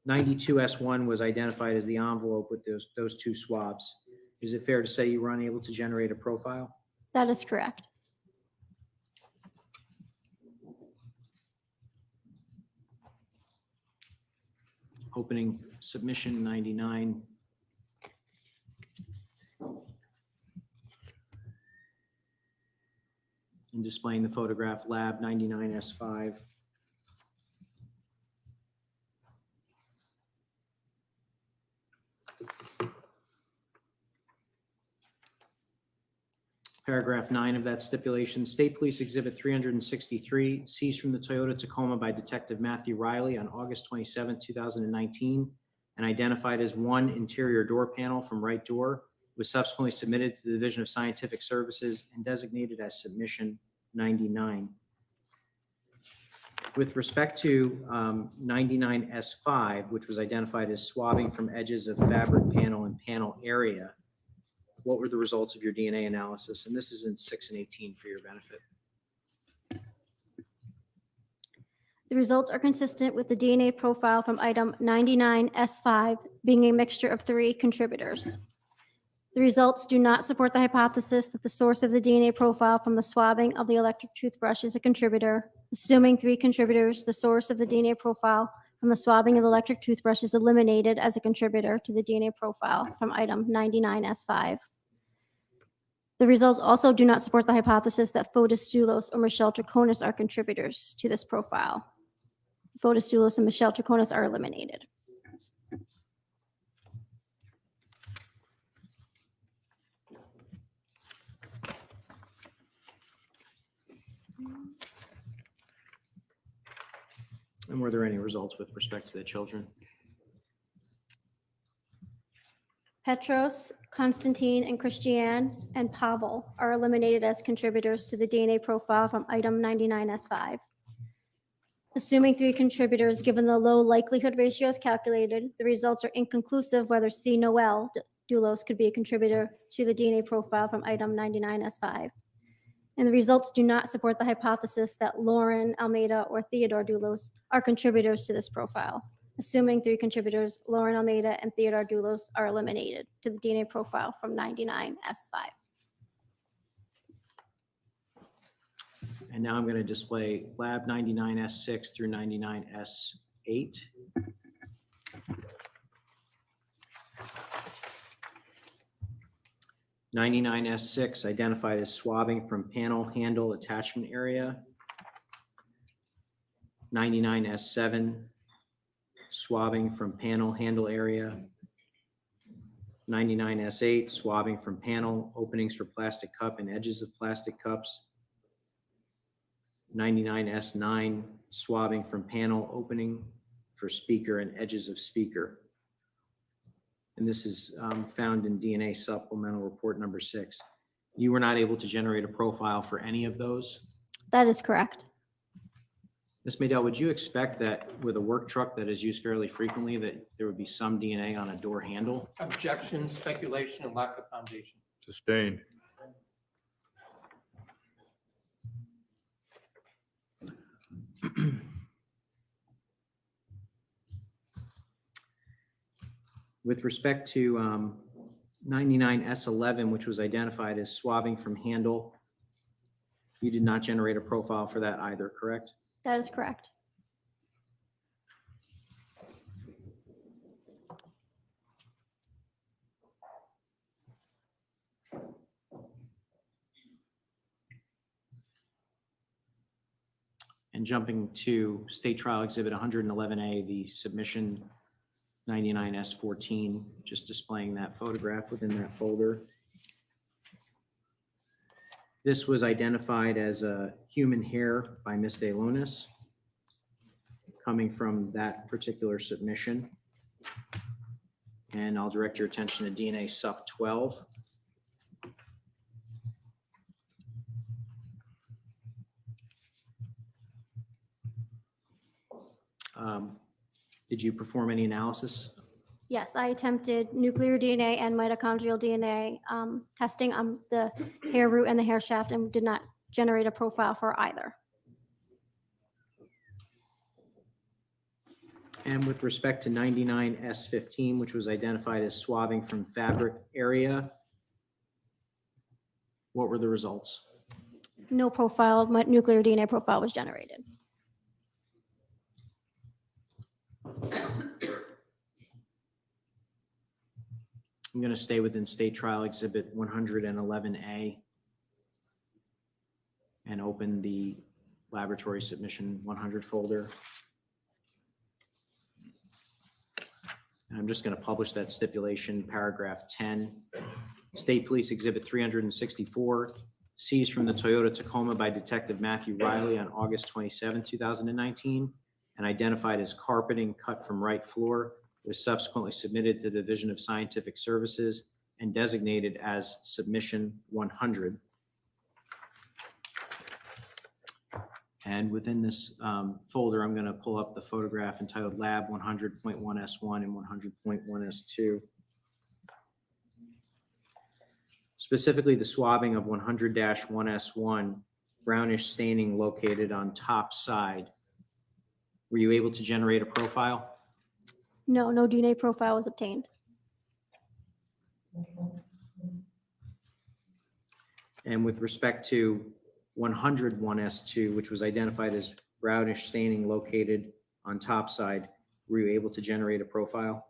92S1 was identified as the envelope with those 2 swabs. Is it fair to say you were unable to generate a profile? That is correct. Opening Submission 99. And displaying the photograph, Lab 99S5. Paragraph 9 of that stipulation, State Police Exhibit 363, seized from the Toyota Tacoma by Detective Matthew Riley on August 27, 2019, and identified as one interior door panel from right door, was subsequently submitted to the Division of Scientific Services and designated as Submission 99. With respect to 99S5, which was identified as swabbing from edges of fabric panel and panel area, what were the results of your DNA analysis? And this is in 6 and 18 for your benefit. The results are consistent with the DNA profile from item 99S5 being a mixture of 3 contributors. The results do not support the hypothesis that the source of the DNA profile from the swabbing of the electric toothbrush is a contributor. Assuming 3 contributors, the source of the DNA profile from the swabbing of the electric toothbrush is eliminated as a contributor to the DNA profile from item 99S5. The results also do not support the hypothesis that Fotis Dulos or Michelle Troconis are contributors to this profile. Fotis Dulos and Michelle Troconis are eliminated. And were there any results with respect to the children? Petros, Constantine, and Christiane, and Pavel are eliminated as contributors to the DNA profile from item 99S5. Assuming 3 contributors, given the low likelihood ratios calculated, the results are inconclusive whether C. Noel Dulos could be a contributor to the DNA profile from item 99S5. And the results do not support the hypothesis that Lauren Almeida or Theodore Dulos are contributors to this profile. Assuming 3 contributors, Lauren Almeida and Theodore Dulos are eliminated to the DNA profile from 99S5. And now I'm going to display lab 99S6 through 99S8. (99S6) identified as swabbing from panel handle attachment area. 99S7 swabbing from panel handle area. 99S8 swabbing from panel openings for plastic cup and edges of plastic cups. 99S9 swabbing from panel opening for speaker and edges of speaker. And this is found in DNA supplemental report number 6. You were not able to generate a profile for any of those? That is correct. Ms. Maydell, would you expect that with a work truck that is used fairly frequently that there would be some DNA on a door handle? Objection, speculation, and lack of foundation. Sustained. With respect to 99S11, which was identified as swabbing from handle, you did not generate a profile for that either, correct? That is correct. And jumping to State Trial Exhibit 111A, the submission 99S14, just displaying that photograph within that folder. This was identified as a human hair by Ms. DeLonis, coming from that particular submission. And I'll direct your attention to DNA Sup 12. Did you perform any analysis? Yes, I attempted nuclear DNA and mitochondrial DNA testing on the hair root and the hair shaft and did not generate a profile for either. And with respect to 99S15, which was identified as swabbing from fabric area, what were the results? No profile, nuclear DNA profile was generated. I'm going to stay within State Trial Exhibit 111A and open the laboratory submission 100 folder. And I'm just going to publish that stipulation, paragraph 10. State Police Exhibit 364, seized from the Toyota Tacoma by Detective Matthew Riley on August 27, 2019, and identified as carpeting cut from right floor, was subsequently submitted to the Division of Scientific Services and designated as Submission 100. And within this folder, I'm going to pull up the photograph entitled Lab 100.1S1 and 100.1S2. Specifically, the swabbing of 100-1S1, brownish staining located on top side. Were you able to generate a profile? No, no DNA profile was obtained. And with respect to 101S2, which was identified as brownish staining located on top side, were you able to generate a profile?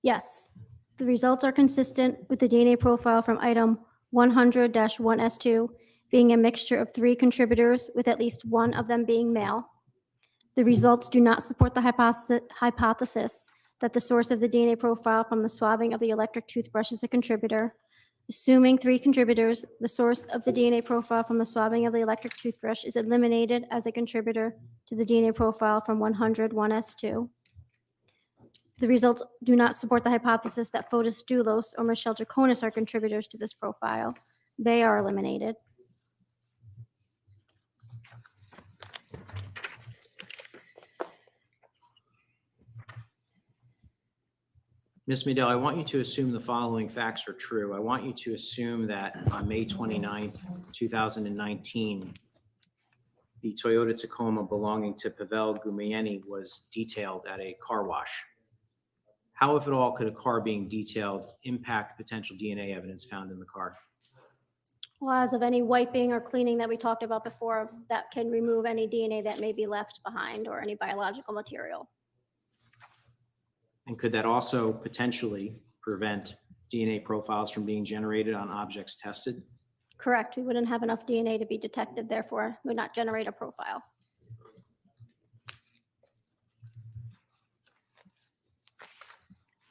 Yes, the results are consistent with the DNA profile from item 100-1S2 being a mixture of 3 contributors with at least one of them being male. The results do not support the hypothesis that the source of the DNA profile from the swabbing of the electric toothbrush is a contributor. Assuming 3 contributors, the source of the DNA profile from the swabbing of the electric toothbrush is eliminated as a contributor to the DNA profile from 100-1S2. The results do not support the hypothesis that Fotis Dulos or Michelle Troconis are contributors to this profile. They are eliminated. Ms. Medell, I want you to assume the following facts are true. I want you to assume that on May 29th, 2019, the Toyota Tacoma belonging to Pavel Gumieni was detailed at a car wash. How, if at all, could a car being detailed impact potential DNA evidence found in the car? Well, as of any wiping or cleaning that we talked about before, that can remove any DNA that may be left behind or any biological material. And could that also potentially prevent DNA profiles from being generated on objects tested? Correct. We wouldn't have enough DNA to be detected, therefore would not generate a profile.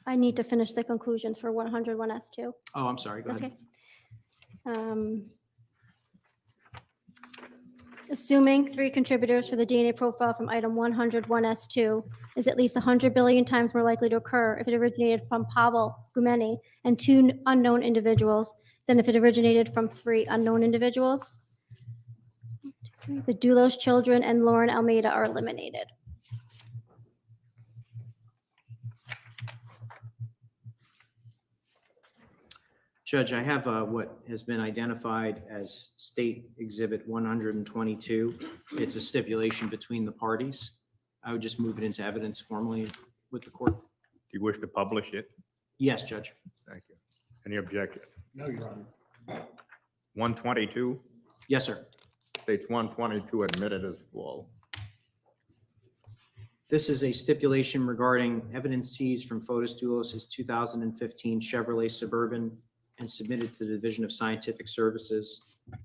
I need to finish the conclusions for 101S2. Oh, I'm sorry, go That's ahead. okay. Assuming 3 contributors for the DNA profile from item 101S2 is at least 100 billion times more likely to occur if it originated from Pavel Gumieni and 2 unknown individuals than if it originated from 3 unknown individuals. The Dulos children and Lauren Almeida are eliminated. Judge, I have what has been identified as State Exhibit 122. It's a stipulation between the parties. I would just move it into evidence formally with the court. Do you wish to publish it? Yes, Judge. Thank you. Any objection? No, Your Honor. 122, Yes, sir. states 122 admitted as full. This is a stipulation regarding evidence seized from Fotis Dulos' 2015 Chevrolet Suburban and submitted to the Division of Scientific Services.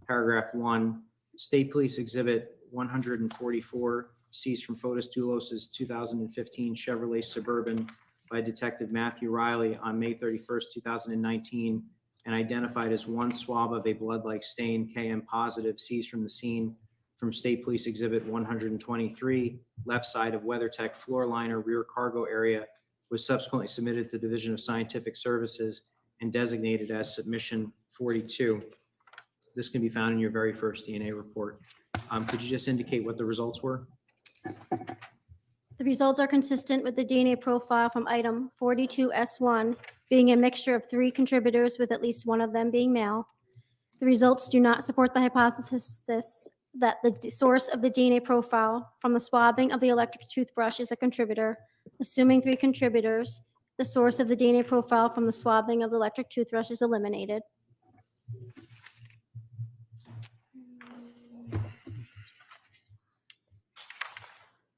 Paragraph 1, State Police Exhibit 144, seized from Fotis Dulos' 2015 Chevrolet Suburban by Detective Matthew Riley on May 31st, 2019, and identified as 1 swab of a blood-like stain, KM positive, seized from the scene from State Police Exhibit 123, left side of WeatherTech floor liner, rear cargo area, was subsequently submitted to the Division of Scientific Services and designated as Submission 42. This can be found in your very first DNA report. Could you just indicate what the results were? The results are consistent with the DNA profile from item 42S1 being a mixture of 3 contributors with at least one of them being male. The results do not support the hypothesis that the source of the DNA profile from the swabbing of the electric toothbrush is a contributor. Assuming 3 contributors, the source of the DNA profile from the swabbing of the electric toothbrush is eliminated.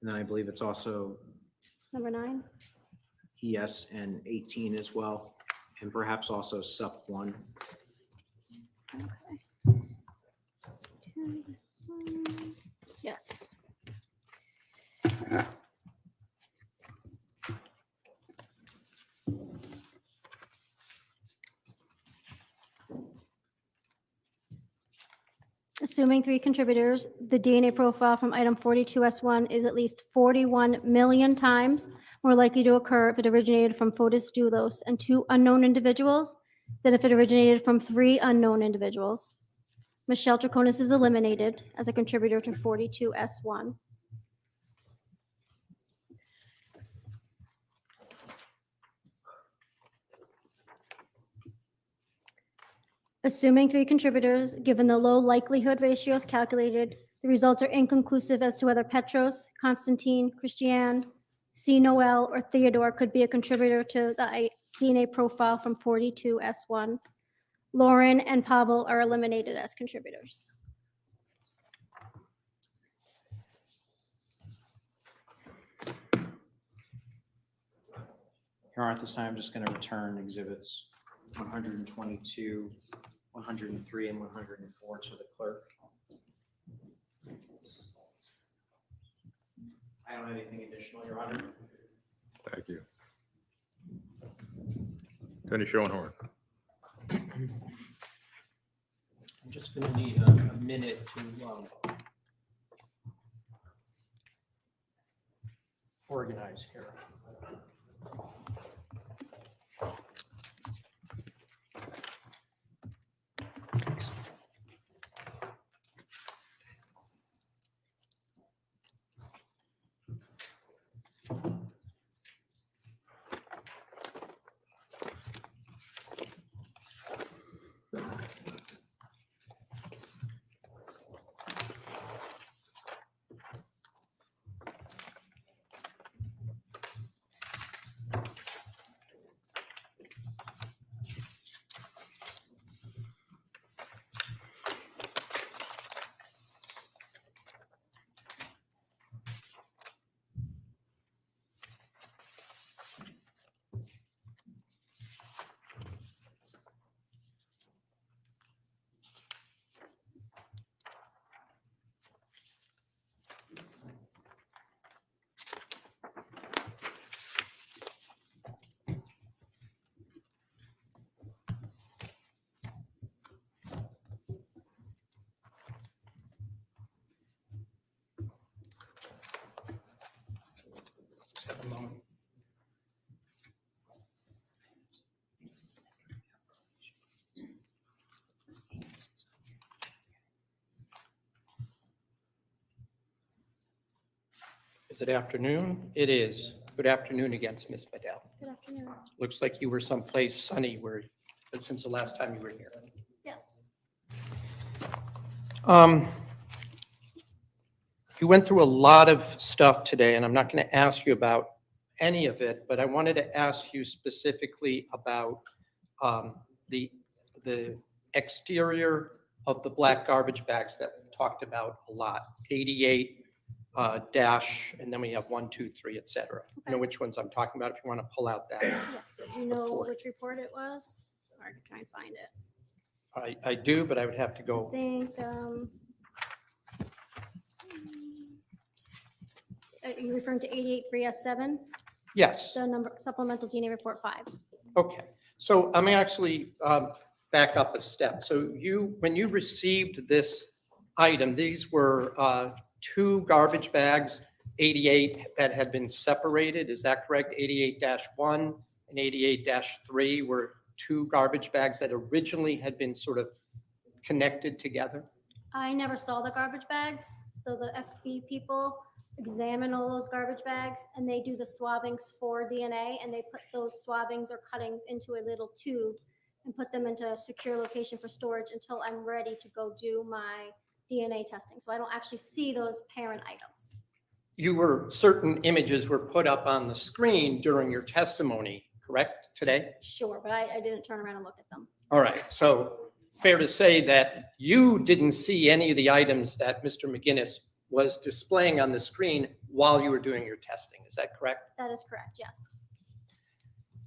And then I believe it's also Number 9. ES and 18 as well, and perhaps also SUP 1. Yes. Assuming 3 contributors, the DNA profile from item 42S1 is at least 41 million times more likely to occur if it originated from Fotis Dulos and 2 unknown individuals than if it originated from 3 unknown individuals. Michelle Troconis is eliminated as a contributor to 42S1. Assuming 3 contributors, given the low likelihood ratios calculated, the results are inconclusive as to whether Petros, Constantine, Christiane, C. Noel, or Theodore could be a contributor to the DNA profile from 42S1. Lauren and Pavel are eliminated as contributors. Your Honor, at this time, I'm just going to return exhibits 122, 103, and 104 to the clerk. I don't have anything additional, Your Honor. Thank you. Attorney Schoenhorn. I'm just going to need a minute to organize here. Just have a moment. Is it afternoon? It is. Good afternoon again, Ms. Bedell. Good afternoon. Looks like you were someplace sunny since the last time you were here. Yes. You went through a lot of stuff today, and I'm not going to ask you about any of it, but I wanted to ask you specifically about the exterior of the black garbage bags that we've talked about a lot, 88 dash, and then we have 1, 2, 3, et cetera. You know which ones I'm talking about if you want to pull out that. Yes. Do you know which report it was? Or I can try and find it. I do, but I would have to I go. think, are you referring to 883S7? Yes. The number supplemental DNA report 5. Okay, so I'm actually back up a step. So when you received this item, these were 2 garbage bags, 88 that had been separated. Is that correct? 88-1 and 88-3 were 2 garbage bags that originally had been sort of connected together? I never saw the garbage bags. So the FB people examine all those garbage bags and they do the swabbings for DNA, and they put those swabbings or cuttings into a little tube and put them into a secure location for storage until I'm ready to go do my DNA testing. So I don't actually see those parent items. Certain images were put up on the screen during your testimony, correct, today? Sure, but I didn't turn around and look at them. All right, so fair to say that you didn't see any of the items that Mr. McGinnis was displaying on the screen while you were doing your testing. Is that correct? That is correct, yes.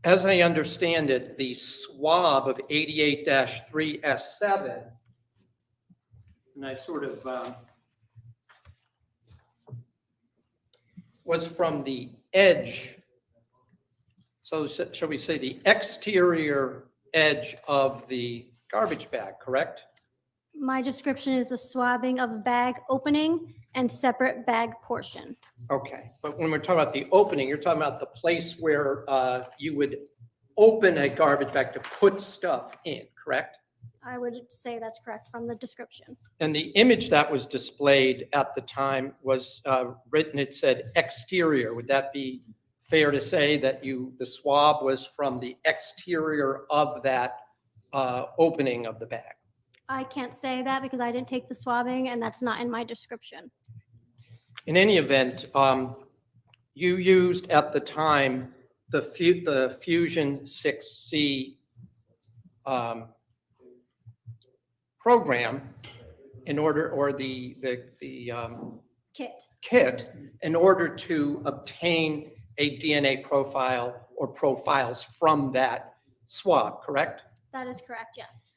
As I understand it, the swab of 88-3S7, and I sort of was from the edge. So shall we say the exterior edge of the garbage bag, correct? My description is the swabbing of bag opening and separate bag portion. Okay, but when we're talking about the opening, you're talking about the place where you would open a garbage bag to put stuff in, correct? I would say that's correct from the description. And the image that was displayed at the time was written, it said exterior. Would that be fair to say that the swab was from the exterior of that opening of the bag? I can't say that because I didn't take the swabbing and that's not in my description. In any event, you used at the time the Fusion 6C program in order, or the Kit. kit in order to obtain a DNA profile or profiles from that swab, correct? That is correct, yes.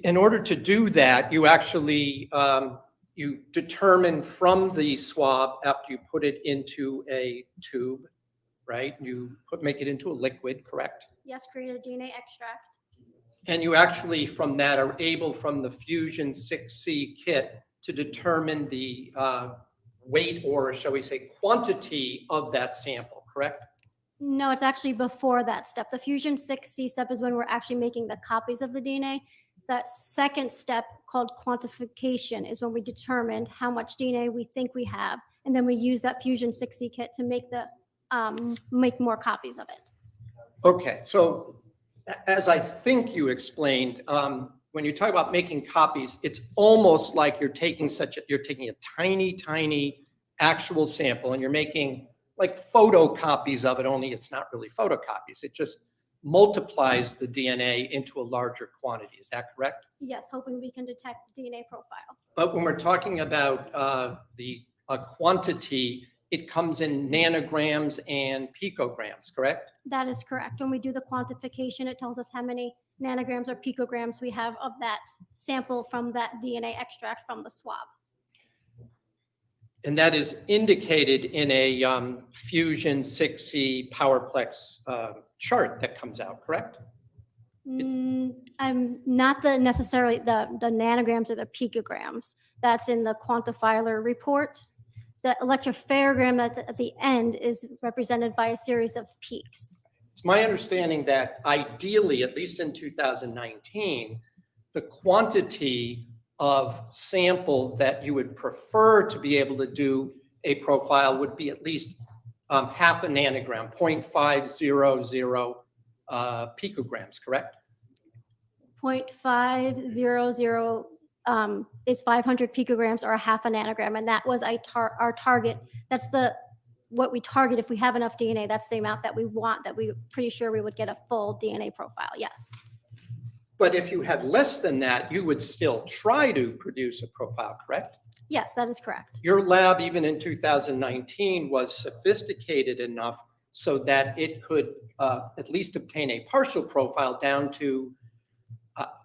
In order to do that, you actually, you determine from the swab after you put it into a tube, right? You make it into a liquid, correct? Yes, create a DNA extract. And you actually, from that, are able, from the Fusion 6C kit, to determine the weight, or shall we say, quantity of that sample, correct? No, it's actually before that step. The Fusion 6C step is when we're actually making the copies of the DNA. That second step, called quantification, is when we determined how much DNA we think we have, and then we use that Fusion 6C kit to make make more copies of it. Okay, so as I think you explained, when you talk about making copies, it's almost like you're taking a tiny, tiny actual sample and you're making like photocopies of it, only it's not really photocopies. It just multiplies the DNA into a larger quantity. Is that correct? Yes, hoping we can detect DNA profile. But when we're talking about a quantity, it comes in nanograms and picograms, correct? That is correct. When we do the quantification, it tells us how many nanograms or picograms we have of that sample from that DNA extract from the swab. And that is indicated in a Fusion 6C PowerPlex chart that comes out, correct? I'm not necessarily the nanograms or the picograms. That's in the quantifier report. The electropharogram that's at the end is represented by a series of peaks. It's my understanding that ideally, at least in 2019, the quantity of sample that you would prefer to be able to do a profile would be at least half a nanogram, 0.500 picograms, correct? 0.500 is 500 picograms or a half a nanogram, and that was our target. That's what we target if we have enough DNA. That's the amount that we want, that we're pretty sure we would get a full DNA profile, yes. But if you had less than that, you would still try to produce a profile, correct? Yes, that is correct. Your lab, even in 2019, was sophisticated enough so that it could at least obtain a partial profile down to,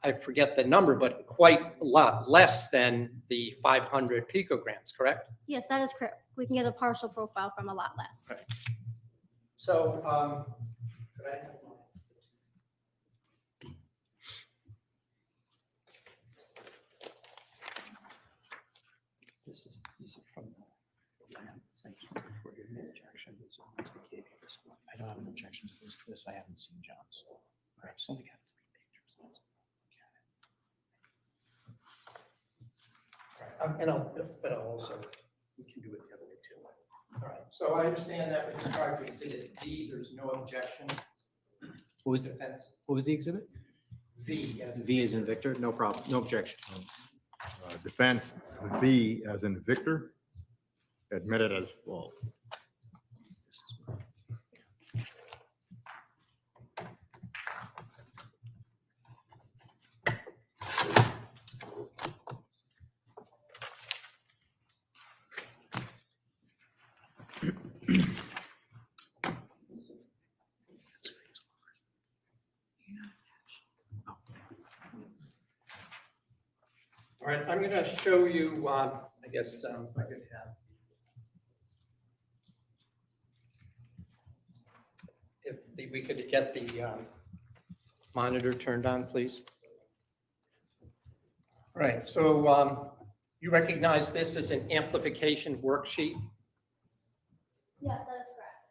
I forget the number, but quite a lot less than the 500 picograms, correct? Yes, that is correct. We can get a partial profile from a lot less. Right. So, could I have one? These are from the lab, things from before your injection. These are the ones we gave you this one. I don't have an objection to this. I haven't seen John's. All right, so we got 3 pictures. All right, and I'll also, we can do it the other way too. All right, so I understand that with regard to exhibit D, there's no objection. What was the, Defense. what was the exhibit? V, as V is in Victor, no problem, no objection. Defense V as in Victor, admitted as false. All right, I'm going to show you, I guess, if I could have. We could get the monitor turned on, please. Right, so you recognize this as an amplification worksheet? Yes, that is correct.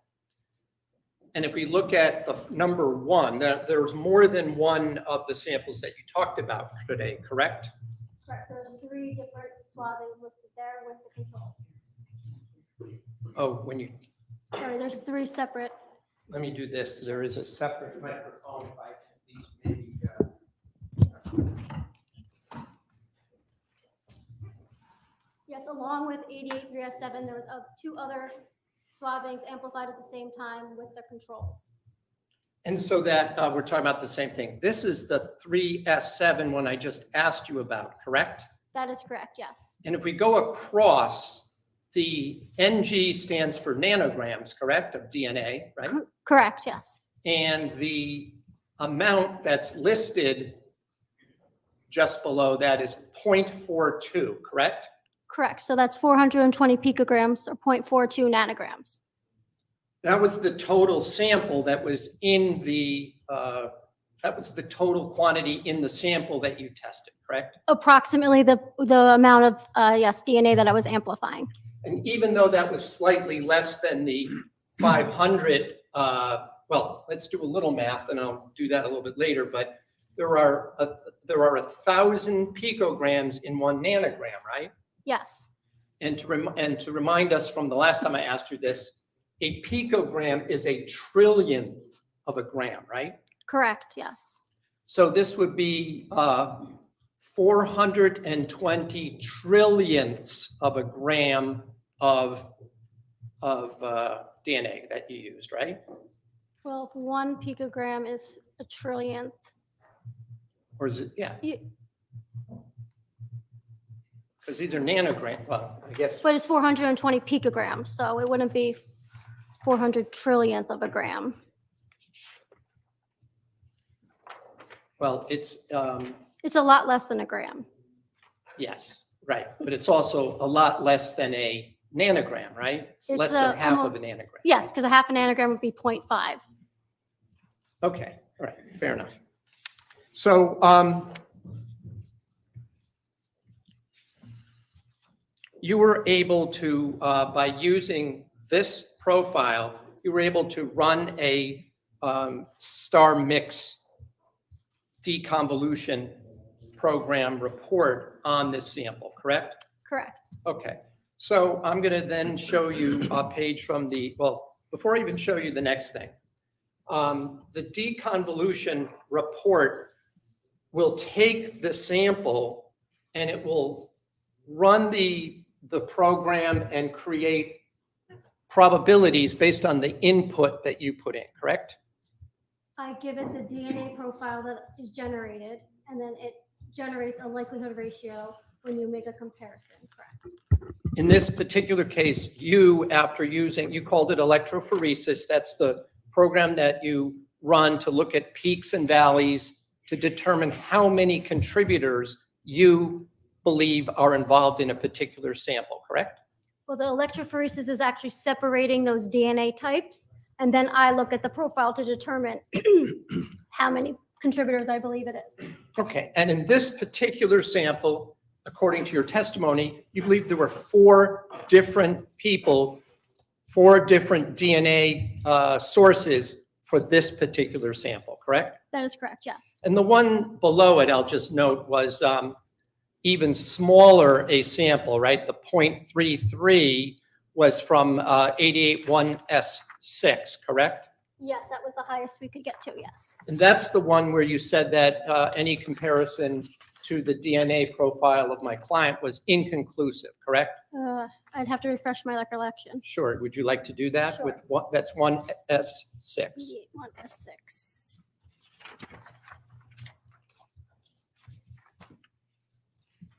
And if we look at the number one, there's more than one of the samples that you talked about today, correct? Correct. There's 3 different swabbings listed there with the controls. Oh, when you, Sorry, there's 3 separate. let me do this. There is a separate microphone. If I can at least maybe, Yes, along with 883S7, there was 2 other swabbings amplified at the same time with the controls. and so that we're talking about the same thing. This is the 3S7 one I just asked you about, correct? That is correct, yes. And if we go across, the NG stands for nanograms, correct, of DNA, right? Correct, yes. And the amount that's listed just below that is 0.42, correct? Correct. So that's 420 picograms or 0.42 nanograms. That was the total sample that was in the, that was the total quantity in the sample that you tested, correct? Approximately the amount of, yes, DNA that I was amplifying. And even though that was slightly less than the 500, well, let's do a little math and I'll do that a little bit later, but there are 1,000 picograms in 1 nanogram, right? Yes, And to remind us from the last time I asked you this, a picogram is a trillionth of a gram, right? correct, yes. So this would be 420 trillionths of a gram of DNA that you used, right? Well, 1 picogram is a trillionth. Or is it, yeah, You- because these are nanograms, well, I guess, But it's 420 picograms, so it wouldn't be 400 trillionth of a gram. well, it's, It's a lot less than a gram. yes, right. But it's also a lot less than a nanogram, right? It's It's less than half of almo- a nanogram. Yes, because a half a nanogram would be 0.5. Okay, all right, fair enough. So, you were able to, by using this profile, you were able to run a star mix deconvolution program report on this sample, correct? Correct. Okay, so I'm going to then show you a page from the, well, before I even show you the next thing, the deconvolution report will take the sample and it will run the program and create probabilities based on the input that you put in, correct? I give it the DNA profile that is generated, and then it generates a likelihood ratio when you make a comparison, correct? In this particular case, you, after using, you called it electrophoresis. That's the program that you run to look at peaks and valleys to determine how many contributors you believe are involved in a particular sample, correct? Well, the electrophoresis is actually separating those DNA types, and then I look at the profile to determine how many contributors I believe it is. Okay, and in this particular sample, according to your testimony, you believe there were 4 different people, 4 different DNA sources for this particular sample, correct? That is correct, yes. And the one below it, I'll just note, was even smaller a sample, right? The 0.33 was from 881S6, correct? Yes, that was the highest we could get to, yes. And that's the one where you said that any comparison to the DNA profile of my client was inconclusive, correct? I'd have to refresh my recollection. Sure. Would you like to do that with Sure. what, that's 1S6? 1S6.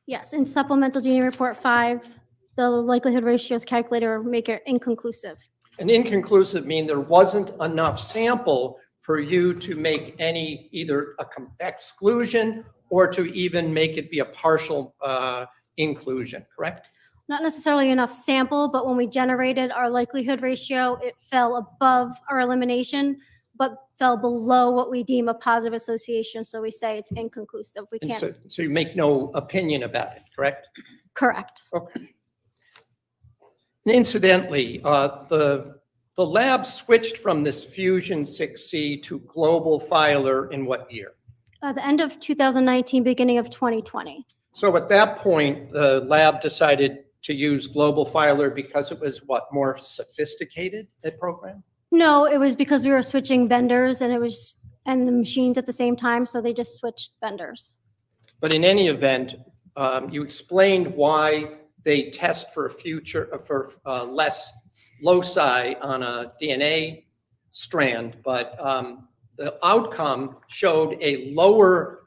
Yes, in supplemental DNA report 5, the likelihood ratios calculated or make it inconclusive. An inconclusive mean there wasn't enough sample for you to make any, either a exclusion or to even make it be a partial inclusion, correct? Not necessarily enough sample, but when we generated our likelihood ratio, it fell above our elimination but fell below what we deem a positive association, so we say it's inconclusive. We And can't, so you make no opinion about it, correct? correct. Okay. And incidentally, the lab switched from this Fusion 6C to Global Filer in what year? The end of 2019, beginning of 2020. So at that point, the lab decided to use Global Filer because it was what, more sophisticated, that program? No, it was because we were switching vendors and the machines at the same time, so they just switched vendors. But in any event, you explained why they test for less loci on a DNA strand, but the outcome showed a lower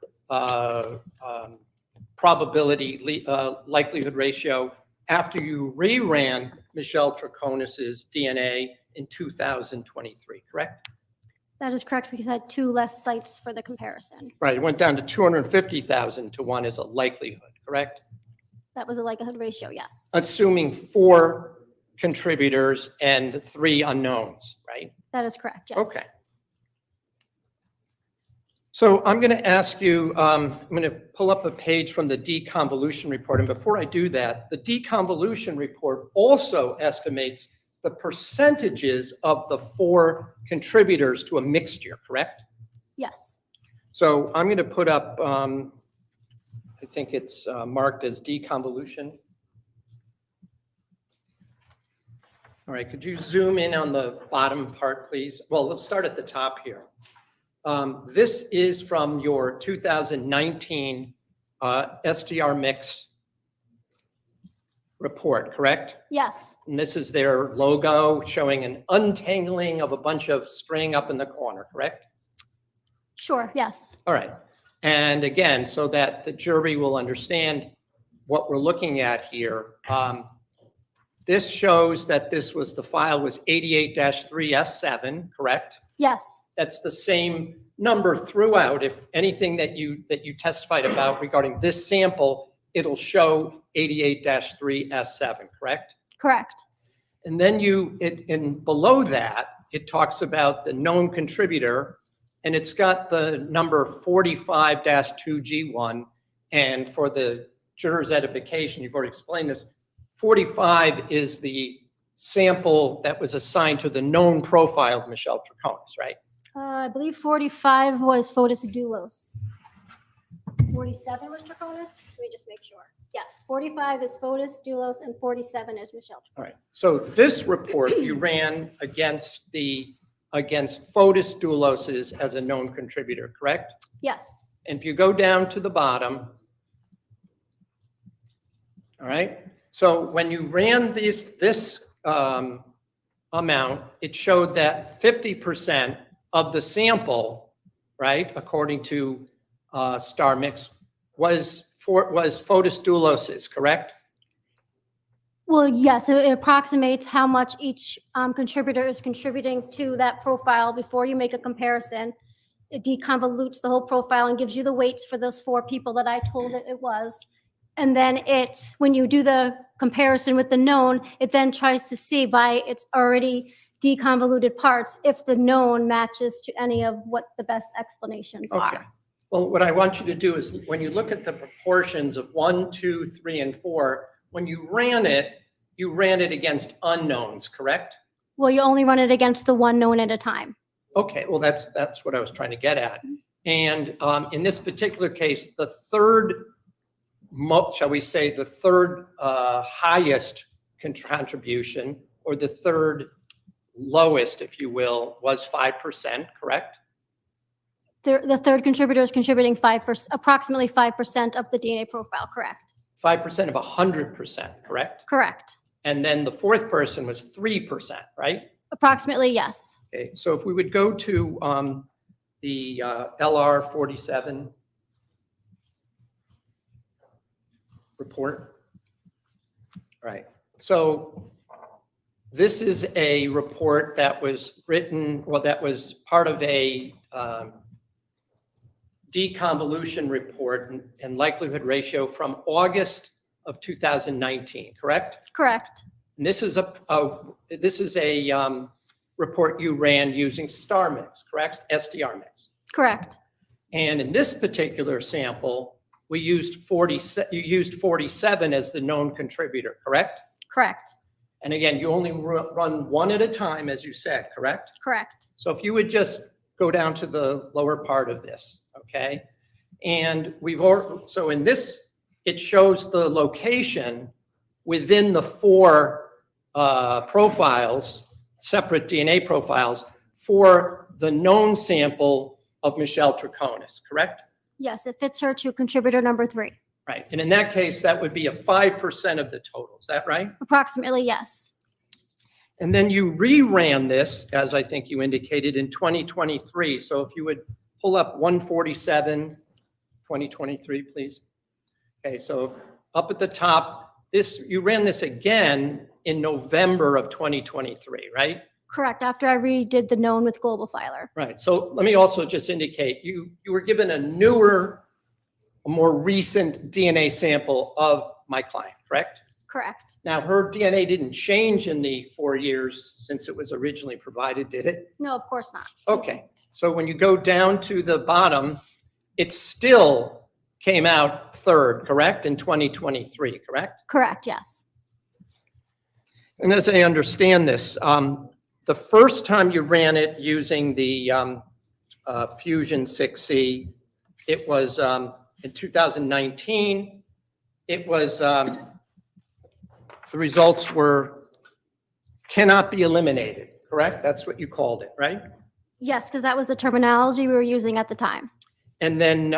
probability likelihood ratio after you reran Michelle Troconis's DNA in 2023, correct? That is correct, because I had 2 less sites for the comparison. Right, it went down to 250,000 to 1 as a likelihood, correct? That was a likelihood ratio, yes. Assuming 4 contributors and 3 unknowns, right? That is correct, yes. Okay. So I'm going to ask you, I'm going to pull up a page from the deconvolution report. And before I do that, the deconvolution report also estimates the percentages of the 4 contributors to a mixture, correct? Yes. So I'm going to put up, I think it's marked as deconvolution. All right, could you zoom in on the bottom part, please? Well, let's start at the top here. This is from your 2019 STR mix report, correct? Yes. And this is their logo showing an untangling of a bunch of string up in the corner, correct? Sure, yes. All right. And again, so that the jury will understand what we're looking at here, this shows that the file was 88-3S7, correct? Yes. That's the same number throughout. If anything that you testified about regarding this sample, it'll show 88-3S7, correct? Correct. And then below that, it talks about the known contributor, and it's got the number 45-2G1. And for the juror's edification, you've already explained this, 45 is the sample that was assigned to the known profile of Michelle Troconis, right? I believe 45 was Fotis Dulos. 47 was Troconis? Let me just make sure. Yes, 45 is Fotis Dulos and 47 is Michelle Troconis. All right. So this report you ran against Fotis Dulos's as a known contributor, correct? Yes. And if you go down to the bottom, all right. So when you ran this amount, it showed that 50% of the sample, right, according to Star Mix, was Fotis Dulos's, correct? Well, yes, it approximates how much each contributor is contributing to that profile before you make a comparison. It deconvolutes the whole profile and gives you the weights for those 4 people that I told it was. And then when you do the comparison with the known, it then tries to see by its already deconvoluted parts if the known matches to any of what the best explanations Okay. are. Well, what I want you to do is when you look at the proportions of 1, 2, 3, and 4, when you ran it against unknowns, correct? Well, you only run it against the one known at a time. Okay, well, that's what I was trying to get at. And in this particular case, the third, shall we say, the third highest contribution, or the third lowest, if you will, was 5%, correct? The third contributor is contributing 5%, approximately 5% of the DNA profile, correct? 5% of 100%, correct? Correct. And then the fourth person was 3%, right? Approximately, yes. Okay, so if we would go to the LR 47 report. All right, so this is a report that was written, well, that was part of a deconvolution report and likelihood ratio from August of 2019, correct? Correct. And this is a report you ran using star mix, correct? STR mix. Correct. And in this particular sample, you used 47 as the known contributor, correct? Correct. And again, you only run one at a time, as you said, correct? Correct. So if you would just go down to the lower part of this, okay? And so in this, it shows the location within the 4 profiles, separate DNA profiles, for the known sample of Michelle Troconis, correct? Yes, it fits her to contributor number 3. Right, and in that case, that would be a 5% of the total, is that right? Approximately, yes. And then you reran this, as I think you indicated, in 2023. So if you would pull up 147, 2023, please. Okay, so up at the top, you ran this again in November of 2023, right? Correct. After I redid the known with global filer. Right, so let me also just indicate, you were given a newer, a more recent DNA sample of my client, correct? Correct. Now, her DNA didn't change in the 4 years since it was originally provided, did it? No, of course not. Okay, so when you go down to the bottom, it still came out 3rd, correct, in 2023, correct? Correct, yes. And as I understand this, the first time you ran it using the Fusion 6C, it was in 2019. It was, the results cannot be eliminated, correct? That's what you called it, right? Yes, because that was the terminology we were using at the time. And then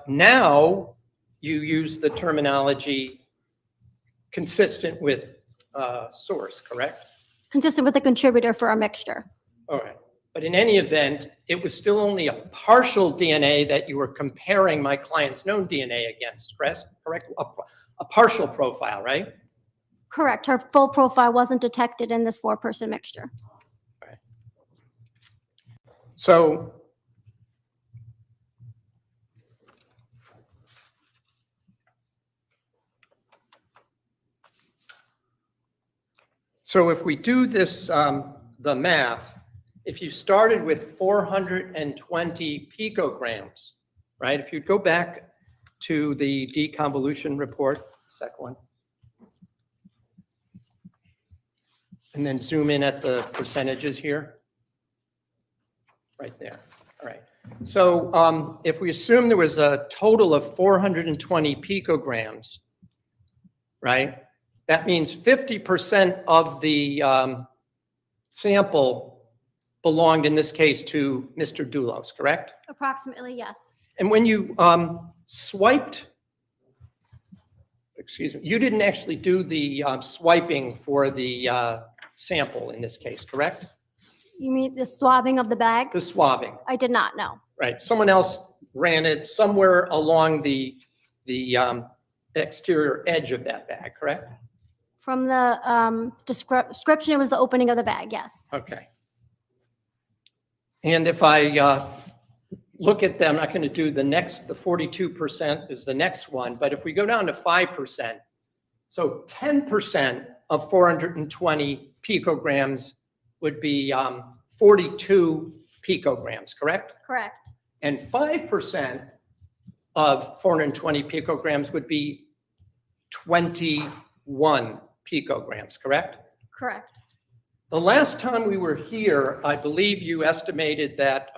now you use the terminology consistent with source, correct? Consistent with the contributor for our mixture. All right. But in any event, it was still only a partial DNA that you were comparing my client's known DNA against, correct? A partial profile, right? Correct. Her full profile wasn't detected in this 4-person mixture. So if we do this, the math, if you started with 420 picograms, right? If you go back to the deconvolution report, second one, and then zoom in at the percentages here, right there. All right. So if we assume there was a total of 420 picograms, right? That means 50% of the sample belonged, in this case, to Mr. Dulos, correct? Approximately, yes. And when you swiped, excuse me, you didn't actually do the swiping for the sample in this case, correct? You mean the swabbing of the bag? The swabbing, I did not know. right? Someone else ran it somewhere along the exterior edge of that bag, correct? From the description, it was the opening of the bag, yes. Okay. And if I look at them, I'm not going to do the 42% is the next one, but if we go down to 5%, so 10% of 420 picograms would be 42 picograms, correct? Correct. And 5% of 420 picograms would be 21 picograms, correct? Correct. The last time we were here, I believe you estimated that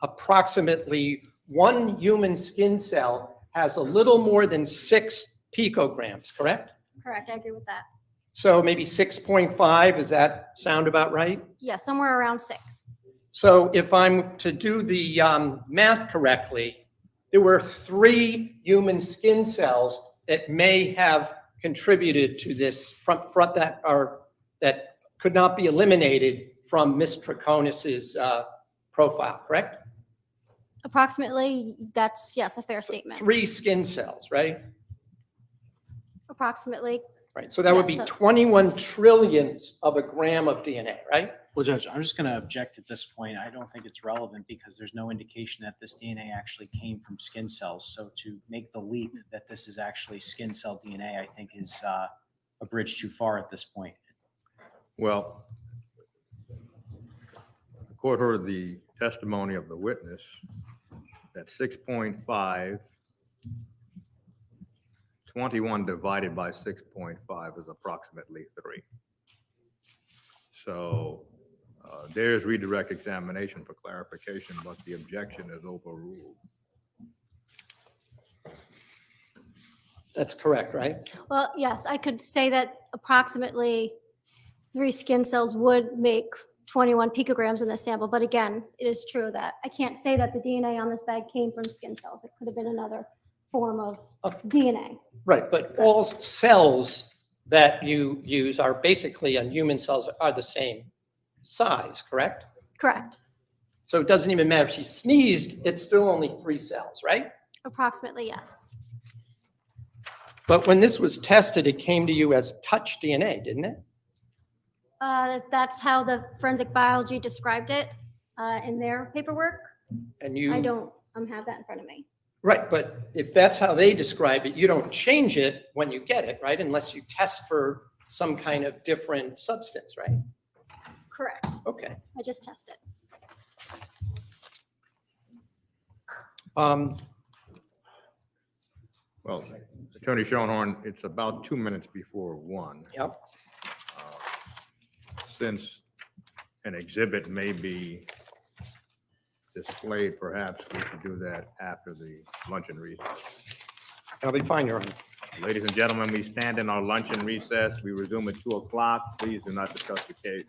approximately one human skin cell has a little more than 6 picograms, correct? Correct. I agree with that. So maybe 6.5, does that sound about right? Yeah, somewhere around 6. So if I'm to do the math correctly, there were 3 human skin cells that may have contributed to this front that could not be eliminated from Ms. Troconis's profile, correct? Approximately, that's, yes, a fair statement. 3 skin cells, right? Approximately, Right, so that would be Yes, so- 21 trillionths of a gram of DNA, right? Well, Judge, I'm just going to object at this point. I don't think it's relevant because there's no indication that this DNA actually came from skin cells. So to make the leap that this is actually skin cell DNA, I think is a bridge too far at this point. Well, court heard the testimony of the witness that 6.5, 21 divided by 6.5 is approximately 3. So there's redirect examination for clarification, but the objection is overruled. That's correct, right? Well, yes, I could say that approximately 3 skin cells would make 21 picograms in the sample, but again, it is true that I can't say that the DNA on this bag came from skin cells. It could have been another form of DNA. Right, but all cells that you use are basically, on human cells, are the same size, correct? Correct. So it doesn't even matter if she sneezed, it's still only 3 cells, right? Approximately, yes. But when this was tested, it came to you as touch DNA, didn't it? That's how the forensic biology described it in their paperwork. And you. I don't have that in front of me. Right, but if that's how they describe it, you don't change it when you get it, right? Unless you test for some kind of different substance, right? Correct. Okay. I just tested. Well, Attorney Schoenhorn, it's about 2 minutes before 1. Yep. Since an exhibit may be displayed, perhaps we should do that after the luncheon recess. I'll be fine, Your Honor. Ladies and gentlemen, we stand in our luncheon recess. We resume at 2 o'clock. Please do not discuss the case.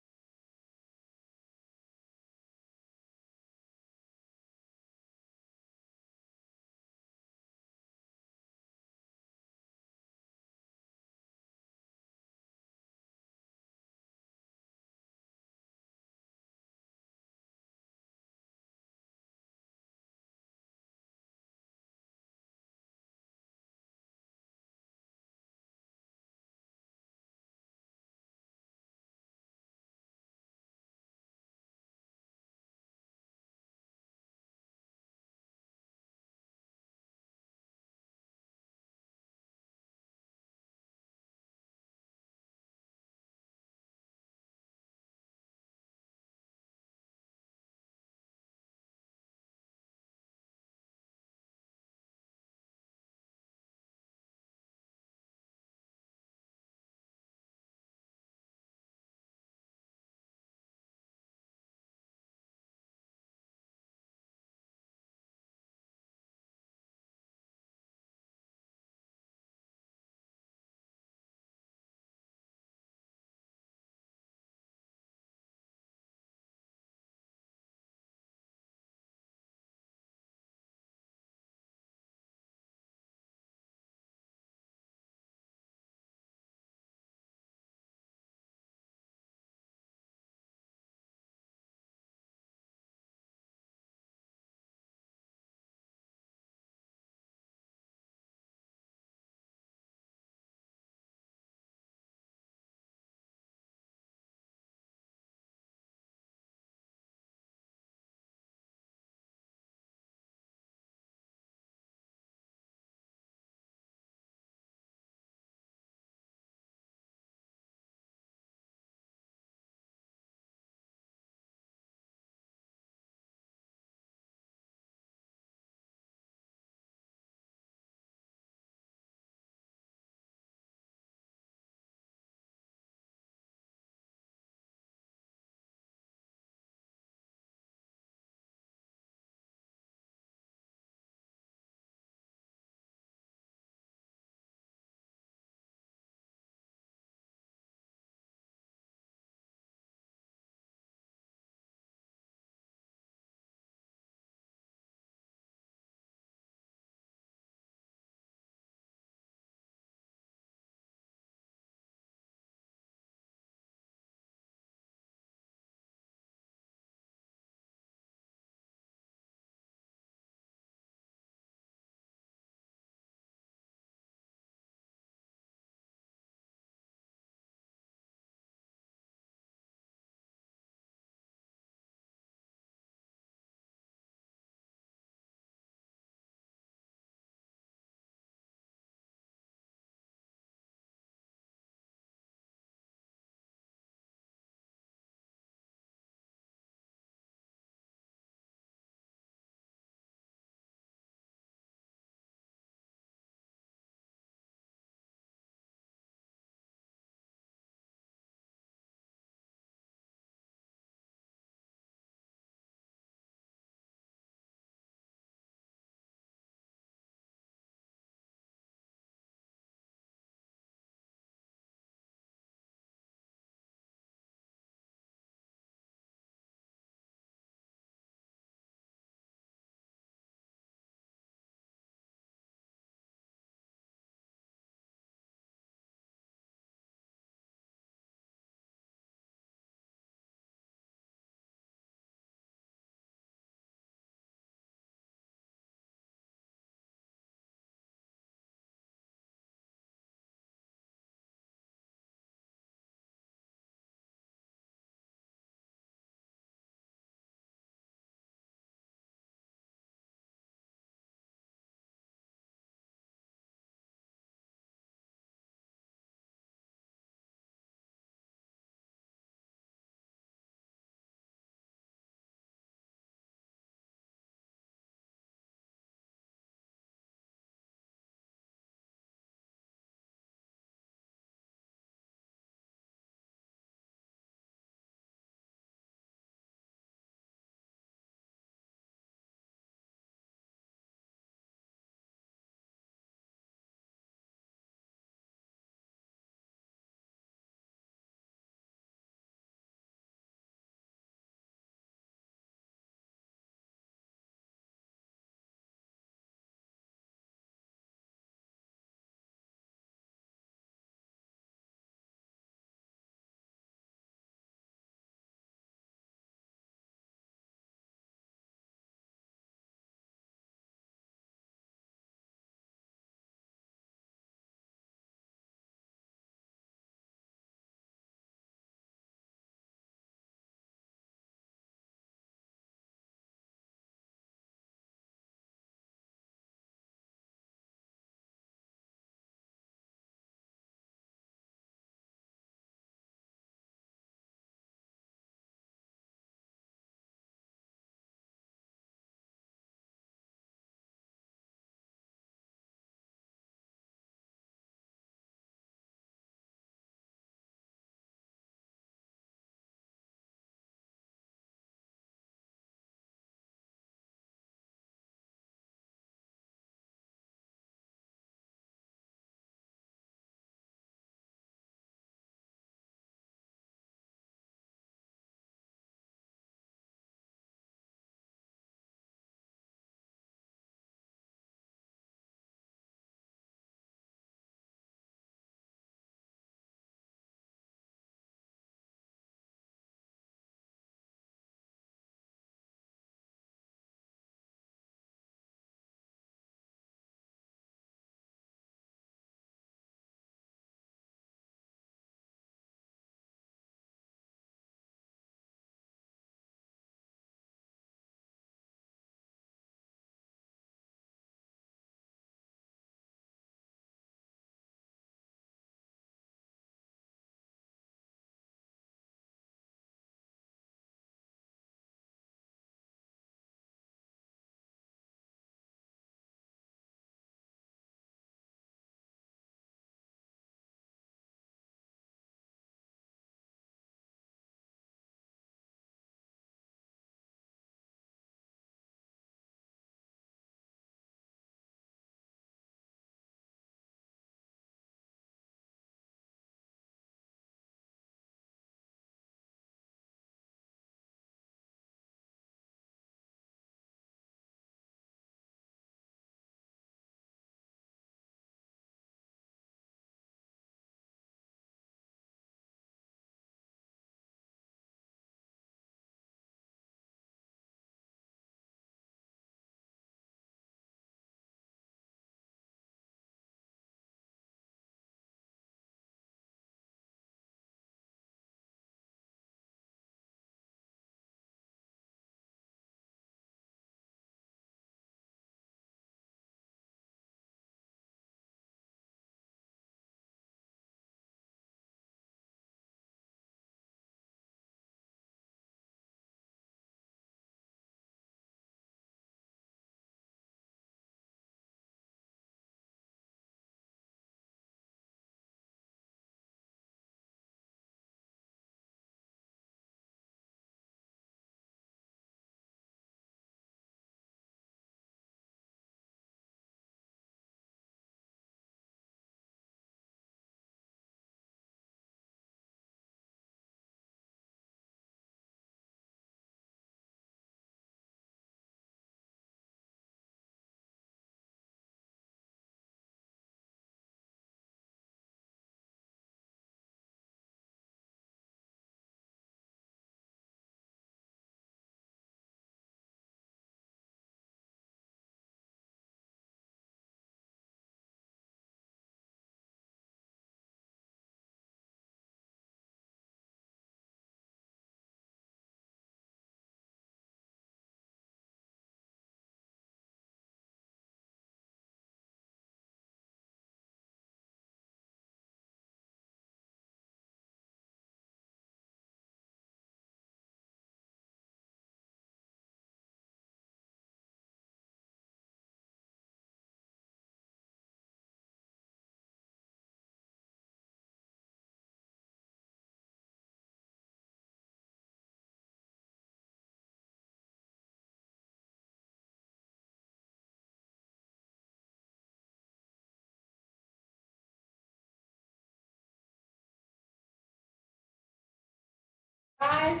Rise.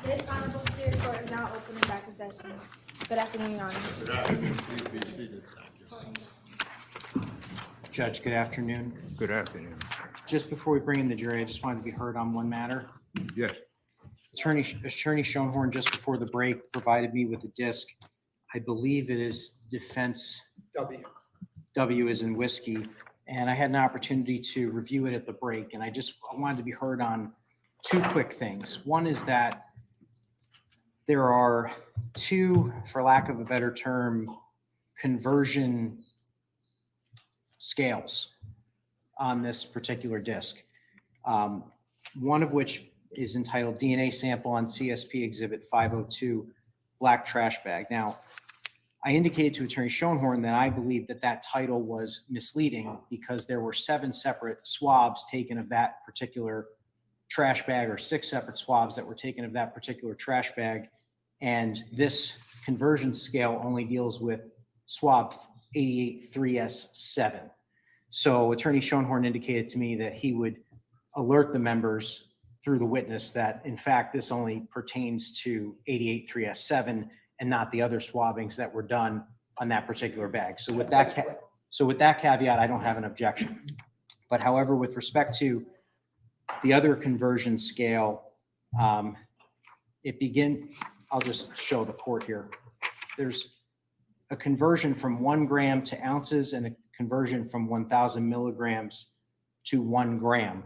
This honorable spirit court is now opening back to session. Good afternoon, Your Honor. Judge, good afternoon. Good afternoon. Just before we bring in the jury, I just wanted to be heard on one matter. Yes, Attorney Schoenhorn, just before the break, provided me with a disc. I believe it is defense W is in whiskey. And I had an opportunity to review it at the break, and I wanted to be heard on two quick things. One is that there are two, for lack of a better term, conversion scales on this particular disc. One of which is entitled DNA sample on CSP exhibit 502, black trash bag. Now, I indicated to Attorney Schoenhorn that I believe that that title was misleading because there were 7 separate swabs taken of that particular trash bag, or 6 separate swabs that were taken of that particular trash bag. And this conversion scale only deals with swab 883S7. So Attorney Schoenhorn indicated to me that he would alert the members through the witness that in fact this only pertains to 883S7 and not the other swabbings that were done on that particular bag. So with that caveat, I don't have an objection. But however, with respect to the other conversion scale, I'll just show the court here. There's a conversion from 1 gram to ounces and a conversion from 1,000 milligrams to 1 gram.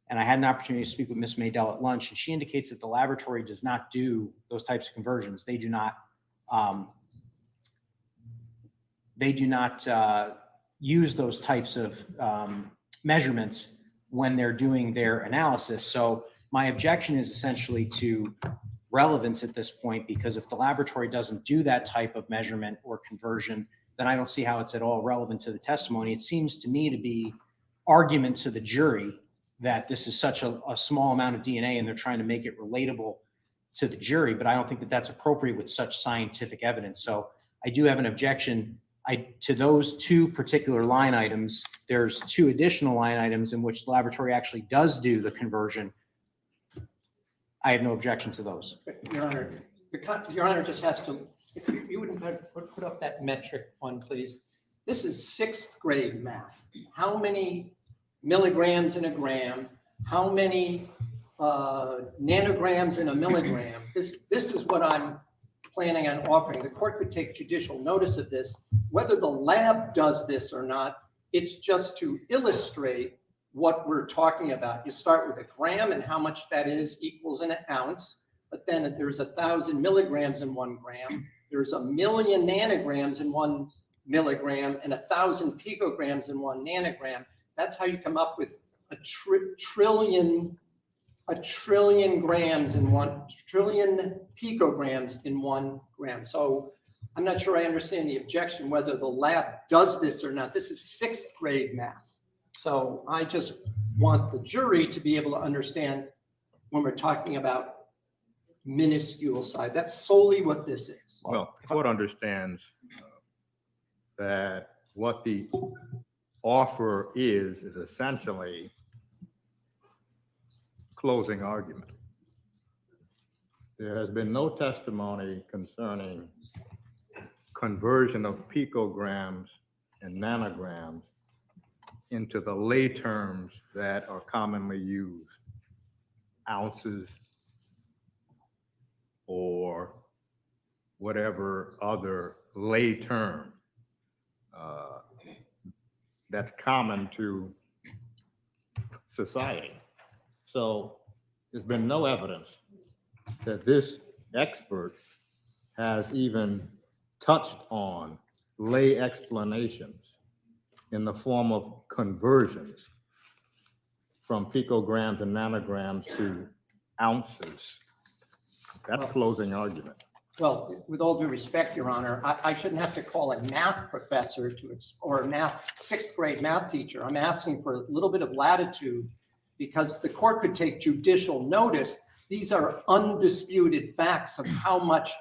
And I had an opportunity to speak with Ms. Maydell at lunch, and she indicates that the laboratory does not do those types of conversions. They do not use those types of measurements when they're doing their analysis. So my objection is essentially to relevance at this point, because if the laboratory doesn't do that type of measurement or conversion, then I don't see how it's at all relevant to the testimony. It seems to me to be argument to the jury that this is such a small amount of DNA and they're trying to make it relatable to the jury, but I don't think that that's appropriate with such scientific evidence. So I do have an objection to those 2 particular line items. There's 2 additional line items in which the laboratory actually does do the conversion. I have no objection to those. Your Honor just has to, if you wouldn't put up that metric one, please. This is 6th grade math. How many milligrams in a gram? How many nanograms in a milligram? This is what I'm planning on offering. The court could take judicial notice of this. Whether the lab does this or not, it's just to illustrate what we're talking about. You start with a gram and how much that is equals an ounce, but then there's 1,000 milligrams in 1 gram. There's 1,000,000 nanograms in 1 milligram and 1,000 picograms in 1 nanogram. That's how you come up with a trillion grams in 1 trillion picograms in 1 gram. So I'm not sure I understand the objection whether the lab does this or not. This is 6th grade math. So I just want the jury to be able to understand when we're talking about minuscule size. That's solely what this is. well, the court understands that what the offer is essentially closing argument. There has been no testimony concerning conversion of picograms and nanograms into the lay terms that are commonly used, ounces or whatever other lay term that's common to society. So there's been no evidence that this expert has even touched on lay explanations in the form of conversions from picograms and nanograms to ounces. That's closing argument. Well, with all due respect, Your Honor, I shouldn't have to call a math professor or a 6th grade math teacher. I'm asking for a little bit of latitude because the court could take judicial notice. These are undisputed facts of how much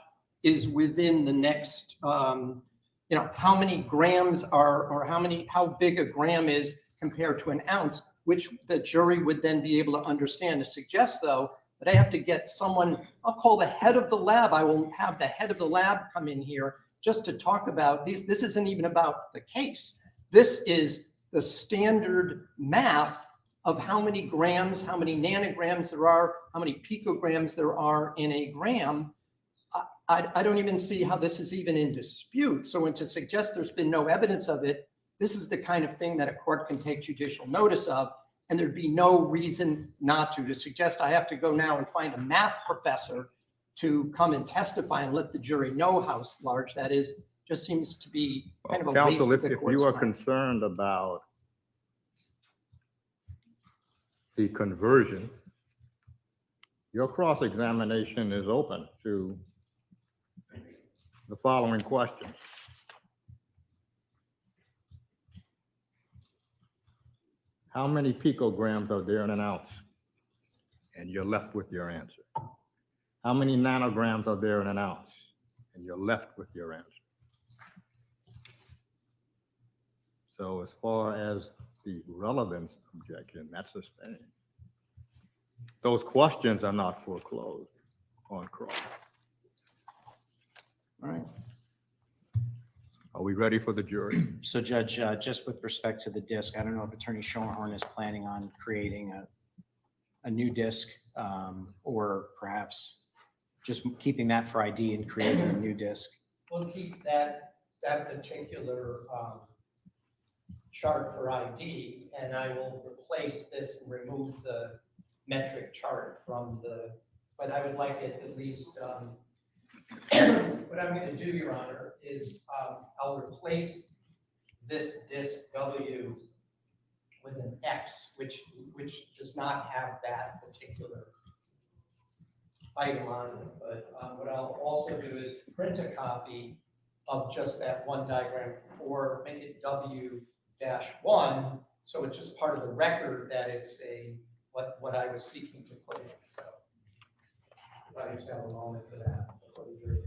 is within the next, how many grams are, or how big a gram is compared to an ounce, which the jury would then be able to understand. To suggest, though, but I have to get someone, I'll call the head of the lab. I will have the head of the lab come in here just to talk about these. This isn't even about the case. This is the standard math of how many grams, how many nanograms there are, how many picograms there are in a gram. I don't even see how this is even in dispute. So when to suggest there's been no evidence of it, this is the kind of thing that a court can take judicial notice of, and there'd be no reason not to suggest I have to go now and find a math professor to come and testify and let the jury know how large that is. Just seems to be kind of a waste Counsel, of the if court's you are time. concerned about the conversion, your cross-examination is open to the following questions. How many picograms are there in an ounce? And you're left with your answer. How many nanograms are there in an ounce? And you're left with your answer. So as far as the relevance objection, that's sustained. Those questions are not foreclosed on cross. All right. Are we ready for the jury? So Judge, just with respect to the disc, I don't know if Attorney Schoenhorn is planning on creating a new disc, or perhaps just keeping that for ID and creating a new disc. We'll keep that particular chart for ID, and I will replace this and remove the metric chart from the, but I would like it at least, what I'm going to do, Your Honor, is I'll replace this disc W with an X, which does not have that particular item on it. But what I'll also do is print a copy of just that one diagram for, make it W-1, so it's just part of the record that it's what I was seeking to put in. So if I just have a moment for that before the jury.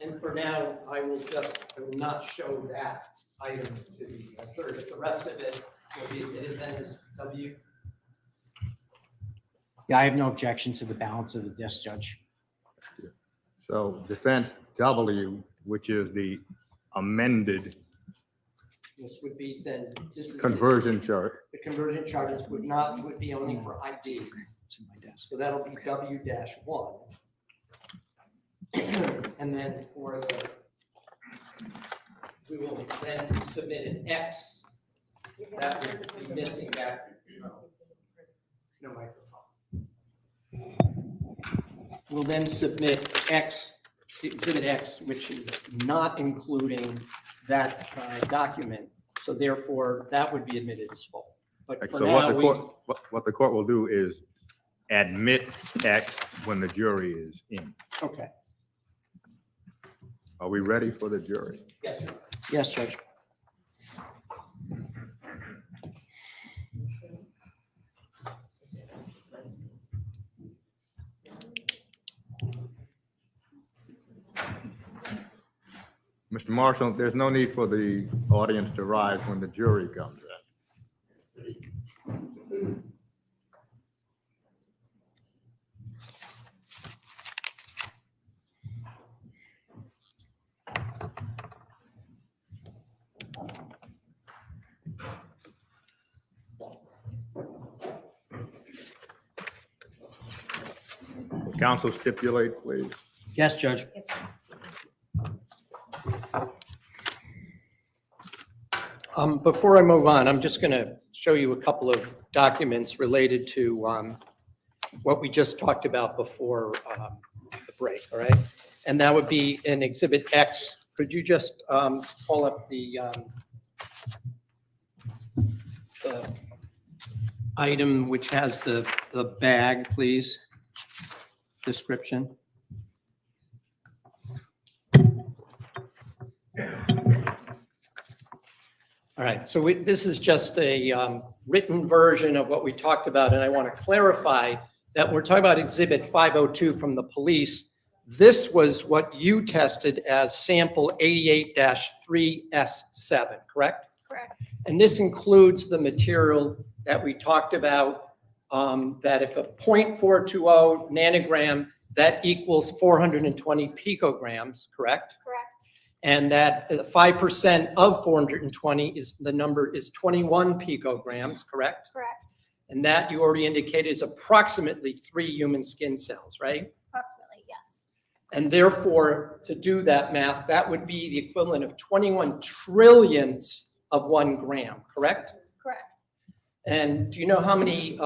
And for now, I will not show that item to the jury. The rest of it will be admitted then as W. Yeah, I have no objection to the balance of the disc, Judge. So defense W, which is the amended This would be then, this is. conversion chart. The conversion charges would be only for ID. It's in my desk. So that'll be W-1. And then for the, we will then submit an X. That would be missing that. No microphone. We'll then submit X, Exhibit X, which is not including that document. So therefore, that would be admitted as full. But for So now, what the court will do is admit X when the jury is in. okay. Are we ready for the jury? Yes, sir. Yes, Judge. Mr. Marshall, there's no need for the audience to rise when the jury comes in. Counsel stipulate, please. Yes, Judge. Yes, sir. Before I move on, I'm just going to show you a couple of documents related to what we just talked about before the break, all right? And that would be in Exhibit X. Could you just pull up the item which has the bag, please? Description. All right, so this is just a written version of what we talked about, and I want to clarify that we're talking about Exhibit 502 from the police. This was what you tested as sample 88-3S7, correct? Correct. And this includes the material that we talked about, that if a 0.420 nanogram, that equals 420 picograms, correct? Correct. And that 5% of 420 is, the number is 21 picograms, correct? Correct. And that you already indicated is approximately 3 human skin cells, right? Approximately, yes. And therefore, to do that math, that would be the equivalent of 21 trillionths of 1 gram, correct? Correct. And do you know how many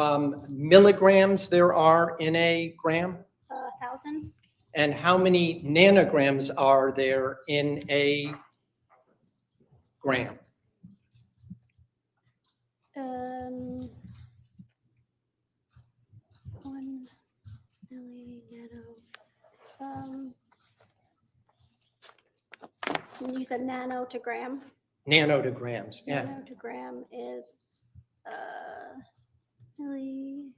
milligrams there are in a gram? 1,000. And how many nanograms are there in a gram? 1 milli nano. You said nano to gram. Nano to grams, yeah. Nano to gram is milli.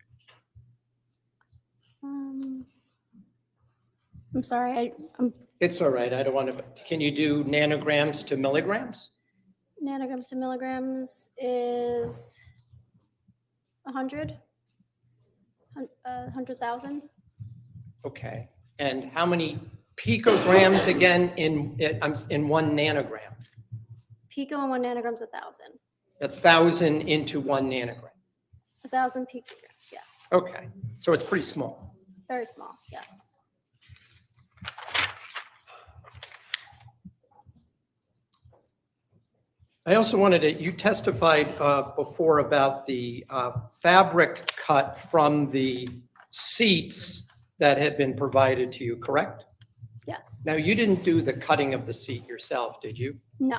I'm sorry. I'm It's all right, I don't want to, can you do nanograms to milligrams? nanograms to milligrams is 100. 100,000. Okay, and how many picograms again in 1 nanogram? Pico and 1 nanogram is 1,000. 1,000 into 1 nanogram. 1,000 picograms, yes. Okay, so it's pretty small. Very small, yes. I also wanted to, you testified before about the fabric cut from the seats that had been provided to you, correct? Yes. Now, you didn't do the cutting of the seat yourself, did you? No,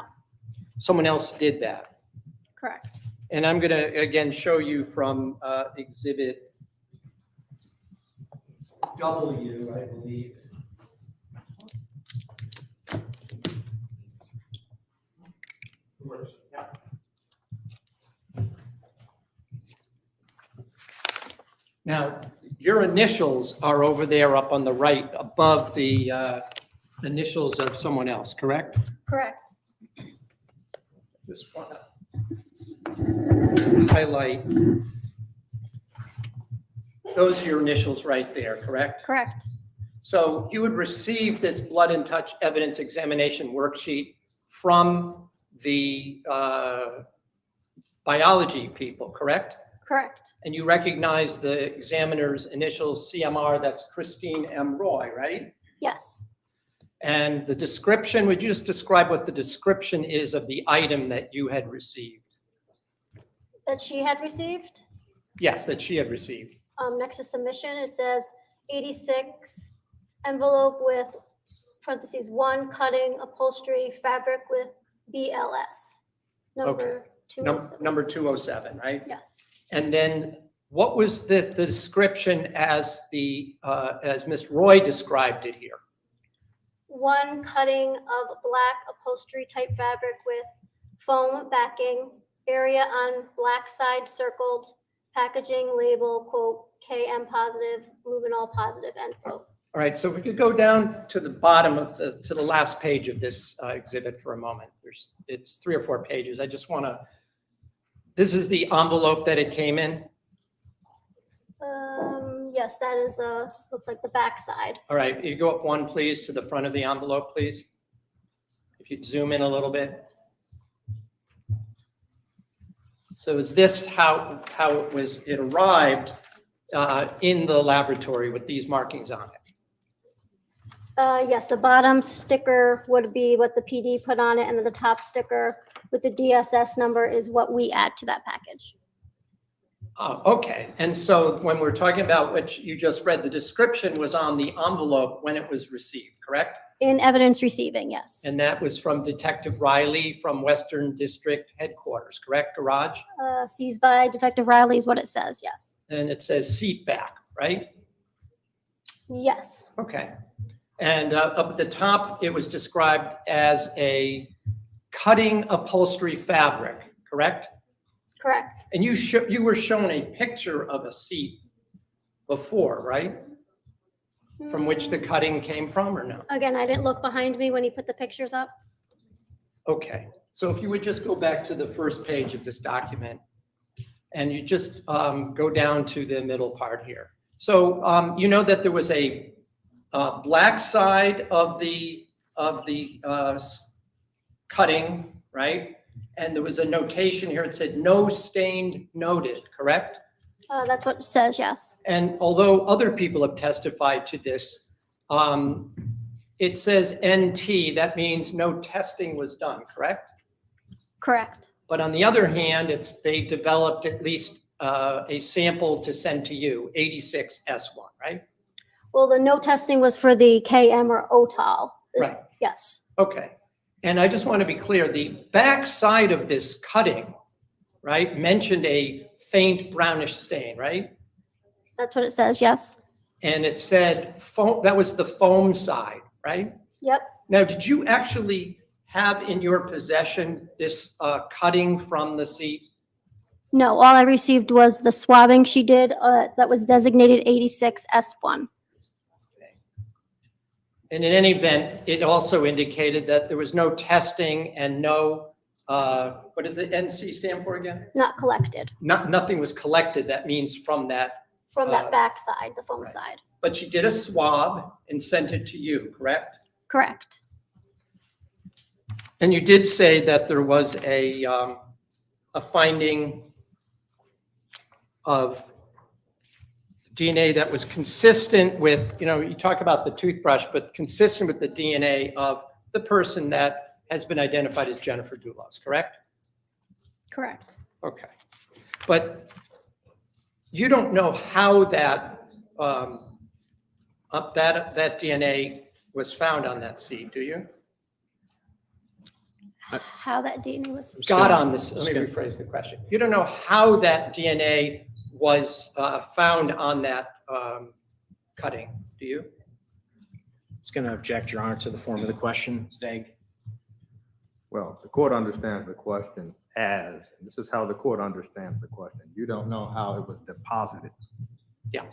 Someone else did that. correct. And I'm going to, again, show you from Exhibit W, I believe. Now, your initials are over there up on the right above the initials of someone else, correct? Correct. Just want to highlight. Those are your initials right there, correct? Correct. So you would receive this blood and touch evidence examination worksheet from the biology people, correct? Correct. And you recognize the examiner's initials, CMR, that's Christine M. Roy, right? Yes. And the description, would you just describe what the description is of the item that you had received? That she had received. Yes, that she had received. Next to submission, it says 86 envelope with parentheses 1 cutting upholstery fabric with BLS. Number 207. Number 207, right? Yes. And then what was the description as as Ms. Roy described it here? 1 cutting of black upholstery type fabric with foam backing, area on black side circled, packaging label, quote, KM positive, luminol positive, end quote. All right, so if we could go down to the bottom of to the last page of this exhibit for a moment. It's 3 or 4 pages. I just want to, this is the envelope that it came in. Yes, that is looks like the back side. All right, you go up 1, please, to the front of the envelope, please. If you'd zoom in a little bit. So is this how it arrived in the laboratory with these markings on it? Yes, the bottom sticker would be what the PD put on it, and then the top sticker with the DSS number is what we add to that package. Okay, and so when we're talking about what you just read, the description was on the envelope when it was received, correct? In evidence receiving, yes. And that was from Detective Riley from Western District Headquarters, correct? Garage? Seized by Detective Riley is what it says, yes. And it says seat back, right? Yes, Okay. And up at the top, it was described as a cutting upholstery fabric, correct? correct. And you were shown a picture of a seat before, right? From which the cutting came from or no? Again, I didn't look behind me when he put the pictures up. Okay, so if you would just go back to the first page of this document and you just go down to the middle part here. So you know that there was a black side of the cutting, right? And there was a notation here. It said no stained noted, correct? That's what it says, yes. And although other people have testified to this, it says NT, that means no testing was done, correct? Correct. But on the other hand, they developed at least a sample to send to you, 86S1, right? Well, the no testing was for the KM or OTOL. Right. Yes. Okay. And I just want to be clear, the back side of this cutting, right, mentioned a faint brownish stain, right? That's what it says, yes. And it said foam, that was the foam side, right? Yep. Now, did you actually have in your possession this cutting from the seat? No, all I received was the swabbing she did that was designated 86S1. And in any event, it also indicated that there was no testing and no, what did the NC stand for again? Not collected Nothing was collected. That means from that, from that back side, the foam right. side. but she did a swab and sent it to you, correct? Correct. And you did say that there was a finding of DNA that was consistent with, you talk about the toothbrush, but consistent with the DNA of the person that has been identified as Jennifer Dulos, correct? Correct. Okay. But you don't know how that that DNA was found on that seed, do you? How that DNA was, Got on this, let me rephrase the question. You don't know how that DNA was found on that cutting, do you? It's going to object, Your Honor, to the form of the question. It's vague. Well, the court understands the question as, this is how the court understands the question. You don't know how it was deposited. Yeah,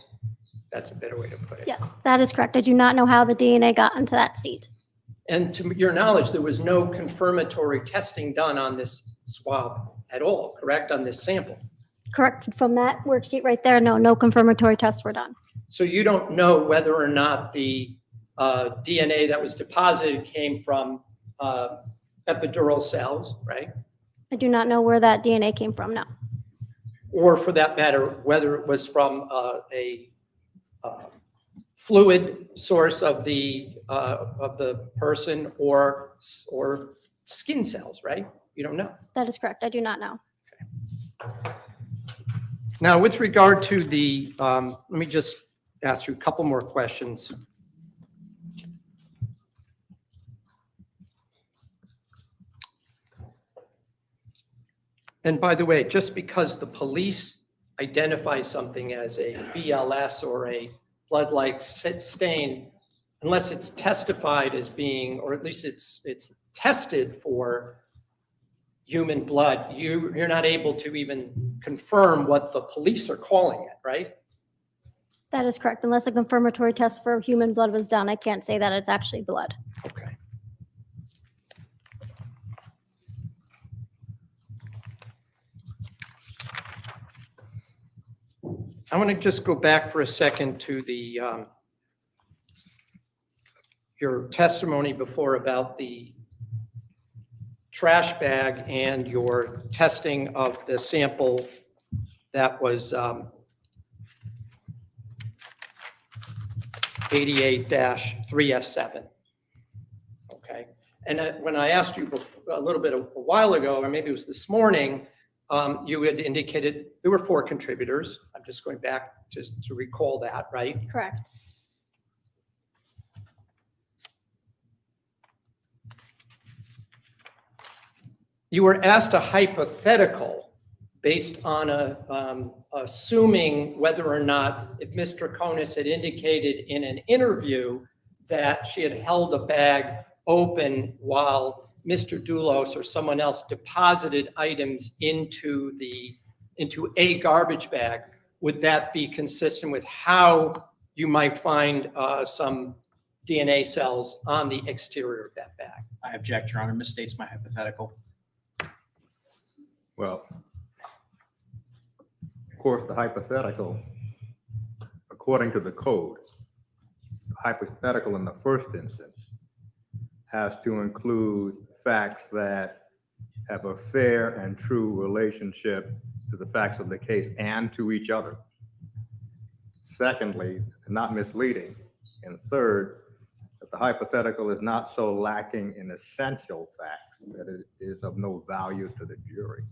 that's a better way to put it. yes, that is correct. I do not know how the DNA got into that seed. And to your knowledge, there was no confirmatory testing done on this swab at all, correct, on this sample? Correct. From that worksheet right there, no confirmatory tests were done. So you don't know whether or not the DNA that was deposited came from epidural cells, right? I do not know where that DNA came from, no. Or for that matter, whether it was from a fluid source of the person or skin cells, right? You don't know. That is correct. I do not know. Now, with regard to the, let me just ask you a couple more questions. And by the way, just because the police identify something as a BLS or a blood-like stain, unless it's testified as being, or at least it's tested for human blood, you're not able to even confirm what the police are calling it, right? That is correct. Unless a confirmatory test for human blood was done, I can't say that it's actually blood. Okay. I want to just go back for a second to the your testimony before about the trash bag and your testing of the sample that was 88-3S7. Okay. And when I asked you a little bit a while ago, or maybe it was this morning, you had indicated there were 4 contributors. I'm just going back just to recall that, right? Correct. You were asked a hypothetical based on assuming whether or not if Ms. Troconis had indicated in an interview that she had held a bag open while Mr. Dulos or someone else deposited items into a garbage bag, would that be consistent with how you might find some DNA cells on the exterior of that bag? I object, Your Honor. Misstates my hypothetical. Well, of course, the hypothetical, according to the code, the hypothetical in the first instance has to include facts that have a fair and true relationship to the facts of the case and to each other. Secondly, not misleading. And third, that the hypothetical is not so lacking in essential facts that it is of no value to the jury.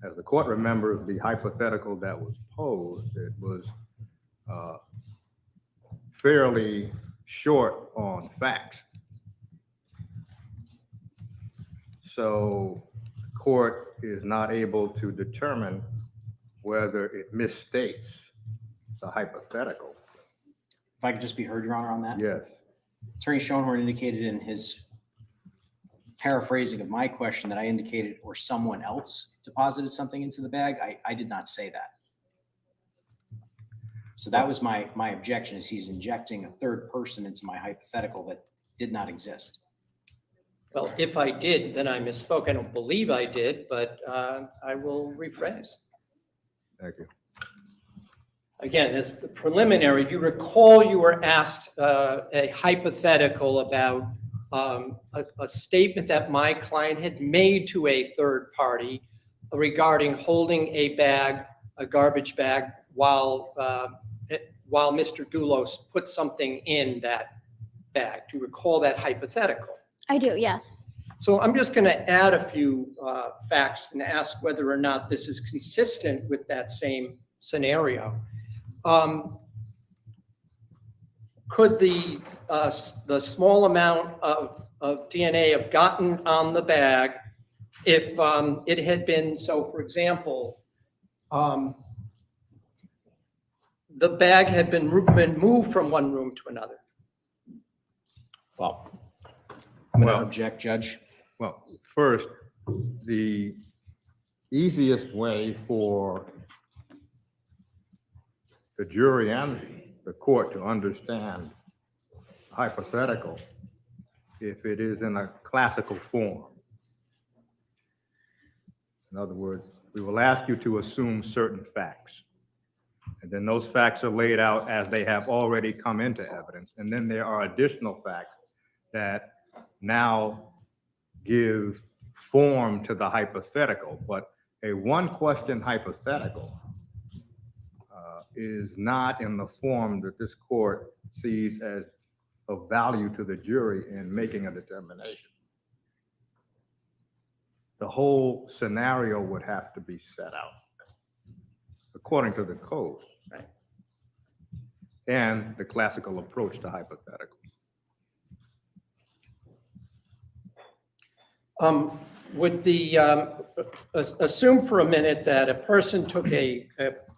As the court remembers, the hypothetical that was posed, it was fairly short on facts. So the court is not able to determine whether it misstates the hypothetical. If I could just be heard, Your Honor, on that? Yes. Attorney Schoenhorn indicated in his paraphrasing of my question that I indicated or someone else deposited something into the bag. I did not say that. So that was my objection, is he's injecting a third person into my hypothetical that did not exist. Well, if I did, then I misspoke. I don't believe I did, but I will rephrase. Thank you. Again, as the preliminary, you recall you were asked a hypothetical about a statement that my client had made to a third party regarding holding a bag, a garbage bag, while Mr. Dulos put something in that bag. Do you recall that hypothetical? I do, yes. So I'm just going to add a few facts and ask whether or not this is consistent with that same scenario. Could the small amount of DNA have gotten on the bag if it had been, so for example, the bag had been moved from one room to another? Well, I'm going to Well- object, Judge. Well, first, the easiest way for the jury and the court to understand hypothetical if it is in a classical form. In other words, we will ask you to assume certain facts. And then those facts are laid out as they have already come into evidence. And then there are additional facts that now give form to the hypothetical. But a one-question hypothetical is not in the form that this court sees as of value to the jury in making a determination. The whole scenario would have to be set out according to the code. Right. And the classical approach to hypothetical. Would assume for a minute that a person took a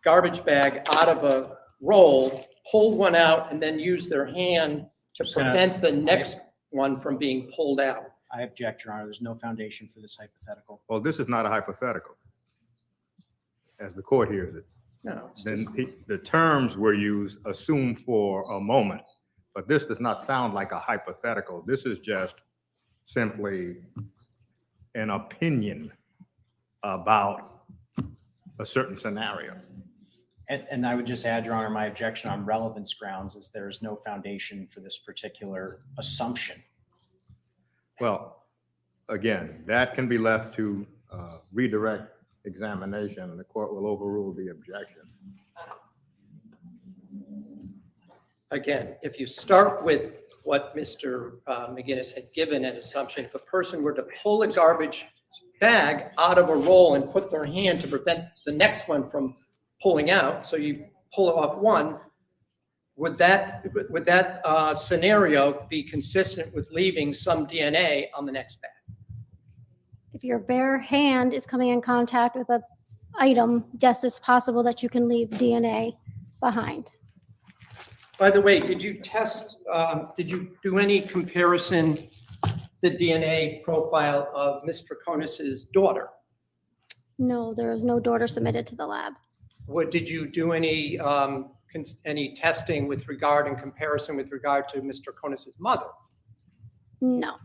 garbage bag out of a roll, pulled one out, and then used their hand to Just gonna- prevent the next one from being pulled out? I object, Your Honor. There's no foundation for this hypothetical. Well, this is not a hypothetical, as the court hears it. No. it's Then just- the terms were used, assume for a moment, but this does not sound like a hypothetical. This is just simply an opinion about a certain scenario. And I would just add, Your Honor, my objection on relevance grounds is there is no foundation for this particular assumption. Well, again, that can be left to redirect examination, and the court will overrule the objection. Again, if you start with what Mr. McGinnis had given an assumption, if a person were to pull a garbage bag out of a roll and put their hand to prevent the next one from pulling out, so you pull it off one, would that scenario be consistent with leaving some DNA on the next bag? If your bare hand is coming in contact with an item, yes, it's possible that you can leave DNA behind. By the way, did you do any comparison, the DNA profile of Ms. Troconis's daughter? No, there is no daughter submitted to the lab. Did you do any testing with regard in comparison with regard to Mr. Troconis's mother? No.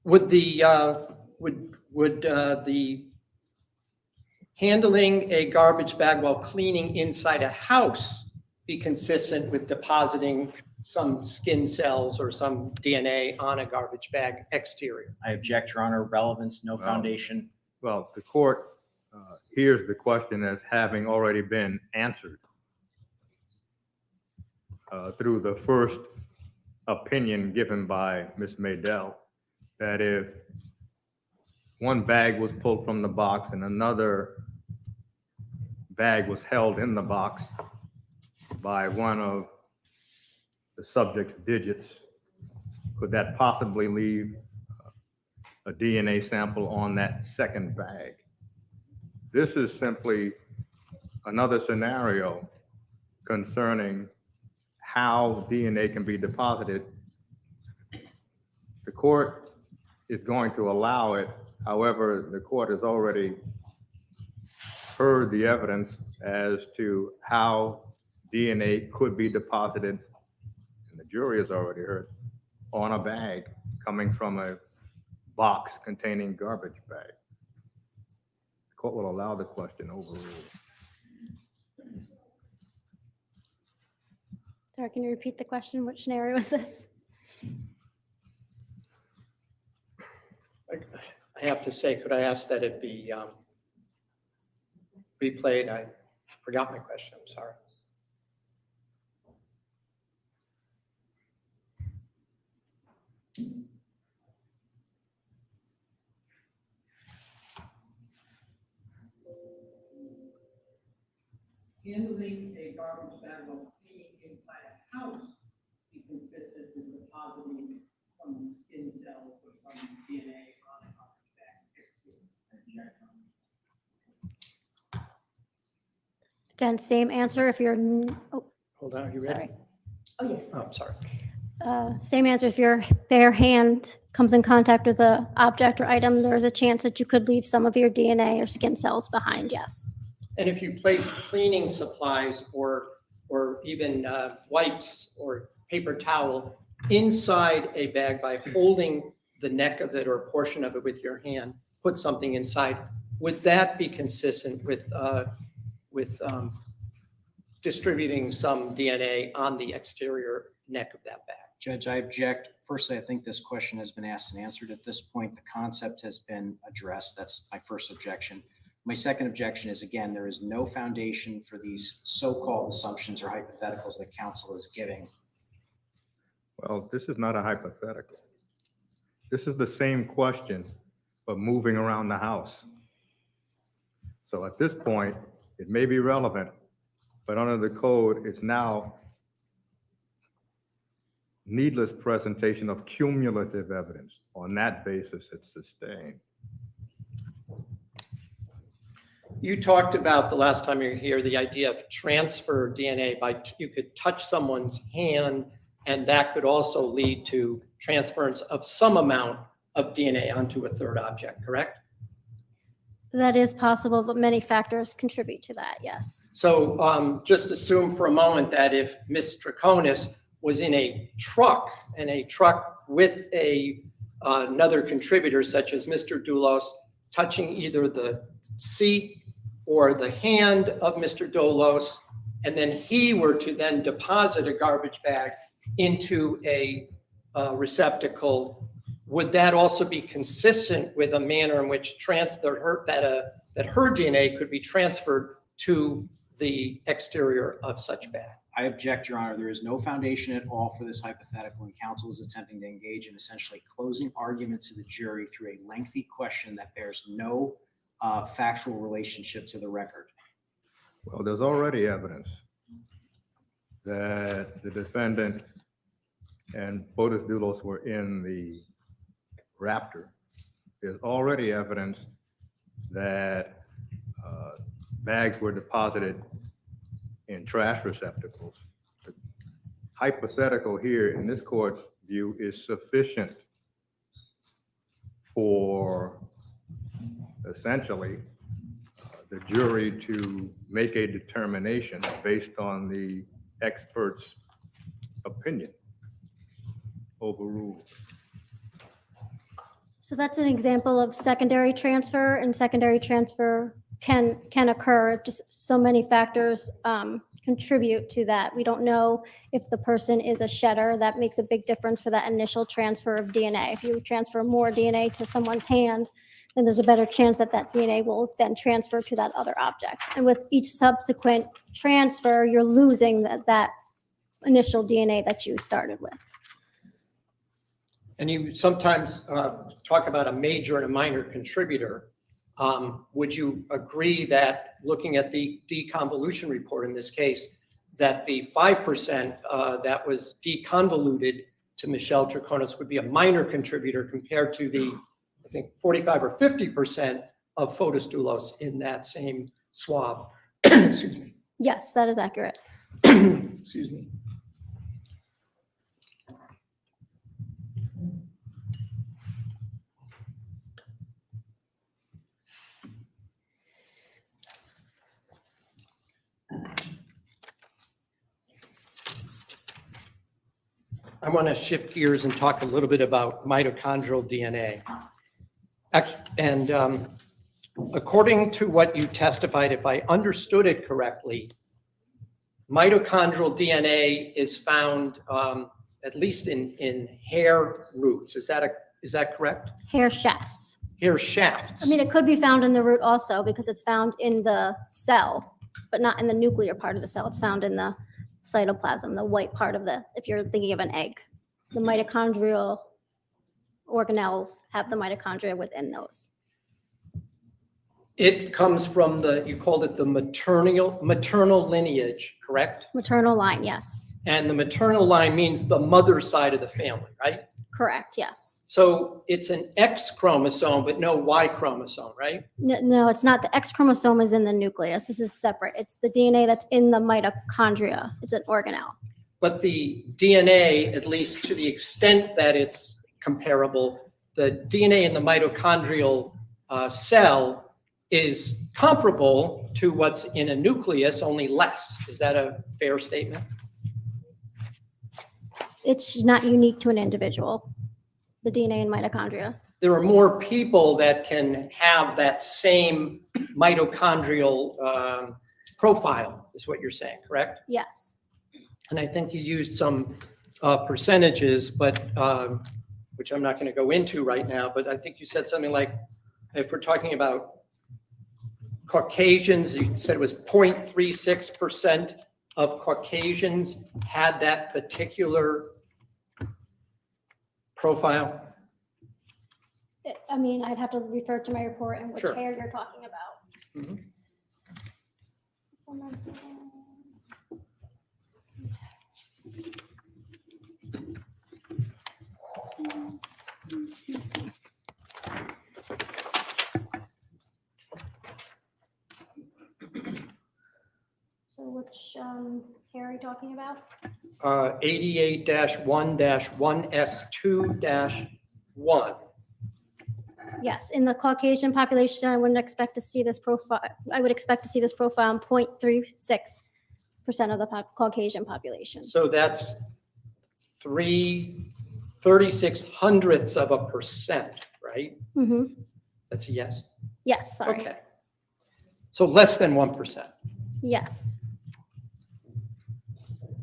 Would the handling a garbage bag while cleaning inside a house be consistent with depositing some skin cells or some DNA on a garbage bag exterior? I object, Your Honor. Relevance, no Well, foundation. Well, the court hears the question as having already been answered through the first opinion given by Ms. Maydell, that if one bag was pulled from the box and another bag was held in the box by one of the subject's digits, could that possibly leave a DNA sample on that second bag? This is simply another scenario concerning how DNA can be deposited. The court is going to allow it. However, the court has already heard the evidence as to how DNA could be deposited, and the jury has already heard, on a bag coming from a box containing garbage bag. The court will allow the question overruled. Sorry, can you repeat the question? Which scenario was this? I have to say, could I ask that it be replayed? I forgot my question, I'm sorry. Handling a garbage bag while cleaning inside a house be consistent with depositing some skin cells or some DNA on a garbage bag. Again, same answer if you're, oh, Hold on, are you ready? sorry. Oh, yes. Oh, I'm sorry. Same answer if your bare hand comes in contact with the object or item, there's a chance that you could leave some of your DNA or skin cells behind, yes. And if you place cleaning supplies or even wipes or paper towel inside a bag by holding the neck of it or a portion of it with your hand, put something inside, would that be consistent with distributing some DNA on the exterior neck of that bag? Judge, I object. Firstly, I think this question has been asked and answered at this point. The concept has been addressed. That's my first objection. My second objection is, again, there is no foundation for these so-called assumptions or hypotheticals that counsel is giving. Well, this is not a hypothetical. This is the same question, but moving around the house. So at this point, it may be relevant, but under the code, it's now needless presentation of cumulative evidence. On that basis, it's sustained. You talked about the last time you were here, the idea of transfer DNA by, you could touch someone's hand and that could also lead to transference of some amount of DNA onto a third object, correct? That is possible, but many factors contribute to that, yes. So just assume for a moment that if Ms. Troconis was in a truck with another contributor such as Mr. Dulos touching either the seat or the hand of Mr. Dulos, and then he were to then deposit a garbage bag into a receptacle, would that also be consistent with a manner in which that her DNA could be transferred to the exterior of such bag? I object, Your Honor. There is no foundation at all for this hypothetical, and counsel is attempting to engage in essentially closing argument to the jury through a lengthy question that bears no factual relationship to the record. Well, there's already evidence that the defendant and Fotis Dulos were in the Raptor. There's already evidence that bags were deposited in trash receptacles. The hypothetical here in this court's view is sufficient for essentially the jury to make a determination based on the expert's opinion. Overruled. So that's an example of secondary transfer, and secondary transfer can occur. Just so many factors contribute to that. We don't know if the person is a shedder. That makes a big difference for that initial transfer of DNA. If you transfer more DNA to someone's hand, then there's a better chance that that DNA will then transfer to that other object. And with each subsequent transfer, you're losing that initial DNA that you started with. And you sometimes talk about a major and a minor contributor. Would you agree that looking at the deconvolution report in this case, that the 5% that was deconvoluted to Michelle Troconis would be a minor contributor compared to the, I think, 45 or 50% of Fotis Dulos in that same swab? Excuse me. Yes, that is accurate. Excuse me. I want to shift gears and talk a little bit about mitochondrial DNA. And according to what you testified, if I understood it correctly, mitochondrial DNA is found at least in hair roots. Is that correct? Hair shafts. Hair shafts. I mean, it could be found in the root also because it's found in the cell, but not in the nuclear part of the cell. It's found in the cytoplasm, the white part of if you're thinking of an egg. The mitochondrial organelles have the mitochondria within those. It comes from you called it the maternal lineage, correct? Maternal line, yes. And the maternal line means the mother side of the family, right? Correct, yes. So it's an X chromosome, but no Y chromosome, right? No, it's not. The X chromosome is in the nucleus. This is separate. It's the DNA that's in the mitochondria. It's an organelle. But the DNA, at least to the extent that it's comparable, the DNA in the mitochondrial cell is comparable to what's in a nucleus, only less. Is that a fair statement? It's not unique to an individual, the DNA in mitochondria. There are more people that can have that same mitochondrial profile, is what you're saying, correct? Yes. And I think you used some percentages, but which I'm not going to go into right now, but I think you said something like, if we're talking about Caucasians, you said it was 0.36% of Caucasians had that particular profile. I mean, I'd have to refer to my report and which Sure. hair you're talking about. Mhm. So which hair are you talking about? 88-1-1S2-1. Yes, in the Caucasian population, I wouldn't expect to see this profile. I would expect to see this profile in 0.36% of the Caucasian population. So that's 0.36, right? Mm-hmm. That's a yes? Yes, sorry. Okay. So less than 1%. Yes,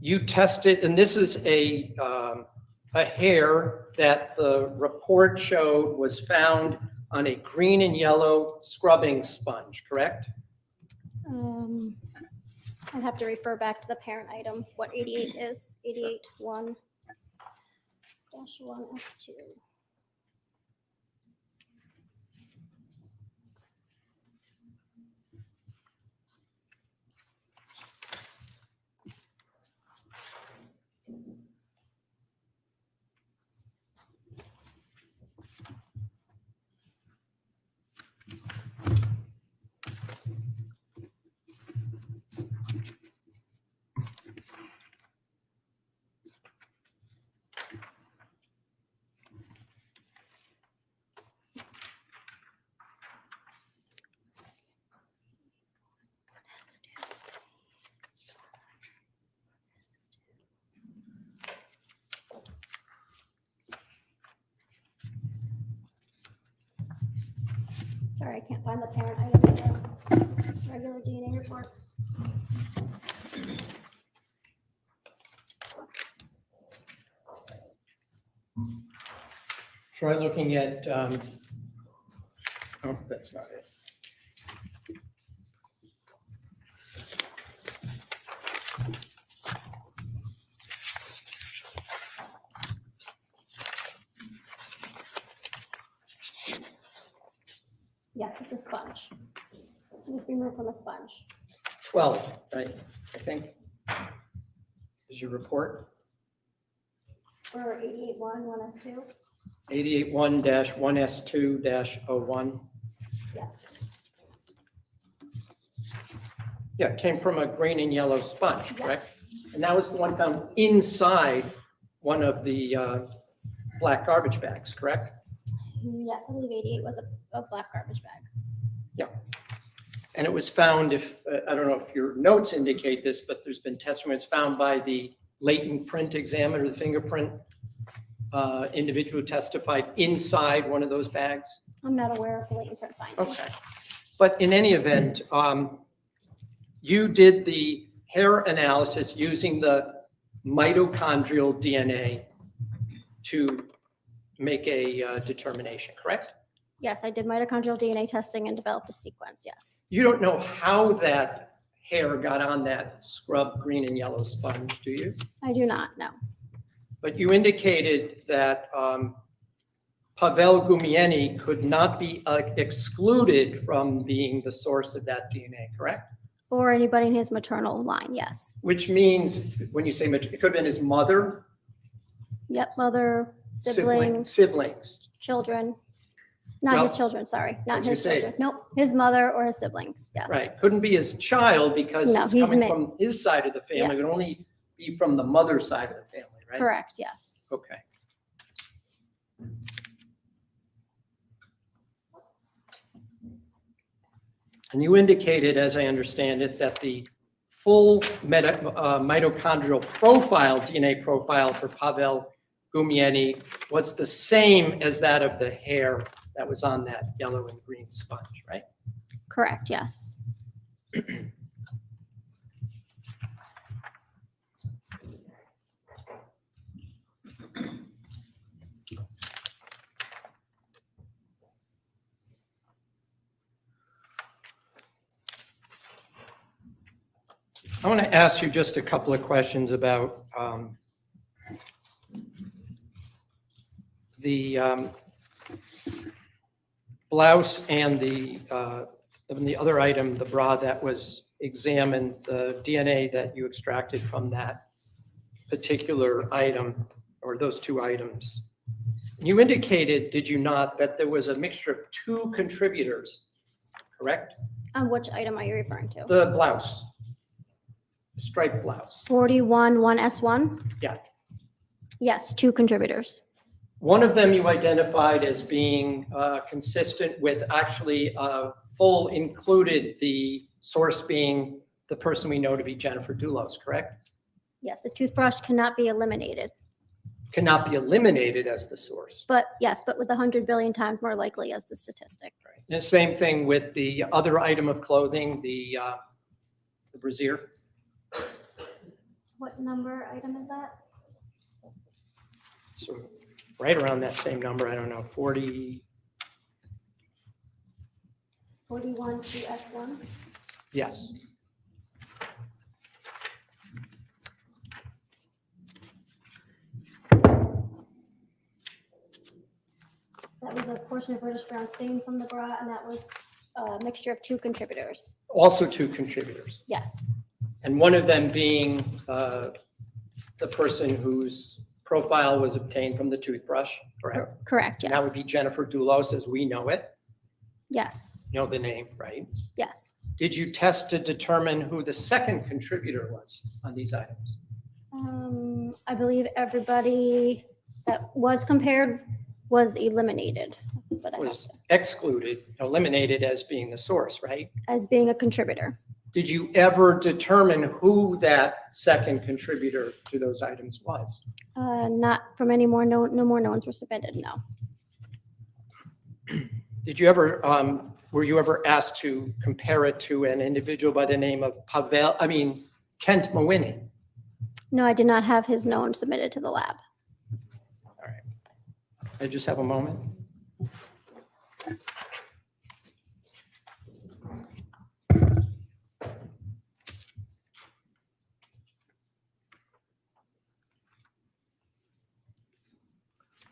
You tested, and this is a hair that the report showed was found on a green and yellow scrubbing sponge, correct? I'd have to refer back to the parent item, what 88 is, 88-1-1S2. Sorry, I can't find the parent item in the regular DNA reports. Try looking at, oh, that's not it. Yes, it's a sponge. It was removed from a sponge. 12, right, I think, is your report. For 88-1, 1S2. 881-1S2-01. Yeah. Yeah, it came from a green and yellow sponge, Yes. correct? And that was the one found inside one of the black garbage bags, correct? Yes, I believe 88 was a black garbage bag. And it was found, if, I don't know if your notes indicate this, but there's been testimony, it's found by the latent print examiner, the fingerprint individual who testified inside one of those bags. I'm not aware of the latent print finding. Okay. But in any event, you did the hair analysis using the mitochondrial DNA to make a determination, correct? Yes, I did mitochondrial DNA testing and developed a sequence, yes. You don't know how that hair got on that scrub green and yellow sponge, do you? I do not know. But you indicated that Pavel Gumieni could not be excluded from being the source of that DNA, correct? Or anybody in his maternal line, yes. Which means, when you say it could have been his mother, Yep, mother, siblings, siblings. children. Not his Well, children, sorry, not what'd you his say? children. Nope, his mother or his siblings, yes. Right, couldn't be his child because No, it's he's coming mi- from his side of the family. It Yes. would only be from the mother's side of the family, right? Correct, yes. Okay. And you indicated, as I understand it, that the full mitochondrial profile, DNA profile for Pavel Gumieni was the same as that of the hair that was on that yellow and green sponge, right? Correct, yes. I want to ask you just a couple of questions about the blouse and the other item, the bra that was examined, the DNA that you extracted from that particular item or those two items. You indicated, did you not, that there was a mixture of two contributors, correct? Which item are you referring to? The blouse, the striped blouse. 41, 1S1? Yeah. Yes, 2 contributors. One of them you identified as being consistent with actually full included the source being the person we know to be Jennifer Dulos, correct? Yes, the toothbrush cannot be eliminated. Cannot be eliminated as the source. But yes, but with 100 billion times more likely as the statistic. Right. And the same thing with the other item of clothing, the brassiere. What number item is that? So right around that same number, I don't know, 40, 41 2S1? yes. That was a portion of British brown stain from the bra, and that was a mixture of 2 contributors. Also two contributors. Yes, And one of them being the person whose profile was obtained from the toothbrush, correct? correct, And that would yes. be Jennifer Dulos as we know it, Yes, you know the name, right? yes. Did you test to determine who the second contributor was on these items? I believe everybody that was compared was eliminated, but I have Was to, excluded, eliminated as being the source, right? as being a contributor. Did you ever determine who that second contributor to those items was? Not from any more, no more knowns were submitted, no. Did you ever were you ever asked to compare it to an individual by the name of Kent Mawini? No, I did not have his known submitted to the lab. I just have a moment.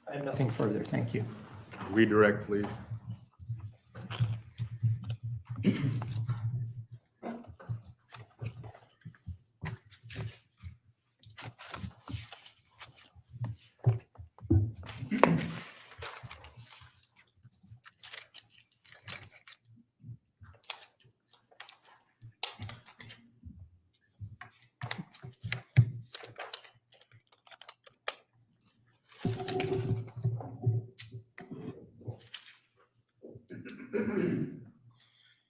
I have nothing further. Thank you. Redirect, please.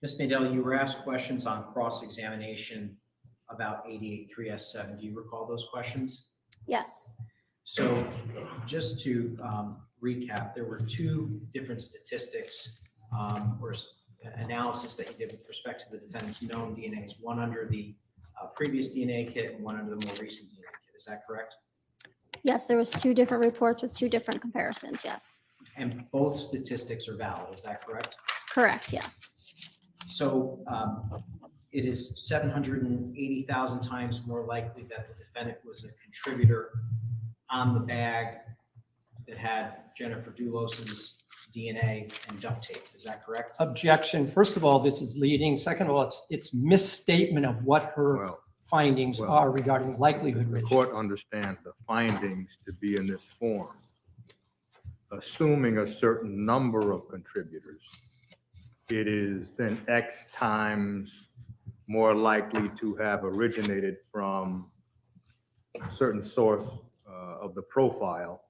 Ms. Madell, you were asked questions on cross-examination about 88-3S7. Do you recall those questions? Yes. So just to recap, there were two different statistics or analysis that you did with respect to the defendant's known DNAs, one under the previous DNA kit and one under the more recent DNA kit. Is that correct? Yes, there was 2 different reports with 2 different comparisons. Yes. And both statistics are valid. Is that correct? Correct. Yes. So it is 780,000 times more likely that the defendant was a contributor on the bag that had Jennifer Dulos's DNA and duct tape. Is that correct? Objection. First of all, this is leading. Second of all, it's misstatement of what her Well, findings well, are regarding likelihood The ratio. court understands the findings to be in this form. Assuming a certain number of contributors, it is then X times more likely to have originated from a certain source of the profile,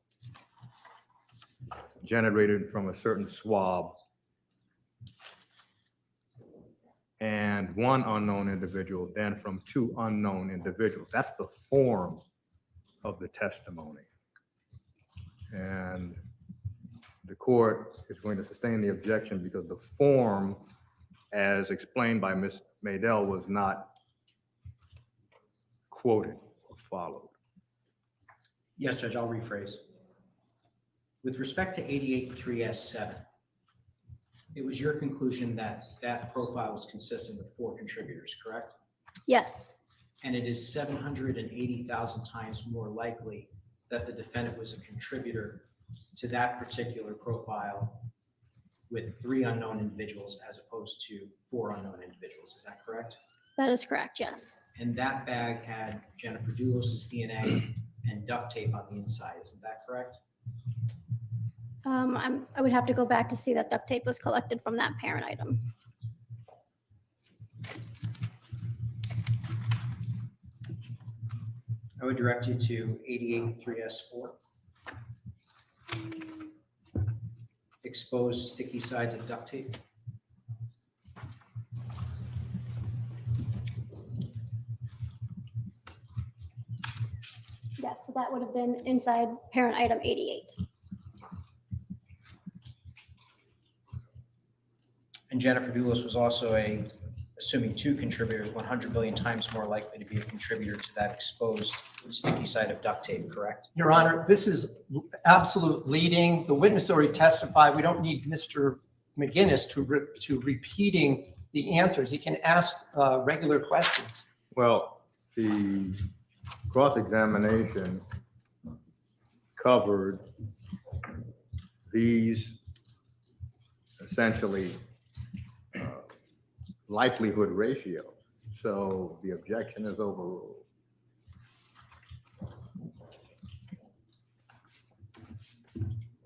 generated from a certain swab, and one unknown individual, then from 2 unknown individuals. That's the form of the testimony. And the court is going to sustain the objection because the form, as explained by Ms. Madell, was not quoted or followed. Yes, Judge, I'll rephrase. With respect to 88-3S7, it was your conclusion that that profile was consistent with 4 contributors, correct? Yes. And it is 780,000 times more likely that the defendant was a contributor to that particular profile with 3 unknown individuals as opposed to 4 unknown individuals. Is that correct? That is correct. Yes. And that bag had Jennifer Dulos's DNA and duct tape on the inside. Isn't that correct? I would have to go back to see that duct tape was collected from that parent item. I would direct you to 88-3S4. Exposed sticky sides of duct tape. Yes, so that would have been inside parent item 88. And Jennifer Dulos was also assuming 2 contributors, 100 billion times more likely to be a contributor to that exposed sticky side of duct tape, correct? Your Honor, this is absolute leading. The witness already testified. We don't need Mr. McGinnis to repeating the answers. He can ask regular questions. Well, the cross-examination covered these essentially likelihood ratios. So the objection is overruled.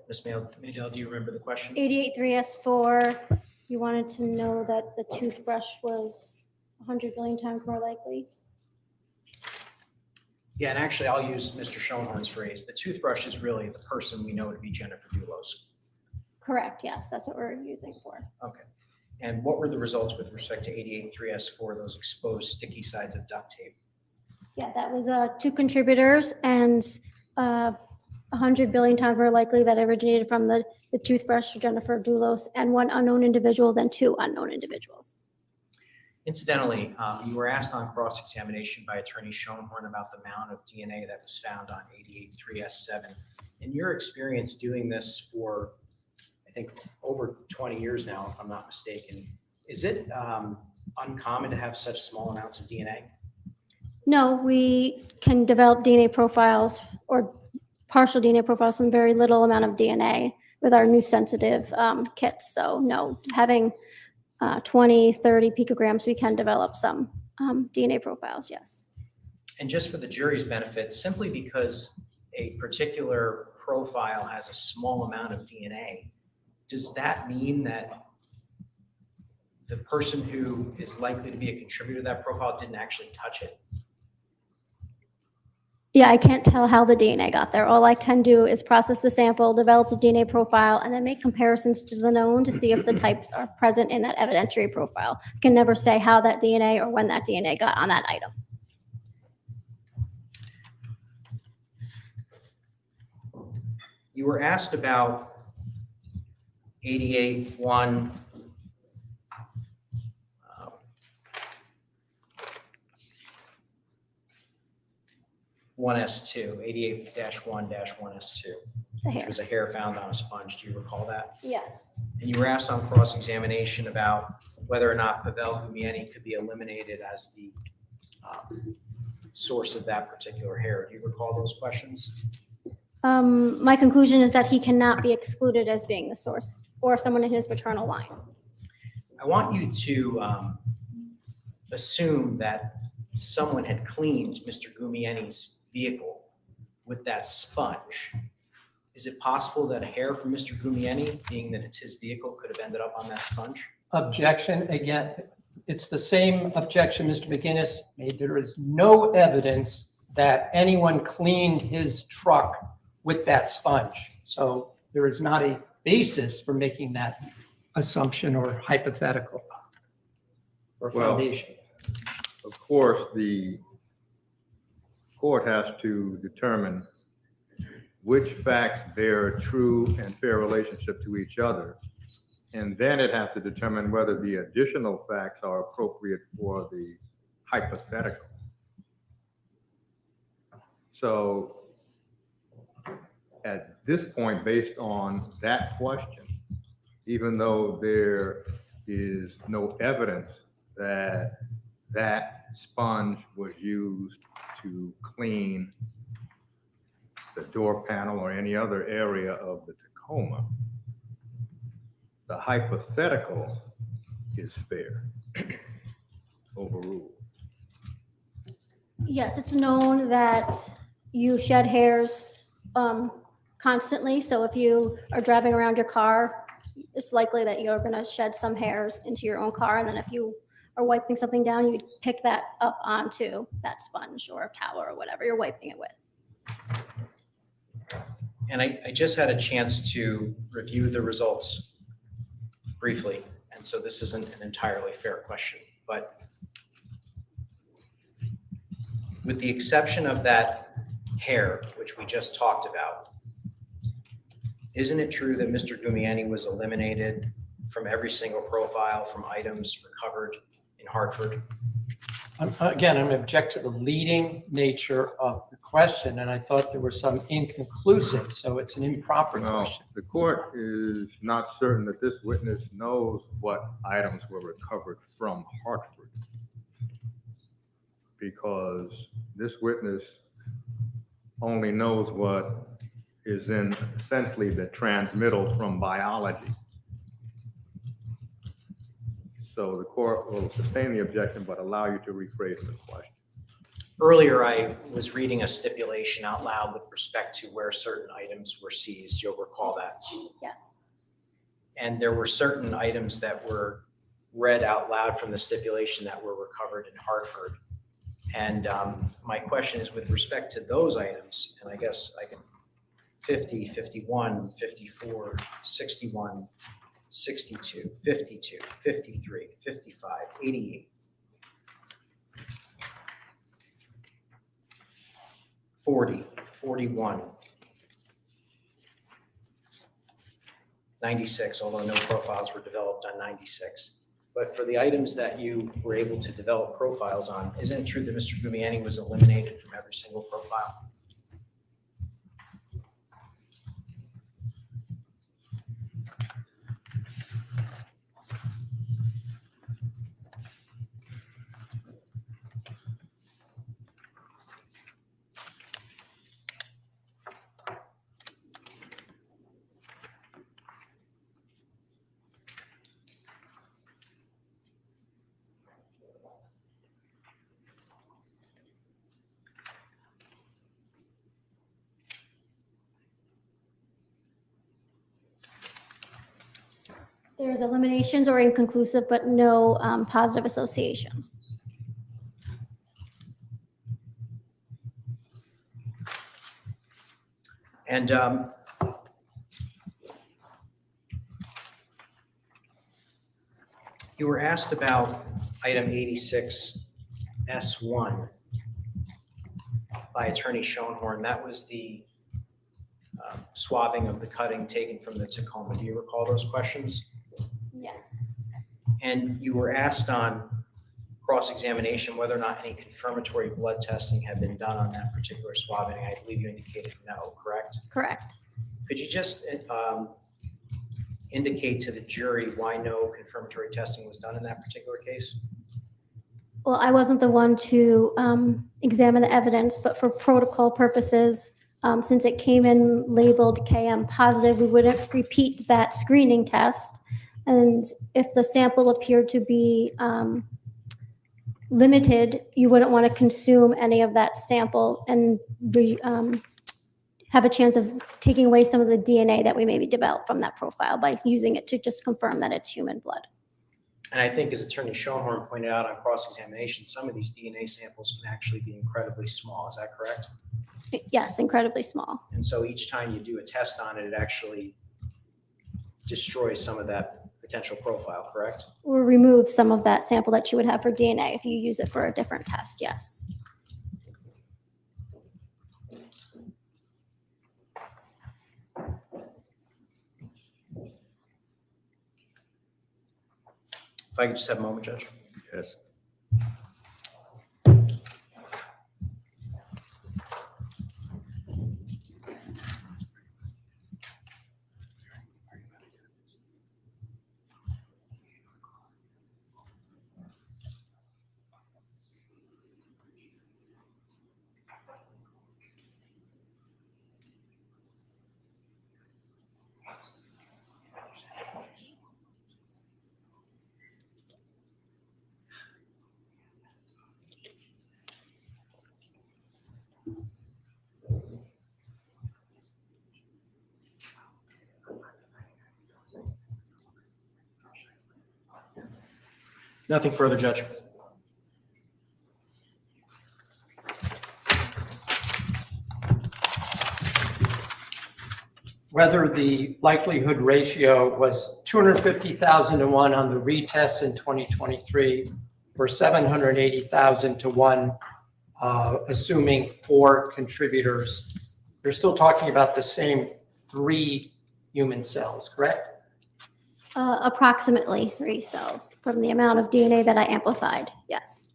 Ms. Madell, do you remember the question? 88-3S4, you wanted to know that the toothbrush was 100 billion times more likely. Yeah, and actually I'll use Mr. Schoenhorn's phrase. The toothbrush is really the person we know to be Jennifer Dulos. Correct, yes, that's what we're using for. Okay. And what were the results with respect to 88-3S4, those exposed sticky sides of duct tape? Yeah, that was 2 contributors, and 100 billion times more likely that it originated from the toothbrush Jennifer Dulos and one unknown individual than two unknown individuals. Incidentally, you were asked on cross-examination by Attorney Schoenhorn about the amount of DNA that was found on 88-3S7. In your experience doing this for, I think, over 20 years now, if I'm not mistaken, is it uncommon to have such small amounts of DNA? No, we can develop DNA profiles or partial DNA profiles from very little amount of DNA with our new sensitive kits. So no, having 20, 30 picograms, we can develop some DNA profiles, yes. And just for the jury's benefit, simply because a particular profile has a small amount of DNA, does that mean that the person who is likely to be a contributor to that profile didn't actually touch it? Yeah, I can't tell how the DNA got there. All I can do is process the sample, develop the DNA profile, and then make comparisons to the known to see if the types are present in that evidentiary profile. I can never say how that DNA or when that DNA got on that item. You were asked about 88-1, 1S2, 88-1-1S2, The which hair. was a hair found on a sponge. Do you recall that? Yes. And you were asked on cross-examination about whether or not Pavel Gumieni could be eliminated as the source of that particular hair. Do you recall those questions? My conclusion is that he cannot be excluded as being the source or someone in his maternal line. I want you to assume that someone had cleaned Mr. Gumieni's vehicle with that sponge. Is it possible that a hair from Mr. Gumieni, being that it's his vehicle, could have ended up on that sponge? Objection, again, it's the same objection Mr. McGinnis made. There is no evidence that anyone cleaned his truck with that sponge. So there is not a basis for making that assumption or hypothetical or Well, foundation. Of course, the court has to determine which facts bear a true and fair relationship to each other. And then it has to determine whether the additional facts are appropriate for the hypothetical. So at this point, based on that question, even though there is no evidence that that sponge was used to clean the door panel or any other area of the Tacoma, the hypothetical is fair, overruled. Yes, it's known that you shed hairs constantly. So if you are driving around your car, it's likely that you're going to shed some hairs into your own car. And then if you are wiping something down, you'd pick that up onto that sponge or a towel or whatever you're wiping it with. And I just had a chance to review the results briefly, and so this isn't an entirely fair question, but with the exception of that hair, which we just talked about, isn't it true that Mr. Gumieni was eliminated from every single profile from items recovered in Hartford? Again, I'm going to object to the leading nature of the question, and I thought there were some inconclusive, so it's an improper No, question. the court is not certain that this witness knows what items were recovered from Hartford, because this witness only knows what is in essentially the transmittal from biology. So the court will sustain the objection, but allow you to rephrase the question. Earlier, I was reading a stipulation out loud with respect to where certain items were seized. You'll recall that. Yes. And there were certain items that were read out loud from the stipulation that were recovered in Hartford. And my question is with respect to those items, and I guess I can 50, 51, 54, 61, 62, 52, 53, 55, 88, 40, 41, 96, although no profiles were developed on 96. But for the items that you were able to develop profiles on, isn't it true that Mr. Gumiani was eliminated from every single profile? There's eliminations or inconclusive, but no positive associations. And you were asked about item 86S1 by Attorney Schoenhorn. That was the swabbing of the cutting taken from the Tacoma. Do you recall those questions? Yes. And you were asked on cross-examination whether or not any confirmatory blood testing had been done on that particular swabbing. I believe you indicated no, correct? Correct. Could you just indicate to the jury why no confirmatory testing was done in that particular case? Well, I wasn't the one to examine the evidence, but for protocol purposes, since it came in labeled KM positive, we wouldn't repeat that screening test. And if the sample appeared to be limited, you wouldn't want to consume any of that sample and have a chance of taking away some of the DNA that we maybe developed from that profile by using it to just confirm that it's human blood. And I think, as Attorney Schoenhorn pointed out on cross-examination, some of these DNA samples can actually be incredibly small. Is that correct? Yes, incredibly small. And so each time you do a test on it, it actually destroys some of that potential profile, correct? Or remove some of that sample that you would have for DNA if you use it for a different test, yes. If I could just have a moment, Judge. Yes. Nothing further, Judge. Whether the likelihood ratio was 250,000 to 1 on the retest in 2023 or 780,000 to 1, assuming 4 contributors, you're still talking about the same 3 human cells, correct? Approximately 3 cells from the amount of DNA that I amplified, yes.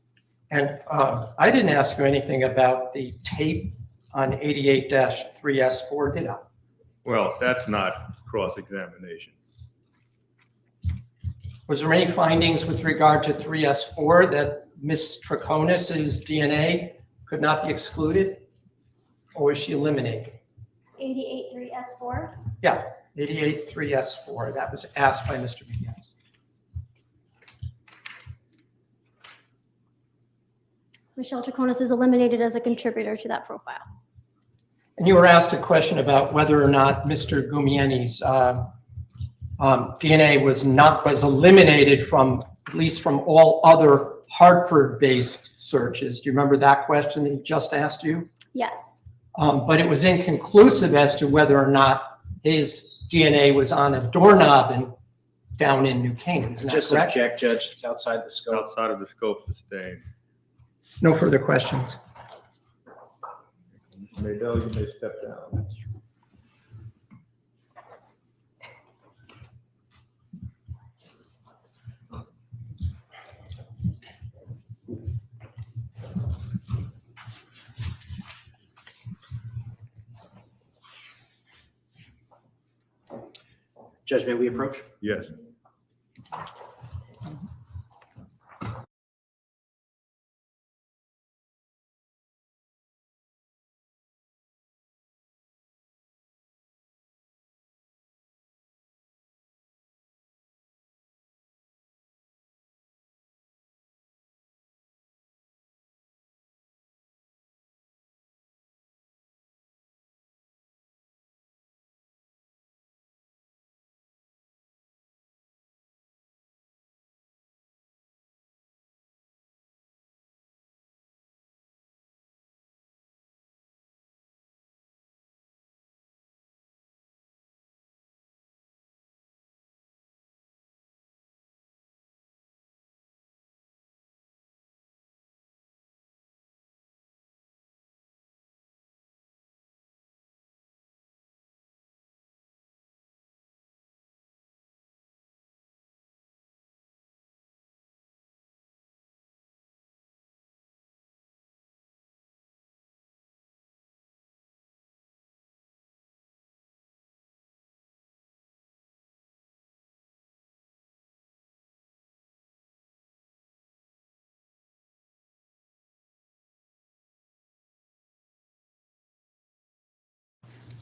And I didn't ask you anything about the tape on 88-3S4, did I? Well, that's not cross-examination. Was there any findings with regard to 3S4 that Ms. Troconis' DNA could not be excluded? Or was she eliminated? 88-3S4? Yeah, 88-3S4. That was asked by Mr. McGinnis. Michelle Troconis is eliminated as a contributor to that profile. And you were asked a question about whether or not Mr. Gumiani's DNA was eliminated from, at least from all other Hartford-based searches. Do you remember that question that he just asked you? Yes. But it was inconclusive as to whether or not his DNA was on a doorknob down in New Canaan. Isn't that Just correct? subject, Judge. It's outside the scope. Outside of the scope of staying. No further questions. Maydell, you may step down. Judge, may we approach? Yes.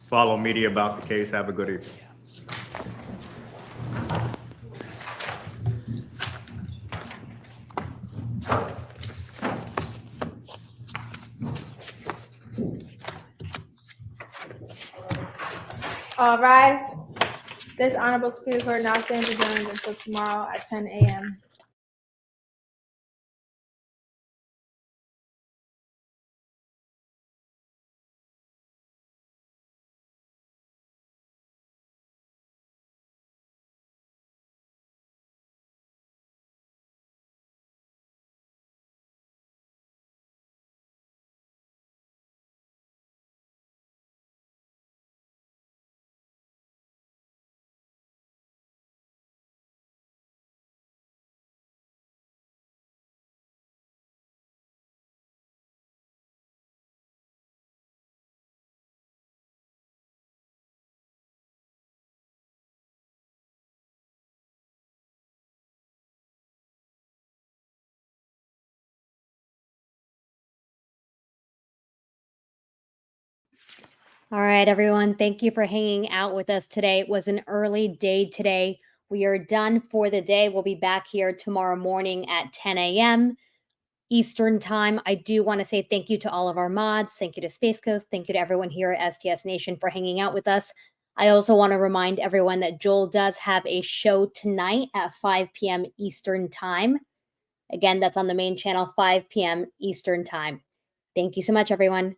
Follow media about the case. Have a good evening. All rise. This honorable Superior Court now stands adjourned until tomorrow at 10 a.m. All right, everyone. Thank you for hanging out with us today. It was an early day today. We are done for the day. We'll be back here tomorrow morning at 10 a.m. Eastern time. I do want to say thank you to all of our mods. Thank you to Space Coast. Thank you to everyone here at STS Nation for hanging out with us. I also want to remind everyone that Joel does have a show tonight at 5 p.m. Eastern time. Again, that's on the main channel, 5 p.m. Eastern time. Thank you so much, everyone.